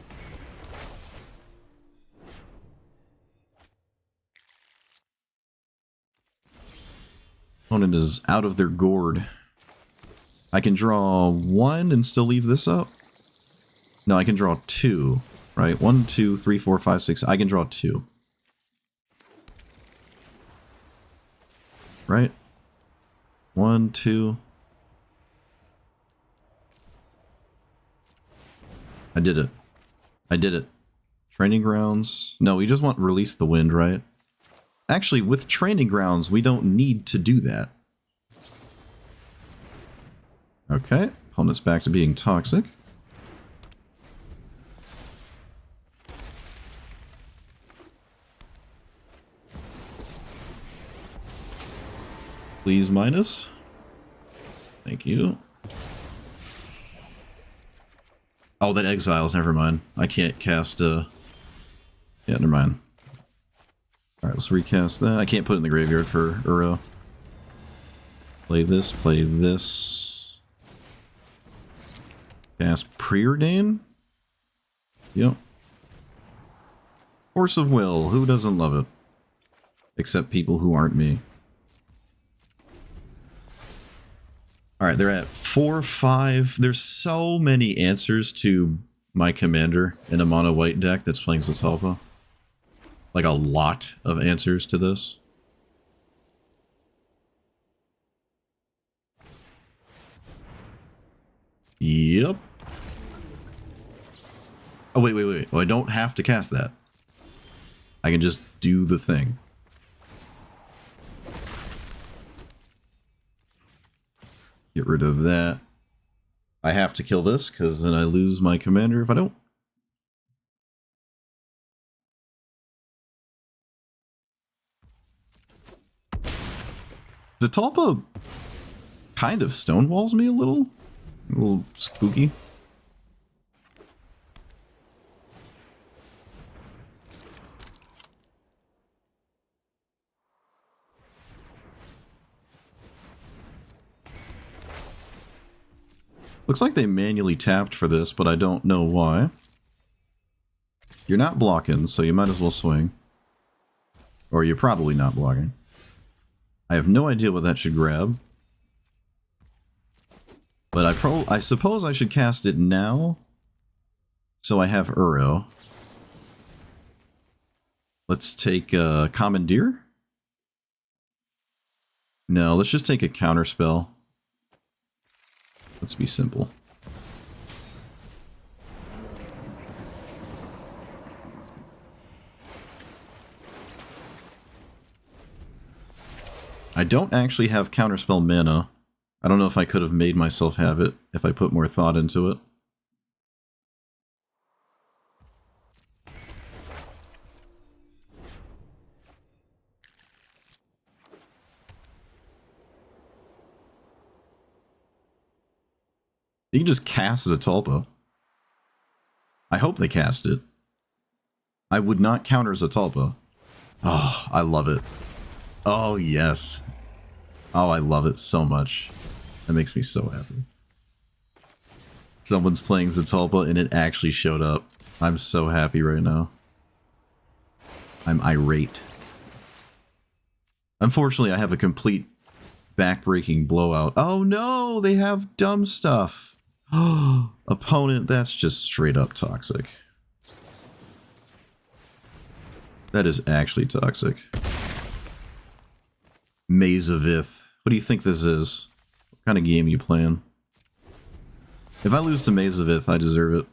Opponent is out of their gourd. I can draw 1 and still leave this up? No, I can draw 2, right? 1, 2, 3, 4, 5, 6. I can draw 2. Right? 1, 2. I did it. I did it. Training grounds. No, we just want release the wind, right? Actually, with training grounds, we don't need to do that. Okay. Opponent's back to being toxic. Please minus. Thank you. Oh, that exiles, never mind. I can't cast, yeah, never mind. Alright, let's recast that. I can't put it in the graveyard for Uro. Play this, play this. Cast Preordain? Yep. Force of Will, who doesn't love it? Except people who aren't me. Alright, they're at 4-5. There's so many answers to my commander in a mono white deck that's playing Zatalpa. Like a lot of answers to this. Yep. Oh, wait. Well, I don't have to cast that. I can just do the thing. Get rid of that. I have to kill this, because then I lose my commander if I don't. Zatalpa kind of stonewalls me a little spooky. Looks like they manually tapped for this, but I don't know why. You're not blocking, so you might as well swing. Or you're probably not blocking. I have no idea what that should grab. But I suppose I should cast it now. So I have Uro. Let's take Commandeer? No, let's just take a counterspell. Let's be simple. I don't actually have counterspell mana. I don't know if I could have made myself have it if I put more thought into it. You can just cast Zatalpa. I hope they cast it. I would not counter Zatalpa. Oh, I love it. Oh, yes. Oh, I love it so much. That makes me so happy. Someone's playing Zatalpa and it actually showed up. I'm so happy right now. I'm irate. Unfortunately, I have a complete back-breaking blowout. Oh no, they have dumb stuff. Opponent, that's just straight up toxic. That is actually toxic. Maze of Ith. What do you think this is? What kind of game are you playing? If I lose to Maze of Ith, I deserve it.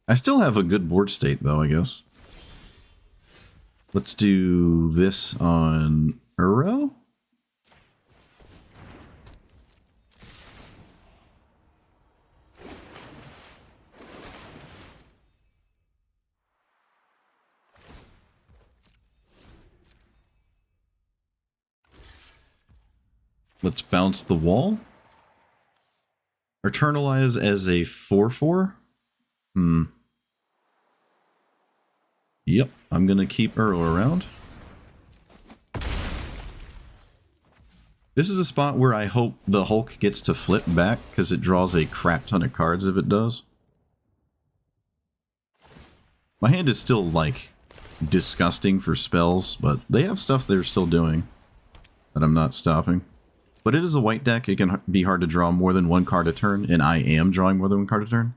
I still have a good board state, though, I guess. Let's do this on Uro. Let's bounce the wall. Eternalize as a 4/4. Yep, I'm gonna keep Uro around. This is a spot where I hope the Hulk gets to flip back, because it draws a crap ton of cards if it does. My hand is still, like, disgusting for spells, but they have stuff they're still doing that I'm not stopping. But it is a white deck, it can be hard to draw more than one card a turn, and I am drawing more than one card a turn.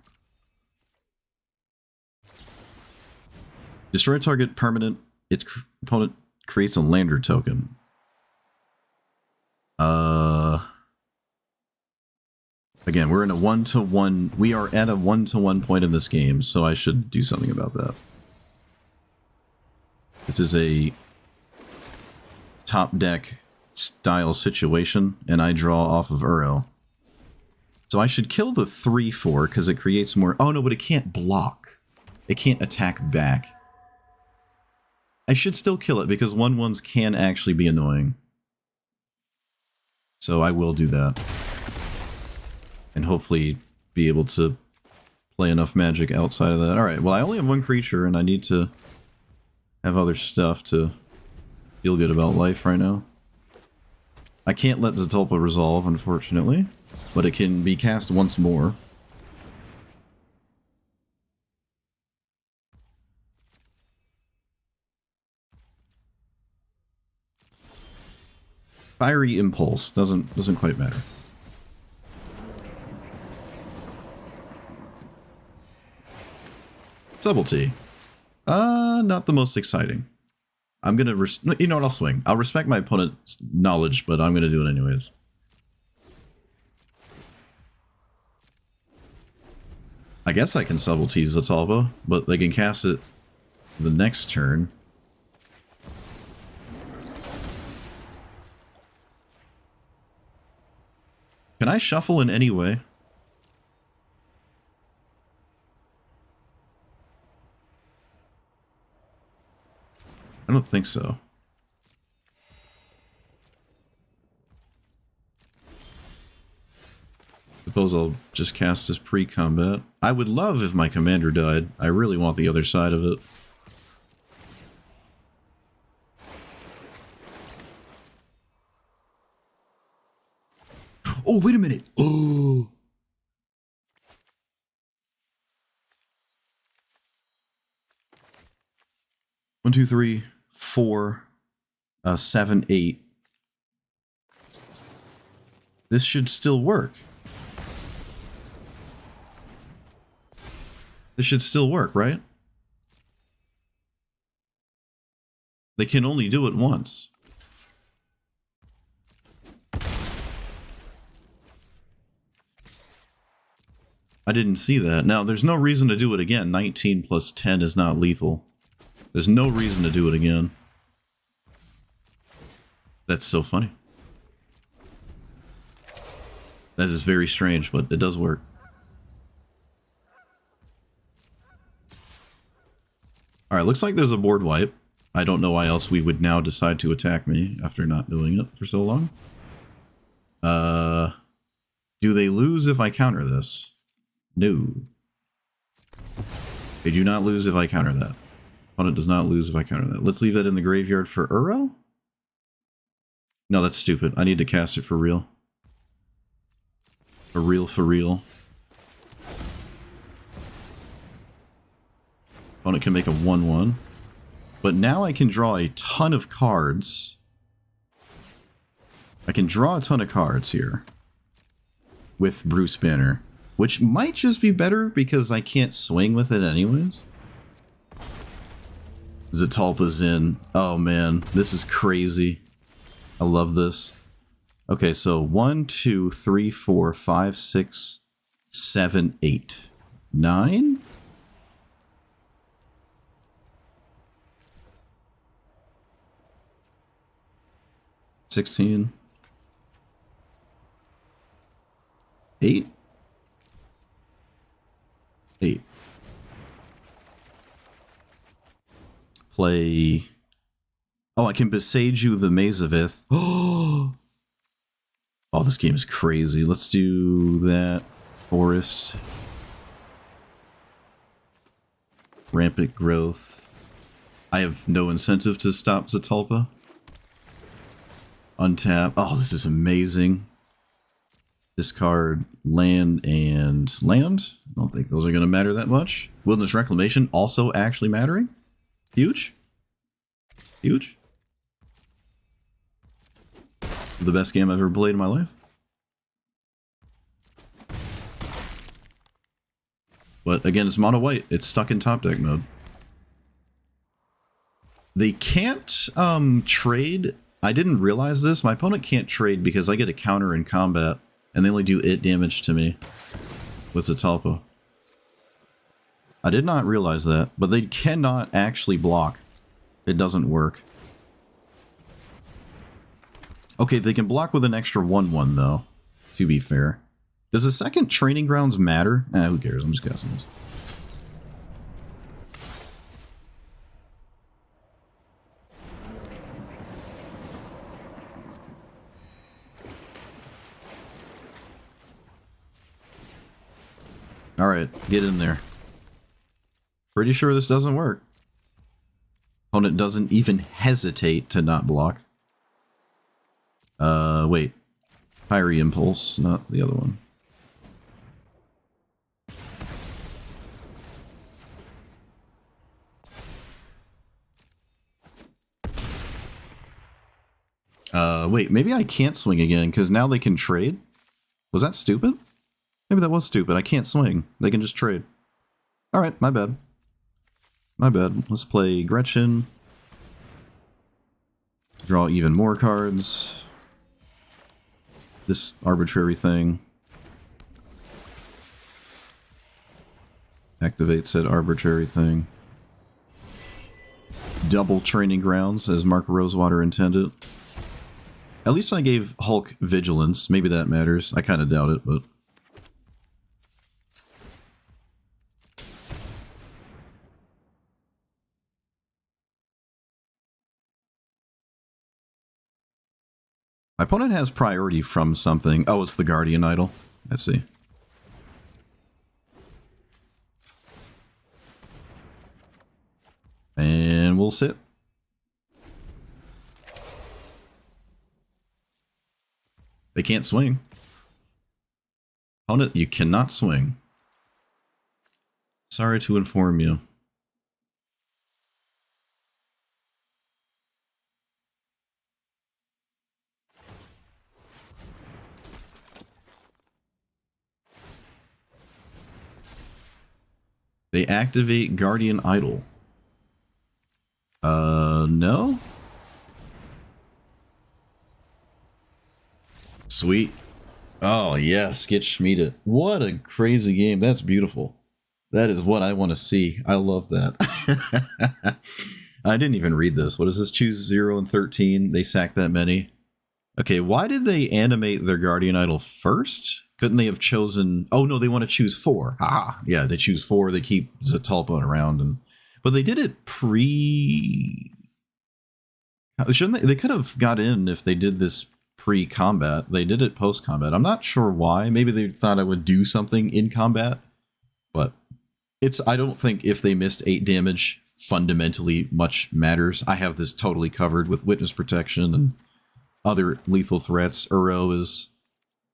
Destroy a target permanent. Its opponent creates a lander token. Again, we're in a 1-to-1. We are at a 1-to-1 point in this game, so I should do something about that. This is a top deck style situation, and I draw off of Uro. So I should kill the 3/4 because it creates more. Oh no, but it can't block. It can't attack back. I should still kill it because 1/1s can actually be annoying. So I will do that. And hopefully be able to play enough magic outside of that. Alright, well I only have one creature and I need to have other stuff to feel good about life right now. I can't let Zetalpa resolve, unfortunately, but it can be cast once more. Fiery Impulse doesn't quite matter. Subtlety. Not the most exciting. I'm gonna, you know what, I'll swing. I'll respect my opponent's knowledge, but I'm gonna do it anyways. I guess I can Subtlety Zetalpa, but they can cast it the next turn. Can I shuffle in any way? I don't think so. Suppose I'll just cast this pre-combat. I would love if my commander died. I really want the other side of it. Oh, wait a minute. Oh. One, two, three, 4, 7, 8. This should still work. This should still work, right? They can only do it once. I didn't see that. Now, there's no reason to do it again. 19 plus 10 is not lethal. There's no reason to do it again. That's so funny. That is very strange, but it does work. Alright, looks like there's a board wipe. I don't know why else we would now decide to attack me after not doing it for so long. Do they lose if I counter this? No. They do not lose if I counter that. Opponent does not lose if I counter that. Let's leave that in the graveyard for Uro? No, that's stupid. I need to cast it for real. For real, for real. Opponent can make a 1/1. But now I can draw a ton of cards. I can draw a ton of cards here. With Bruce Banner. Which might just be better because I can't swing with it anyways. Zetalpa's in. Oh man, this is crazy. I love this. Okay, so 1, 2, 3, 4, 5, 6, 7, 8, 9? $16. 8? 8. Play... Oh, I can Beseiju the Mazavith. Oh, this game is crazy. Let's do that. Forest. Rampant Growth. I have no incentive to stop Zetalpa. Untap. Oh, this is amazing. Discard land and land. I don't think those are going to matter that much. Wilderness Reclamation also actually mattering. Huge. Huge. The best game I've ever played in my life. But again, it's mono white. It's stuck in top deck mode. They can't trade. I didn't realize this. My opponent can't trade because I get a counter in combat. And they only do it damage to me with Zetalpa. I did not realize that. But they cannot actually block. It doesn't work. Okay, they can block with an extra 1/1 though, to be fair. Does the second Training Grounds matter? Who cares? I'm just guessing this. Alright, get in there. Pretty sure this doesn't work. Opponent doesn't even hesitate to not block. Wait. Fiery Impulse, not the other one. Wait, maybe I can't swing again, because now they can trade? Was that stupid? Maybe that was stupid. I can't swing. They can just trade. Alright, my bad. My bad. Let's play Gretchen. Draw even more cards. This arbitrary thing. Activate said arbitrary thing. Double Training Grounds, as Mark Rosewater intended. At least I gave Hulk Vigilance. Maybe that matters. I kind of doubt it, but... My opponent has priority from something. Oh, it's the Guardian Idol. I see. And we'll sit. They can't swing. Opponent, you cannot swing. Sorry to inform you. They activate Guardian Idol. No? Sweet. Oh, yes, get Schmiede. What a crazy game. That's beautiful. That is what I want to see. I love that. I didn't even read this. What is this? Choose 0 and 13. They sack that many. Okay, why did they animate their Guardian Idol first? Couldn't they have chosen... Oh, no, they want to choose 4. Ah, yeah, they choose 4. They keep Zetalpa around. But they did it pre... Shouldn't they? They could have got in if they did this pre-combat. They did it post-combat. I'm not sure why. Maybe they thought I would do something in combat. But it's... I don't think if they missed 8 damage, fundamentally much matters. I have this totally covered with Witness Protection and other lethal threats. Uro is...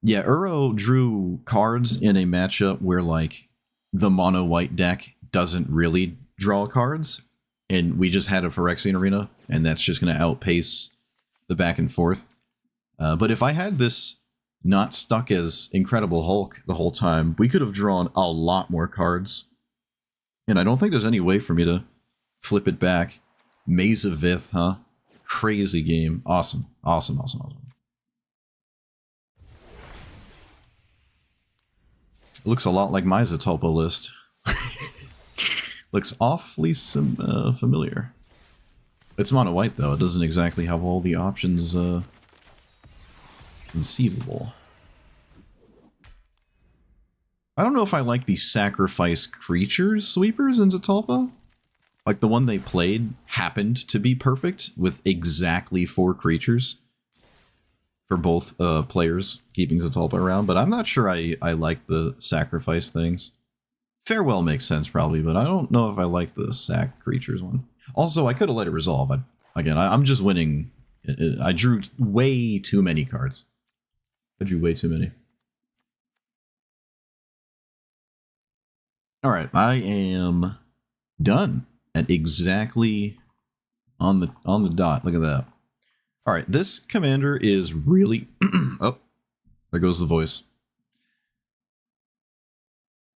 Yeah, Uro drew cards in a matchup where, like, the mono-white deck doesn't really draw cards. And we just had a Phyrexian Arena, and that's just going to outpace the back and forth. But if I had this not stuck as Incredible Hulk the whole time, we could have drawn a lot more cards. And I don't think there's any way for me to flip it back. Maze of Vith, huh? Crazy game. Awesome. Awesome, awesome, awesome. It looks a lot like my Zetalpa list. Looks awfully familiar. It's mono white though. It doesn't exactly have all the options conceivable. I don't know if I like the sacrifice creatures sweepers in Zetalpa. Like the one they played happened to be perfect with exactly 4 creatures for both players keeping Zetalpa around, but I'm not sure I like the sacrifice things. Farewell makes sense probably, but I don't know if I like the sack creatures one. Also, I could have let it resolve. I'm just winning. I drew way too many cards. I drew way too many. All right, I am done at exactly on the dot. Look at that. All right, this commander is really... oh, there goes the voice.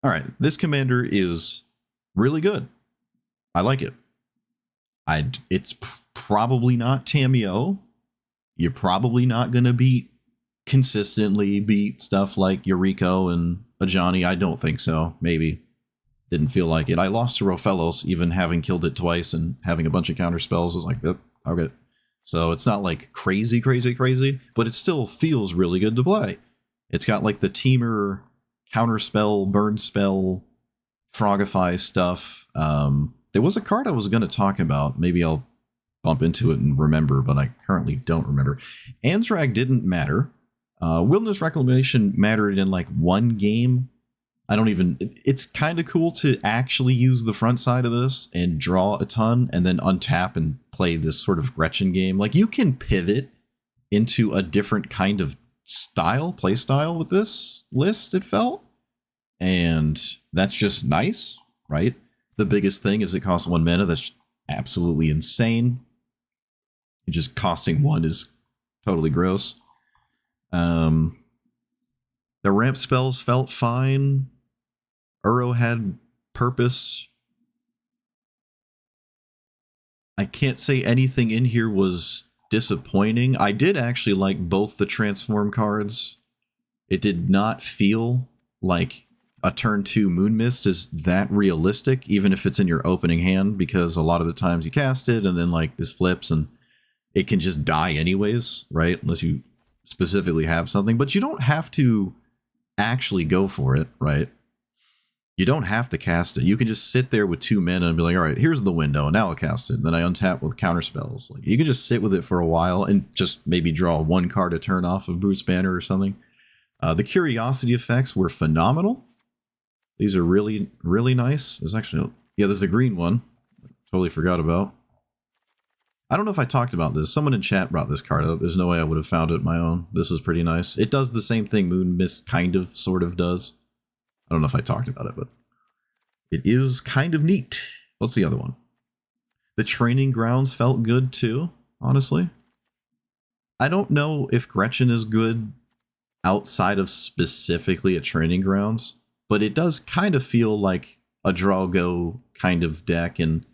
All right, this commander is really good. I like it. It's probably not Tamiyo. You're probably not going to consistently beat stuff like Yuriko and Ajani. I don't think so. Maybe. Didn't feel like it. I lost to Rofellos, even having killed it twice and having a bunch of counter spells. I was like, okay. So it's not like crazy, crazy, crazy, but it still feels really good to play. It's got like the Teamer counterspell, burn spell, frogify stuff. There was a card I was going to talk about. Maybe I'll bump into it and remember, but I currently don't remember. Anzrag didn't matter. Wilderness Reclamation mattered in like 1 game I don't even. It's kind of cool to actually use the front side of this and draw a ton, and then untap and play this sort of Gretchen game. Like you can pivot into a different kind of play style with this list. It felt, and that's just nice, right? The biggest thing is it costs 1 mana. That's absolutely insane. Just costing 1 is totally gross. The ramp spells felt fine. Uro had purpose. I can't say anything in here was disappointing. I did actually like both the transform cards. It did not feel like a turn 2 Moon Mist is that realistic, even if it's in your opening hand, because a lot of the times you cast it and then like this flips and it can just die anyways, right? Unless you specifically have something, but you don't have to actually go for it, right? You don't have to cast it. You can just sit there with 2 mana and be like, all right, here's the window, and now I'll cast it. And then I untap with counter spells. Like you can just sit with it for a while and just maybe draw 1 card to turn off of Bruce Banner or something. The curiosity effects were phenomenal. These are really, really nice. There's actually, there's a green one. Totally forgot about. I don't know if I talked about this. Someone in chat brought this card up. There's no way I would have found it on my own. This is pretty nice. It does the same thing Moon Mist kind of, sort of does. I don't know if I talked about it, but it is kind of neat. What's the other one? The training grounds felt good too, honestly. I don't know if Gretchen is good outside of specifically a training grounds, but it does kind of feel like a draw go kind of deck, and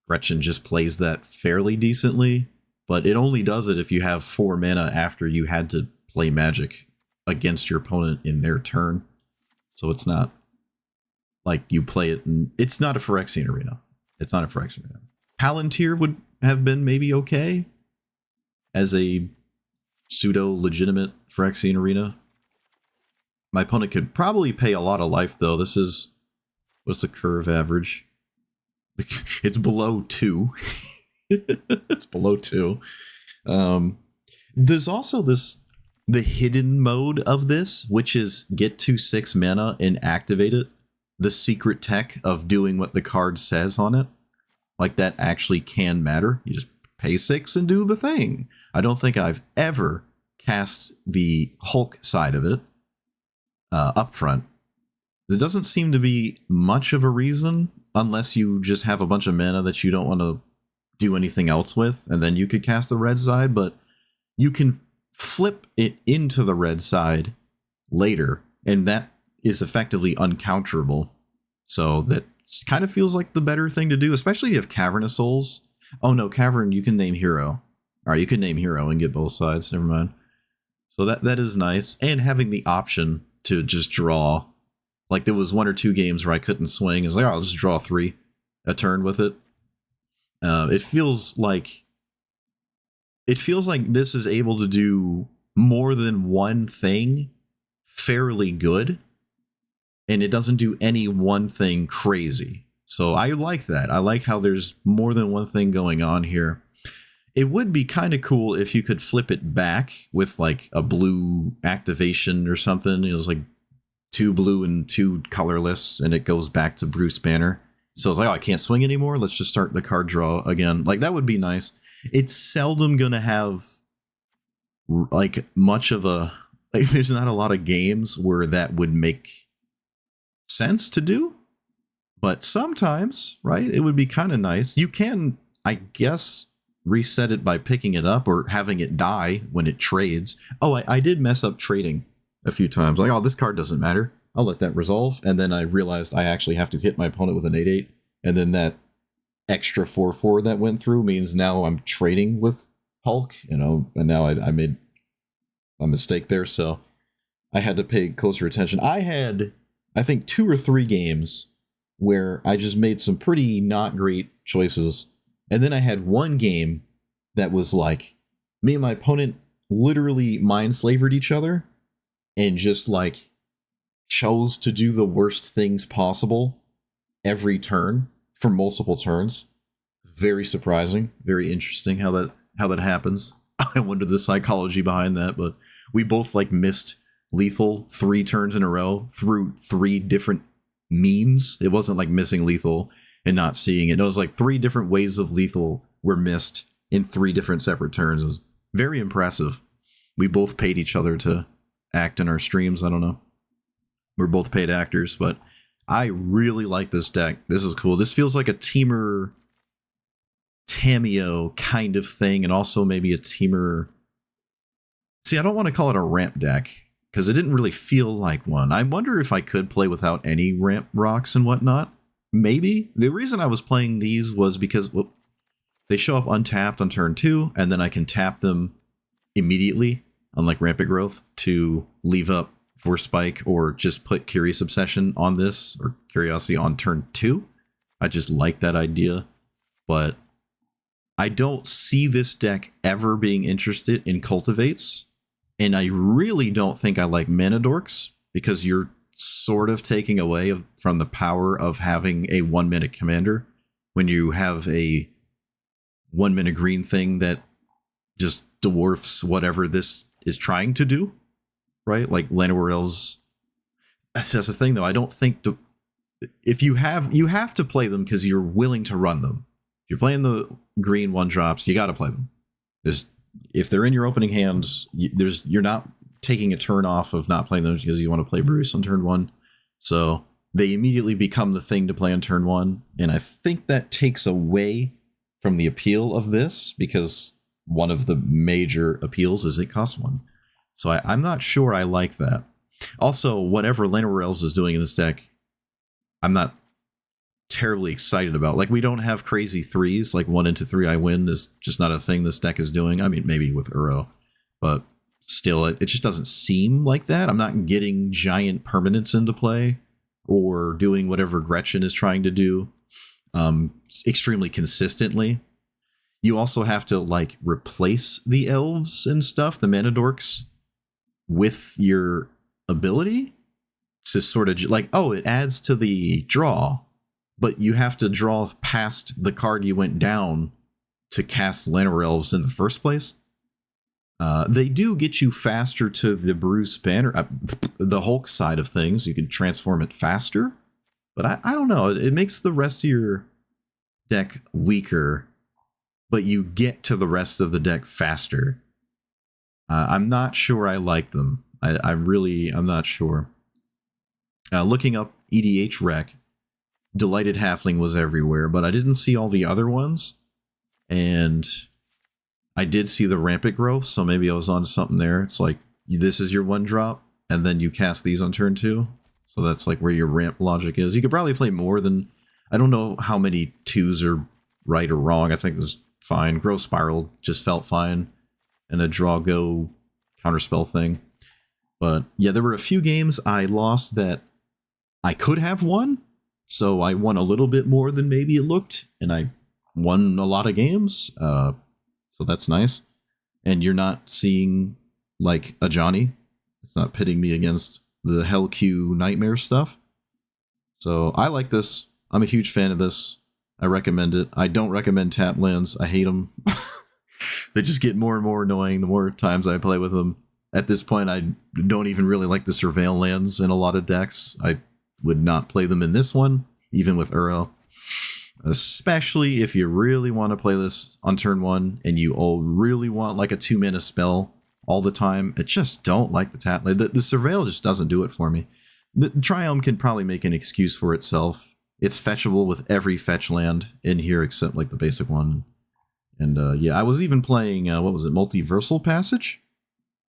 Gretchen just plays that fairly decently, but it only does it if you have 4 mana after you had to play Magic against your opponent in their turn. So it's not like you play it, and it's not a Phyrexian Arena. It's not a Phyrexian Arena. Palantir would have been maybe okay as a pseudo-legitimate Phyrexian Arena. My opponent could probably pay a lot of life, though. This is... what's the curve average? It's below 2. It's below 2. There's also the hidden mode of this, which is get to 6 mana and activate it. The secret tech of doing what the card says on it. Like that actually can matter. You just pay 6 and do the thing. I don't think I've ever cast the Hulk side of it up front. There doesn't seem to be much of a reason, unless you just have a bunch of mana that you don't want to do anything else with, and then you could cast the red side, but you can flip it into the red side later, and that is effectively uncounterable. So that kind of feels like the better thing to do, especially if you have Cavern of Souls. Oh no, Cavern, you can name hero. Alright, you can name hero and get both sides, never mind. So that is nice, and having the option to just draw. Like there was 1 or 2 games where I couldn't swing. I was like, oh, I'll just draw 3 a turn with it. It feels like this is able to do more than one thing fairly good, and it doesn't do any one thing crazy. So I like that. I like how there's more than one thing going on here. It would be kind of cool if you could flip it back with like a blue activation or something. It was like 2 blue and 2 colorless, and it goes back to Bruce Banner. So it's like, oh, I can't swing anymore. Let's just start the card draw again. Like that would be nice. It's seldom gonna have like much of a like. There's not a lot of games where that would make sense to do, but sometimes, right? It would be kind of nice. You can, I guess, reset it by picking it up or having it die when it trades. Oh, I did mess up trading a few times. Like, oh, this card doesn't matter. I'll let that resolve. And then I realized I actually have to hit my opponent with an 8/8. And then that extra 4/4 that went through means now I'm trading with Hulk, you know, and now I made a mistake there. So I had to pay closer attention. I had, I think, 2 or 3 games where I just made some pretty not great choices. And then I had 1 game that was like me and my opponent literally mind slavered each other and just like chose to do the worst things possible every turn for multiple turns. Very surprising, very interesting how that happens. I wonder the psychology behind that, but we both like missed lethal 3 turns in a row through 3 different means. It wasn't like missing lethal and not seeing it. It was like 3 different ways of lethal were missed in 3 different separate turns. It was very impressive. We both paid each other to act in our streams. I don't know. We're both paid actors, but I really like this deck. This is cool. This feels like a Temur Tamiyo kind of thing, and also maybe a Temur... See, I don't want to call it a ramp deck, because it didn't really feel like one. I wonder if I could play without any ramp rocks and whatnot. Maybe. The reason I was playing these was because they show up untapped on turn 2, and then I can tap them immediately, unlike Rampant Growth, to leave up Force Spike or just put Curious Obsession on this, or Curiosity on turn 2. I just like that idea, but I don't see this deck ever being interested in Cultivates, and I really don't think I like Mana Dorks, because you're sort of taking away from the power of having a 1-minute commander when you have a 1-minute green thing that just dwarfs whatever this is trying to do, right? Like Llanowar Elves. That's the thing, though. I don't think if you have to play them because you're willing to run them. If you're playing the green 1-drops, you got to play them. If they're in your opening hands, you're not taking a turn off of not playing them because you want to play Bruce on turn 1. So they immediately become the thing to play on turn 1, and I think that takes away from the appeal of this, because one of the major appeals is it costs 1. So I'm not sure I like that. Also, whatever Llanowar Elves is doing in this deck, I'm not terribly excited about. Like, we don't have crazy 3s, like 1 into 3 I win is just not a thing this deck is doing. I mean, maybe with Uro, but still, it just doesn't seem like that. I'm not getting giant permanents into play or doing whatever Gretchen is trying to do extremely consistently. You also have to, like, replace the elves and stuff, the Mana Dorks, with your ability to sort of, like, oh, it adds to the draw, but you have to draw past the card you went down to cast Llanowar Elves in the first place. They do get you faster to the Bruce Banner, the Hulk side of things. You can transform it faster, but I don't know. It makes the rest of your deck weaker, but you get to the rest of the deck faster. I'm not sure I like them. I'm not sure. Looking up EDH Rec, Delighted Halfling was everywhere, but I didn't see all the other ones. And I did see the Rampant Growth, so maybe I was on something there. It's like, this is your 1-drop, and then you cast these on turn 2. So that's like where your ramp logic is. You could probably play more than... I don't know how many 2s are right or wrong. I think this is fine. Growth Spiral just felt fine. And a draw-go counterspell thing. But yeah, there were a few games I lost that I could have won. So I won a little bit more than maybe it looked. And I won a lot of games. So that's nice. And you're not seeing, like, a Johnny. It's not pitting me against the Hell-Q Nightmare stuff. So I like this. I'm a huge fan of this. I recommend it. I don't recommend tap lands. I hate them. They just get more and more annoying the more times I play with them. At this point, I don't even really like the Surveil lands in a lot of decks. I would not play them in this one, even with Uro. Especially if you really want to play this on turn 1 and you all really want like a 2-mana spell all the time. I just don't like the tap land. The Surveil just doesn't do it for me. The Triome can probably make an excuse for itself. It's fetchable with every fetch land in here except like the basic one. And yeah, I was even playing, what was it, Multiversal Passage?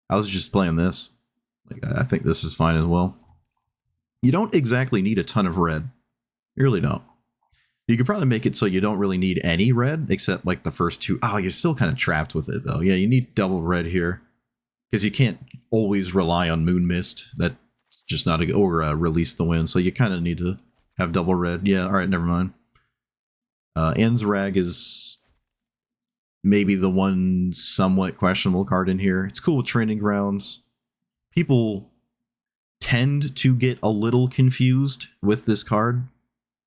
I was just playing this. Like, I think this is fine as well. You don't exactly need a ton of red. You really don't. You could probably make it so you don't really need any red, except like the first 2. Oh, you're still kind of trapped with it, though. Yeah, you need double red here. Because you can't always rely on Moon Mist. That's just not a... Or Release the Wind. So you kind of need to have double red. Yeah, alright, never mind. Enzrag is maybe the one somewhat questionable card in here. It's cool with Training Grounds. People tend to get a little confused with this card.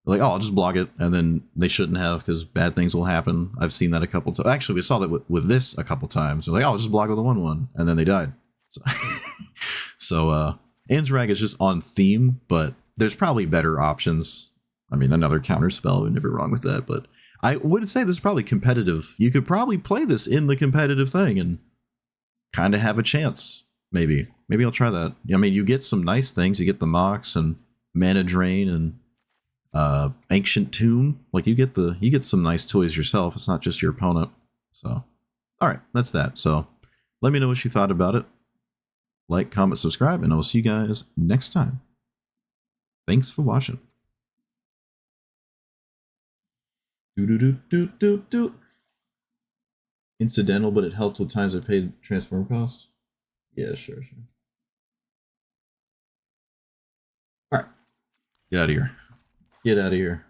Like, oh, I'll just block it, and then they shouldn't have because bad things will happen. I've seen that a couple times. Actually, we saw that with this a couple times. They're like, oh, I'll just block with a 1/1, and then they died. So, So Anzrag is just on theme, but there's probably better options. I mean, another counter spell would never wrong with that, but I would say this is probably competitive. You could probably play this in the competitive thing and kind of have a chance. Maybe I'll try that. I mean, you get some nice things. You get the Mox and Mana Drain and Ancient Tomb. Like you get some nice toys yourself. It's not just your opponent. So, all right, that's that. So, let me know what you thought about it. Like, comment, subscribe, and I'll see you guys next time. Thanks for watching. Do. Incidental, but it helped with times I paid transform cost. Yeah, sure. All right, get out of here. Get out of here.